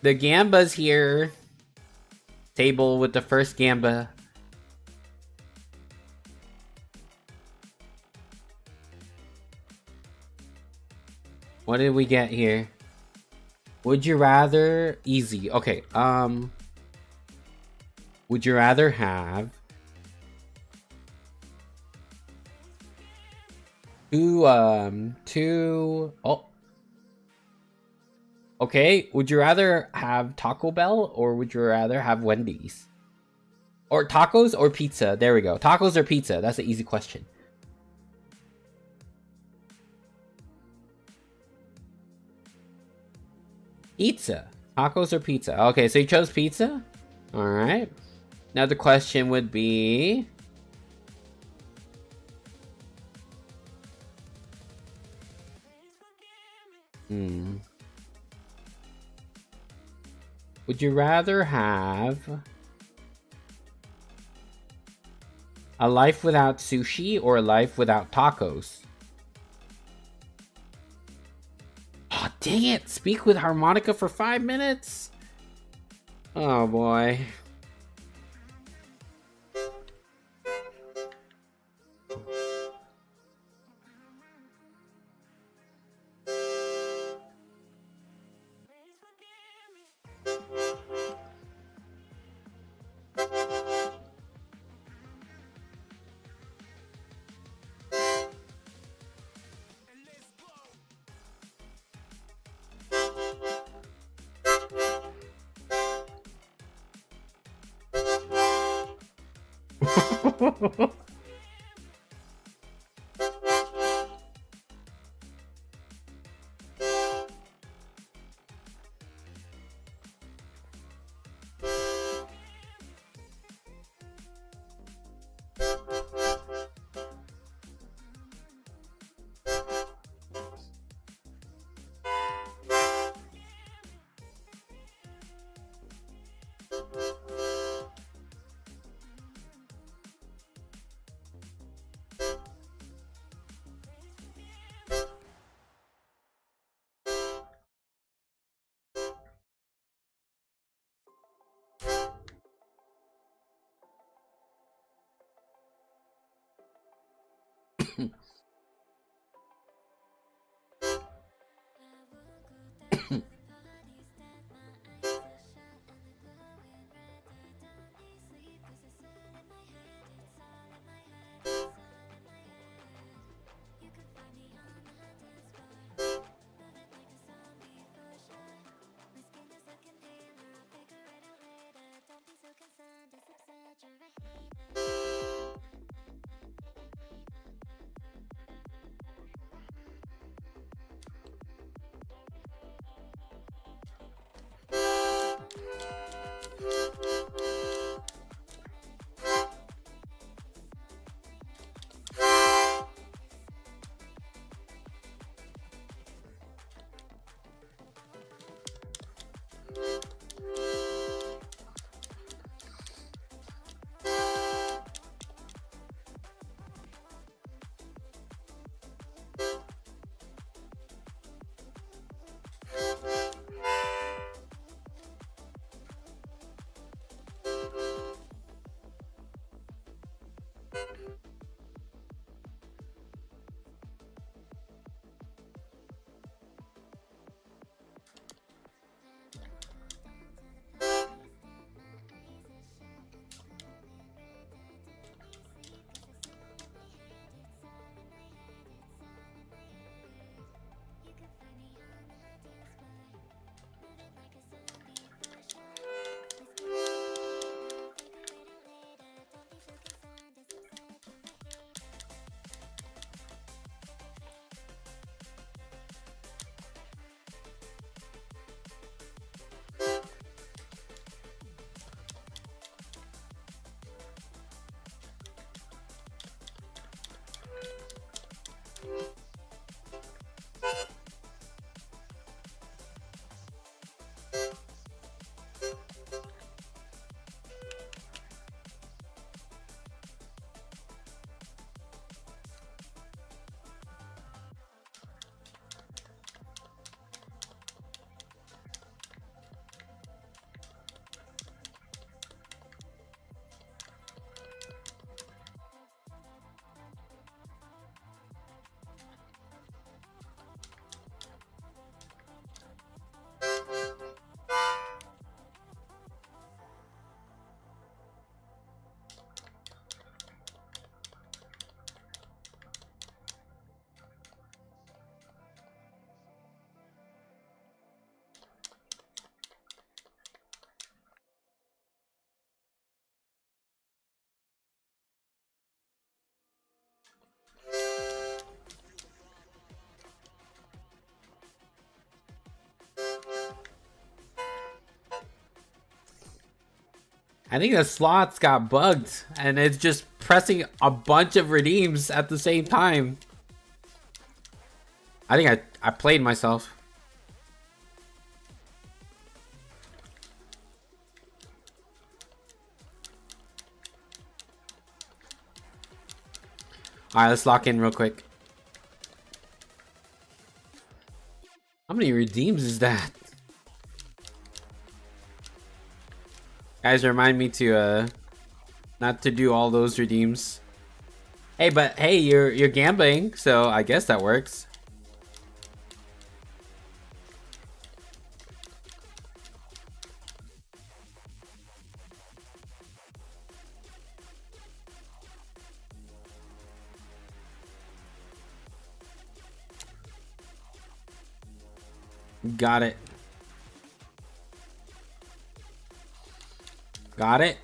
The Gamba's here. Table with the first Gamba. What did we get here? Would you rather... Easy. Okay. Would you rather have... two... Oh. Okay. Would you rather have Taco Bell or would you rather have Wendy's? Or tacos or pizza? There we go. Tacos or pizza? That's an easy question. Pizza. Tacos or pizza? Okay, so you chose pizza? Alright. Now the question would be... Would you rather have... a life without sushi or a life without tacos? Oh, dang it! Speak with harmonica for 5 minutes? Oh, boy. I think the slots got bugged and it's just pressing a bunch of redeems at the same time. I think I played myself. Alright, let's lock in real quick. How many redeems is that? Guys, remind me to not to do all those redeems. Hey, but hey, you're gambling, so I guess that works. Got it. Got it.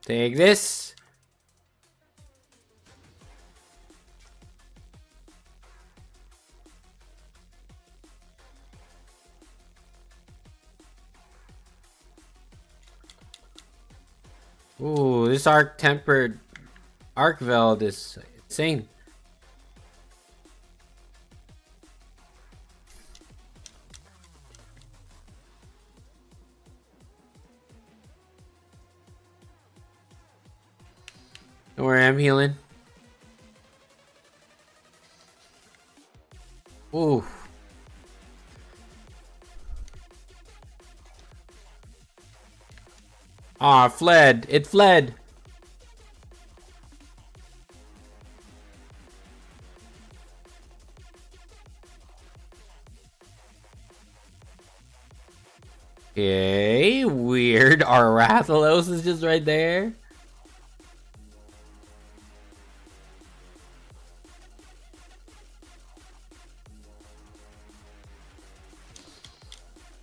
Take this. Ooh, this arc tempered Arcveld is insane. Don't worry, I'm healing. Ooh. Ah, it fled. It fled. Okay, weird. Our Rathalos is just right there.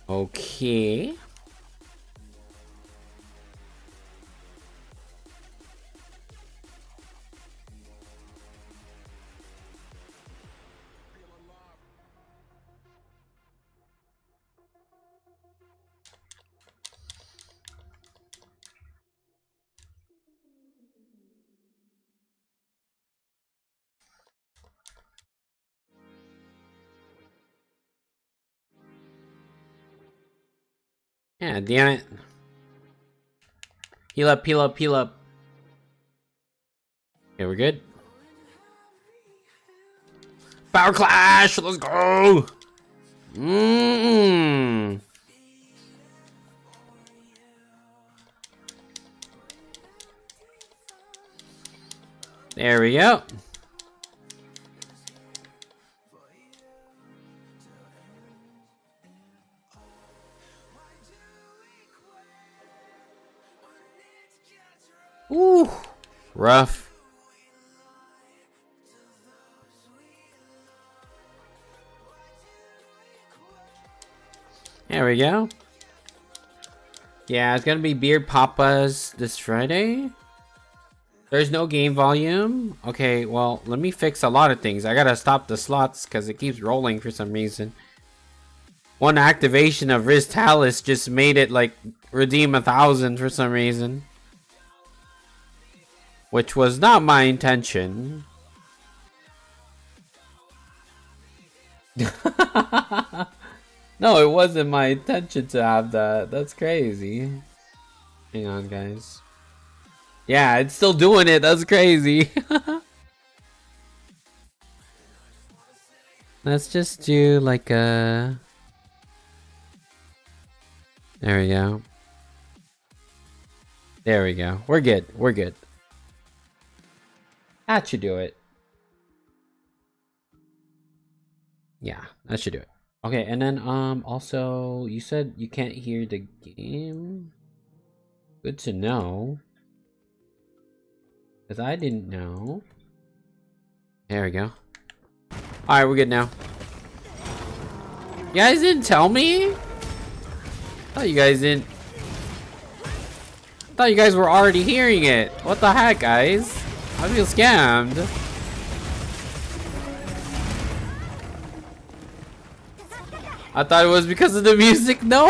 Okay. Yeah, damn it. Heal up, heal up, heal up. Okay, we're good. Power Clash! Let's go! There we go. Ooh, rough. There we go. Yeah, it's gonna be Beard Papa's this Friday. There's no game volume. Okay, well, let me fix a lot of things. I gotta stop the slots because it keeps rolling for some reason. One activation of Riz Talus just made it like redeem 1,000 for some reason. Which was not my intention. No, it wasn't my intention to have that. That's crazy. Hang on, guys. Yeah, it's still doing it. That's crazy. Let's just do like a... There we go. There we go. We're good. We're good. That should do it. Yeah, that should do it. Okay, and then also you said you can't hear the game. Good to know. Because I didn't know. There we go. Alright, we're good now. You guys didn't tell me? I thought you guys didn't. I thought you guys were already hearing it. What the heck, guys? I feel scammed. I thought it was because of the music. No!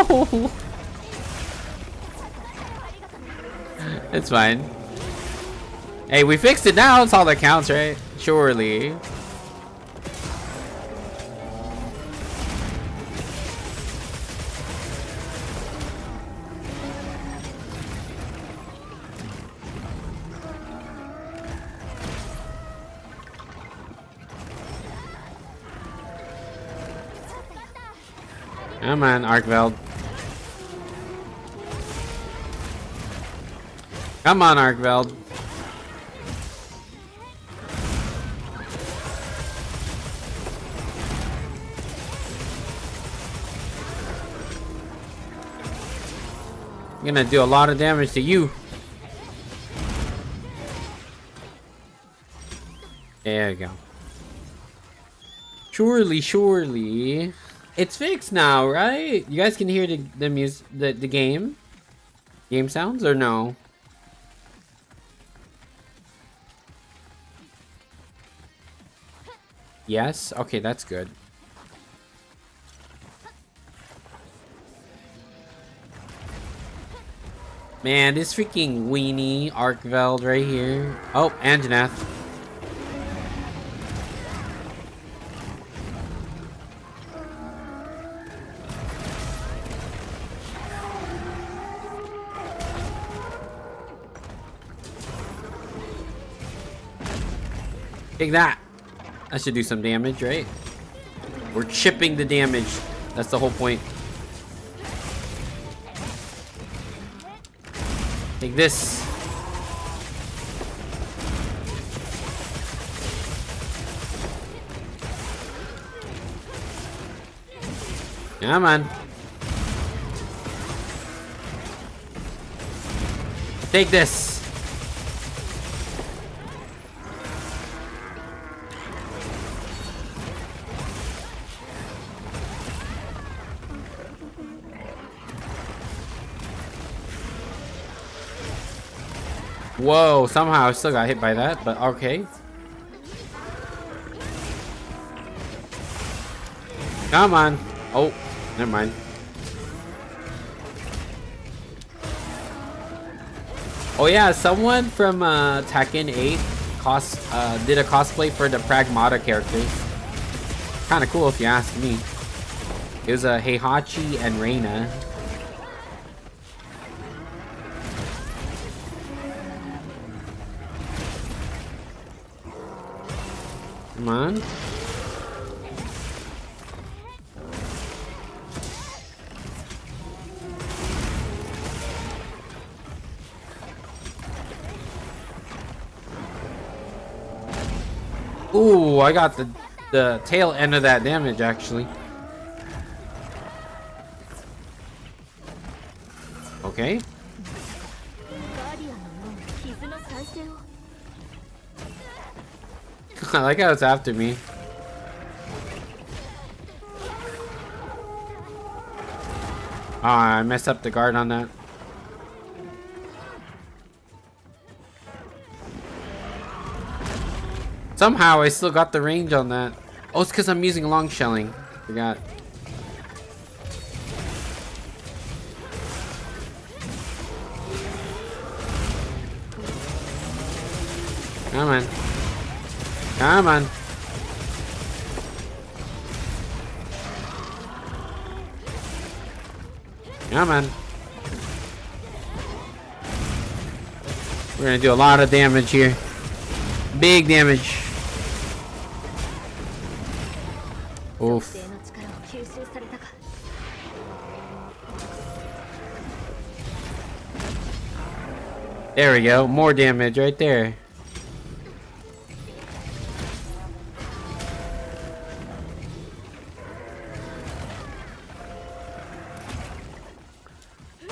It's fine. Hey, we fixed it now. That's all that counts, right? Surely. Come on, Arcveld. Come on, Arcveld. I'm gonna do a lot of damage to you. There you go. Surely, surely. It's fixed now, right? You guys can hear the game? Game sounds or no? Yes? Okay, that's good. Man, this freaking weenie Arkveld right here. Oh, Anjanath. Take that. That should do some damage, right? We're chipping the damage. That's the whole point. Take this. Come on. Take this. Whoa, somehow I still got hit by that, but okay. Come on. Oh, never mind. Oh yeah, someone from Tekken 8 did a cosplay for the Pragmata characters. Kind of cool if you ask me. It was Heihachi and Reina. Come on. Ooh, I got the tail end of that damage actually. Okay. I like how it's after me. Ah, I messed up the guard on that. Somehow I still got the range on that. Oh, it's because I'm using long shelling. Forgot. Come on. Come on. Come on. We're gonna do a lot of damage here. Big damage. Oof. There we go. More damage right there.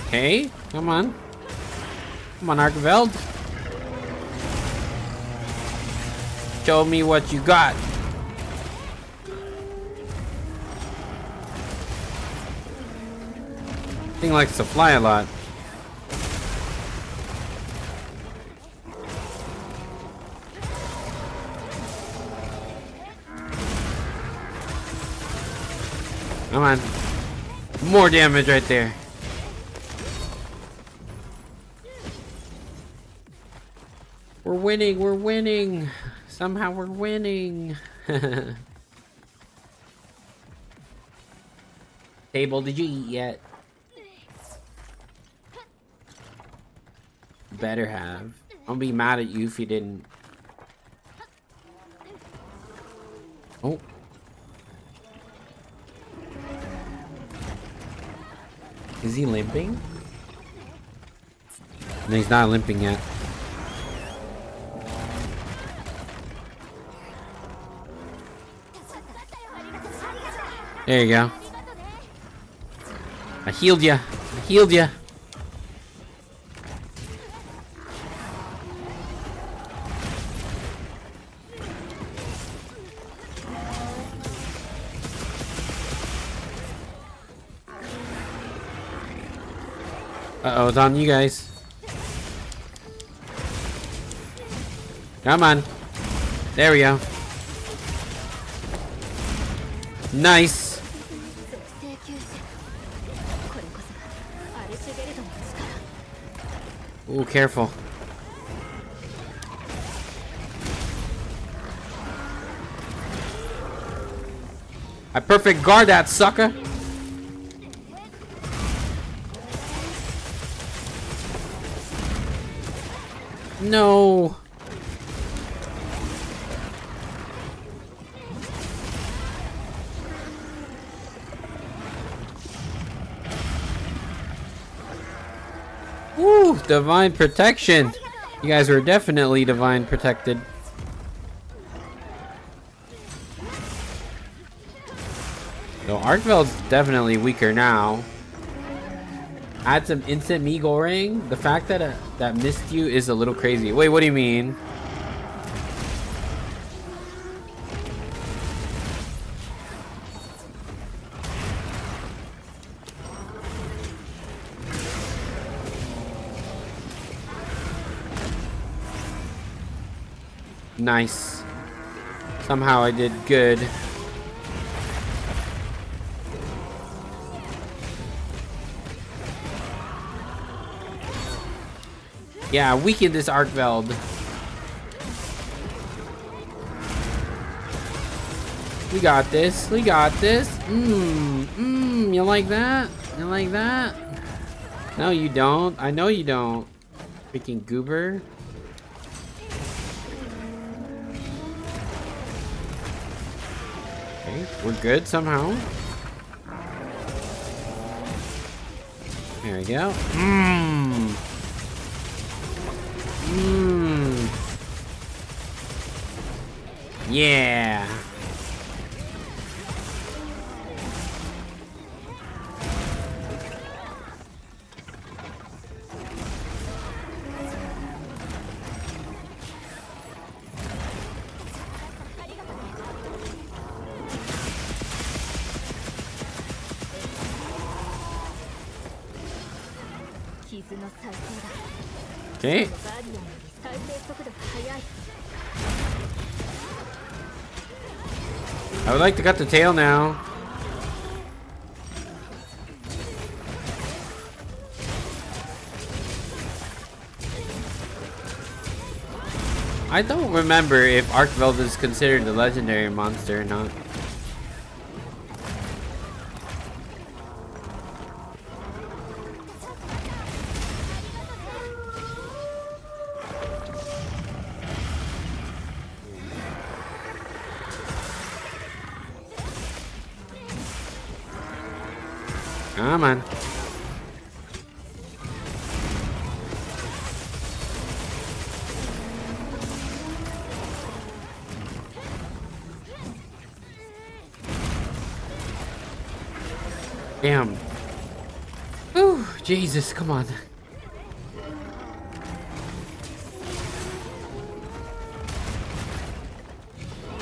Okay, come on. Come on, Arkveld. Show me what you got. Thing likes to fly a lot. Come on. More damage right there. We're winning, we're winning. Somehow we're winning. Table, did you eat yet? Better have. I'll be mad at you if you didn't. Oh. Is he limping? No, he's not limping yet. There you go. I healed ya. I healed ya. Uh-oh, it's on you guys. Come on. There we go. Nice. 請求者これこそがアルシュゲルドの力 Ooh, careful. I perfect guard that sucker. No. Woo, divine protection. You guys were definitely divine protected. So Arkveld's definitely weaker now. Add some instant me goring. The fact that that missed you is a little crazy. Wait, what do you mean? Nice. Somehow I did good. Yeah, weaken this Arkveld. We got this. We got this. You like that? You like that? No, you don't. I know you don't. Freaking goober. Okay, we're good somehow. There we go. Yeah. Okay. I would like to cut the tail now. I don't remember if Arkveld is considered a legendary monster or not. Come on. Damn. Ooh, Jesus, come on.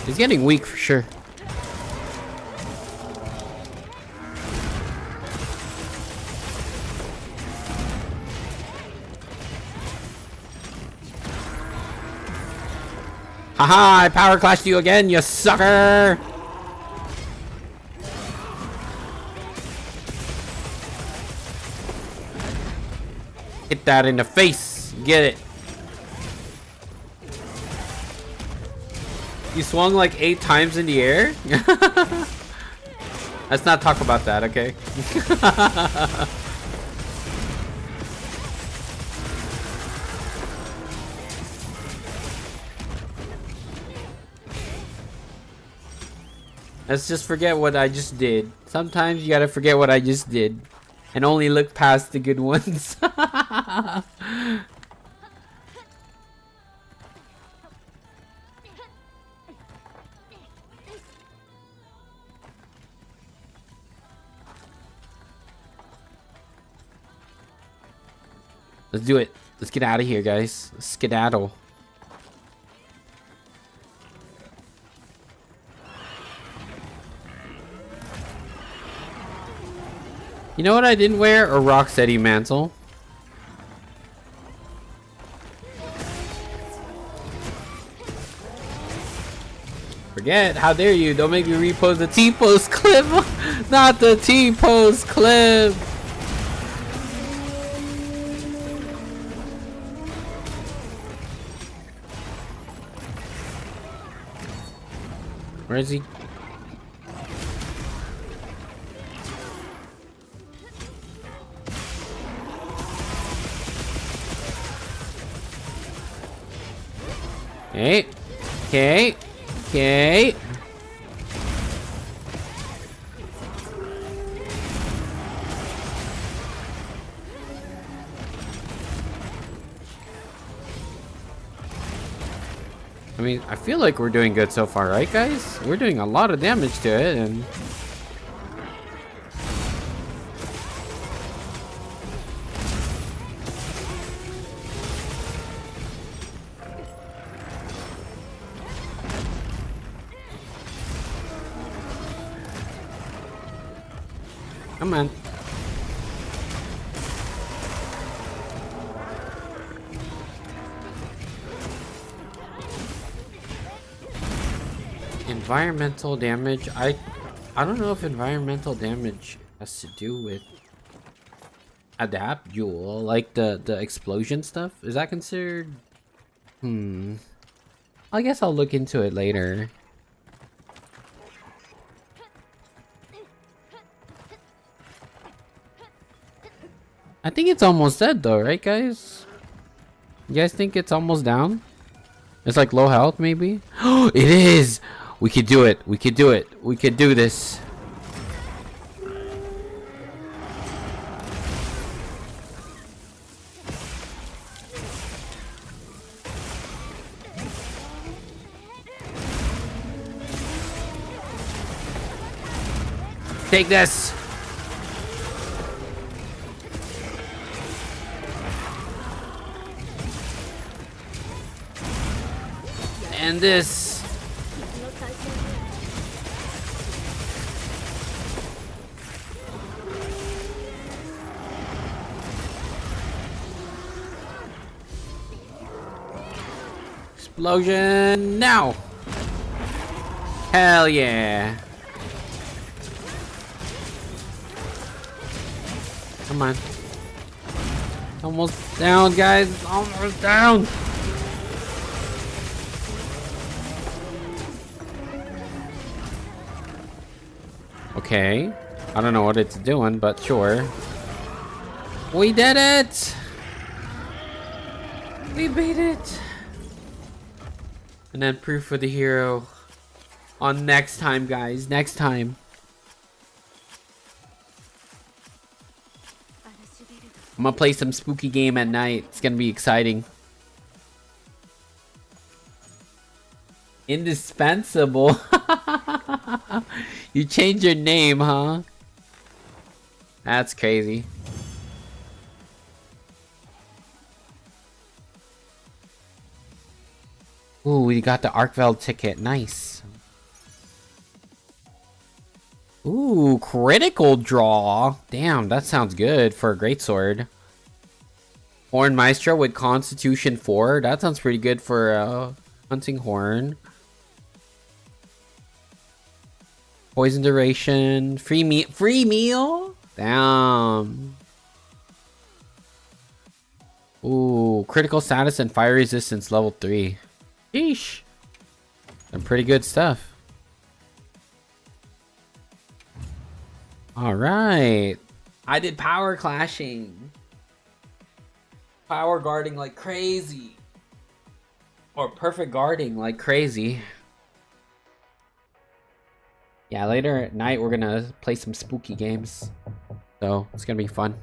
He's getting weak for sure. Haha, I power clashed you again, you sucker! Hit that in the face. Get it. You swung like 8 times in the air? Let's not talk about that, okay? Let's just forget what I just did. Sometimes you gotta forget what I just did and only look past the good ones. Let's do it. Let's get out of here, guys. Let's skedaddle. You know what I didn't wear? A Rocksteady mantle. forget. How dare you? Don't make me repost the T-post clip. Not the T-post clip. Where is he? Okay. Okay. Okay. I mean, I feel like we're doing good so far, right, guys? We're doing a lot of damage to it, and... Come on. Environmental damage. I don't know if environmental damage has to do with adapt Jewel, like the explosion stuff. Is that considered? I guess I'll look into it later. I think it's almost dead though, right, guys? You guys think it's almost down? It's like low health, maybe? Oh, it is! We could do it. We could do it. We could do this. Take this! And this. Explosion now. Hell yeah. Come on. Almost down, guys. Almost down. Okay. I don't know what it's doing, but sure. We did it! We beat it! And then proof for the hero on next time, guys. Next time. I'm gonna play some spooky game at night. It's gonna be exciting. Indispensable. You changed your name, huh? That's crazy. Ooh, we got the Arkveld ticket. Nice. Ooh, critical draw. Damn, that sounds good for a greatsword. Horn Maestro with Constitution 4. That sounds pretty good for hunting horn. Poison duration. Free meal? Damn. Ooh, critical status and fire resistance level 3. Sheesh. Some pretty good stuff. Alright. I did power clashing. Power guarding like crazy. Or perfect guarding like crazy. Yeah, later at night we're gonna play some spooky games. So it's gonna be fun.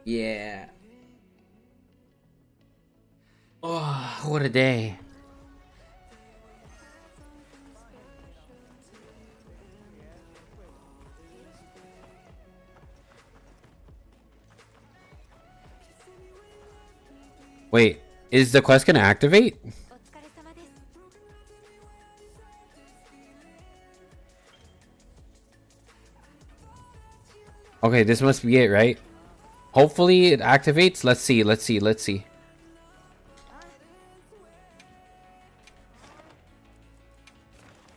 Yeah. Oh, what a day. Wait, is the quest gonna activate? Okay, this must be it, right? Hopefully it activates. Let's see, let's see, let's see.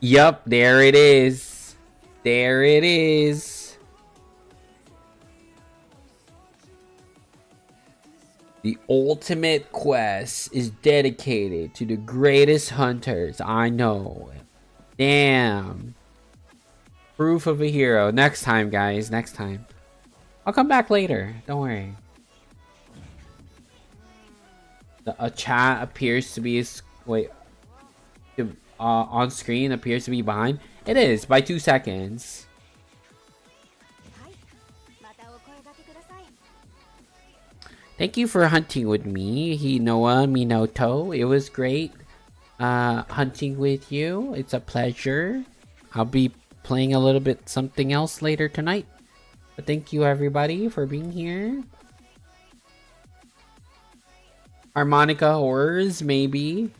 Yup, there it is. There it is. The ultimate quest is dedicated to the greatest hunters I know. Damn. Proof of a hero. Next time, guys. Next time. I'll come back later. Don't worry. A chat appears to be... Wait. On screen appears to be behind. It is by 2 seconds. Thank you for hunting with me, Hinoa Minoto. It was great hunting with you. It's a pleasure. I'll be playing a little bit something else later tonight. But thank you everybody for being here. Harmonica Horrors, maybe.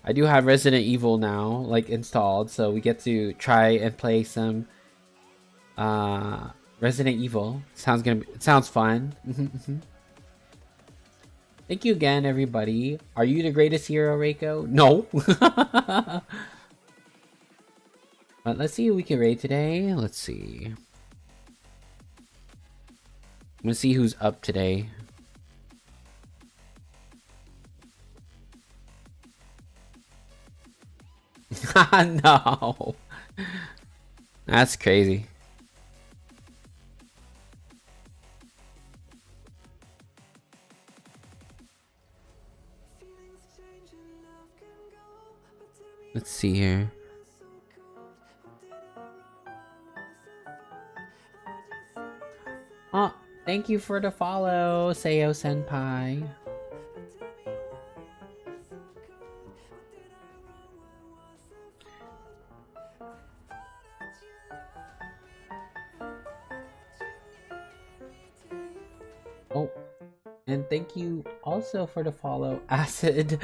I do have Resident Evil now, like installed, so we get to try and play some Resident Evil. It sounds fun. Thank you again, everybody. Are you the greatest hero, Reiko? No. But let's see who we can raid today. Let's see. I'm gonna see who's up today. No. That's crazy. Let's see here. Oh, thank you for the follow, Seo Senpai. Oh, and thank you also for the follow, Acid.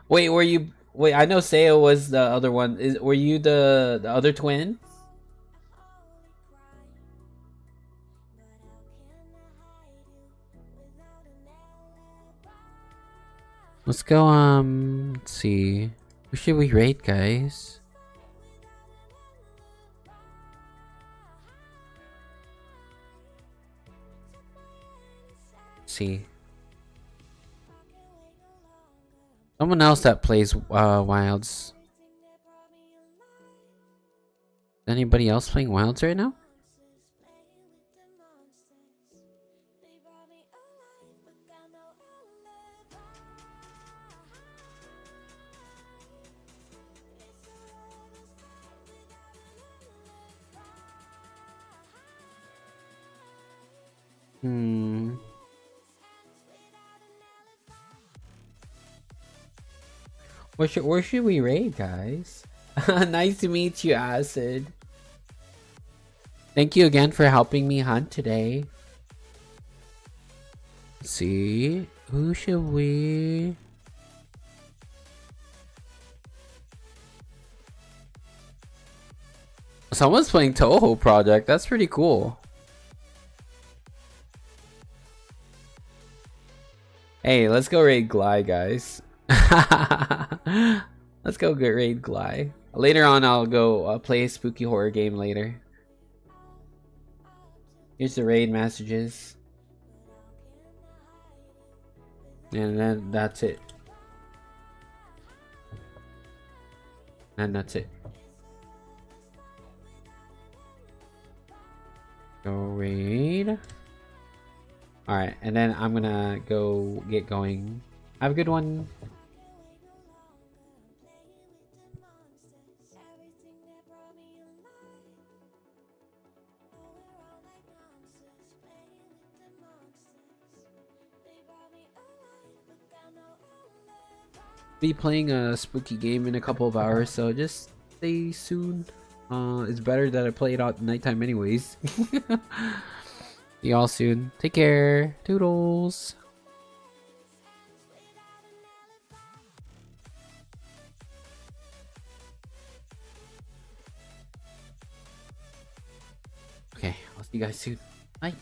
Wait, were you? Wait, I know Seo was the other one. Were you the other twin? Let's go. Let's see. Who should we raid, guys? Let's see. Someone else that plays Wilds. Anybody else playing Wilds right now? Where should we raid, guys? Nice to meet you, Acid. Thank you again for helping me hunt today. Let's see, who should we? Someone's playing Touhou Project. That's pretty cool. Hey, let's go raid Glide, guys. Let's go get raid Glide. Later on, I'll go play a spooky horror game later. Here's the raid messages. And then that's it. And that's it. Go raid. Alright, and then I'm gonna go get going. Have a good one. Be playing a spooky game in a couple of hours, so just stay soon. It's better that I play it out at nighttime anyways. See y'all soon. Take care. Toodles. Okay, I'll see you guys soon. Bye.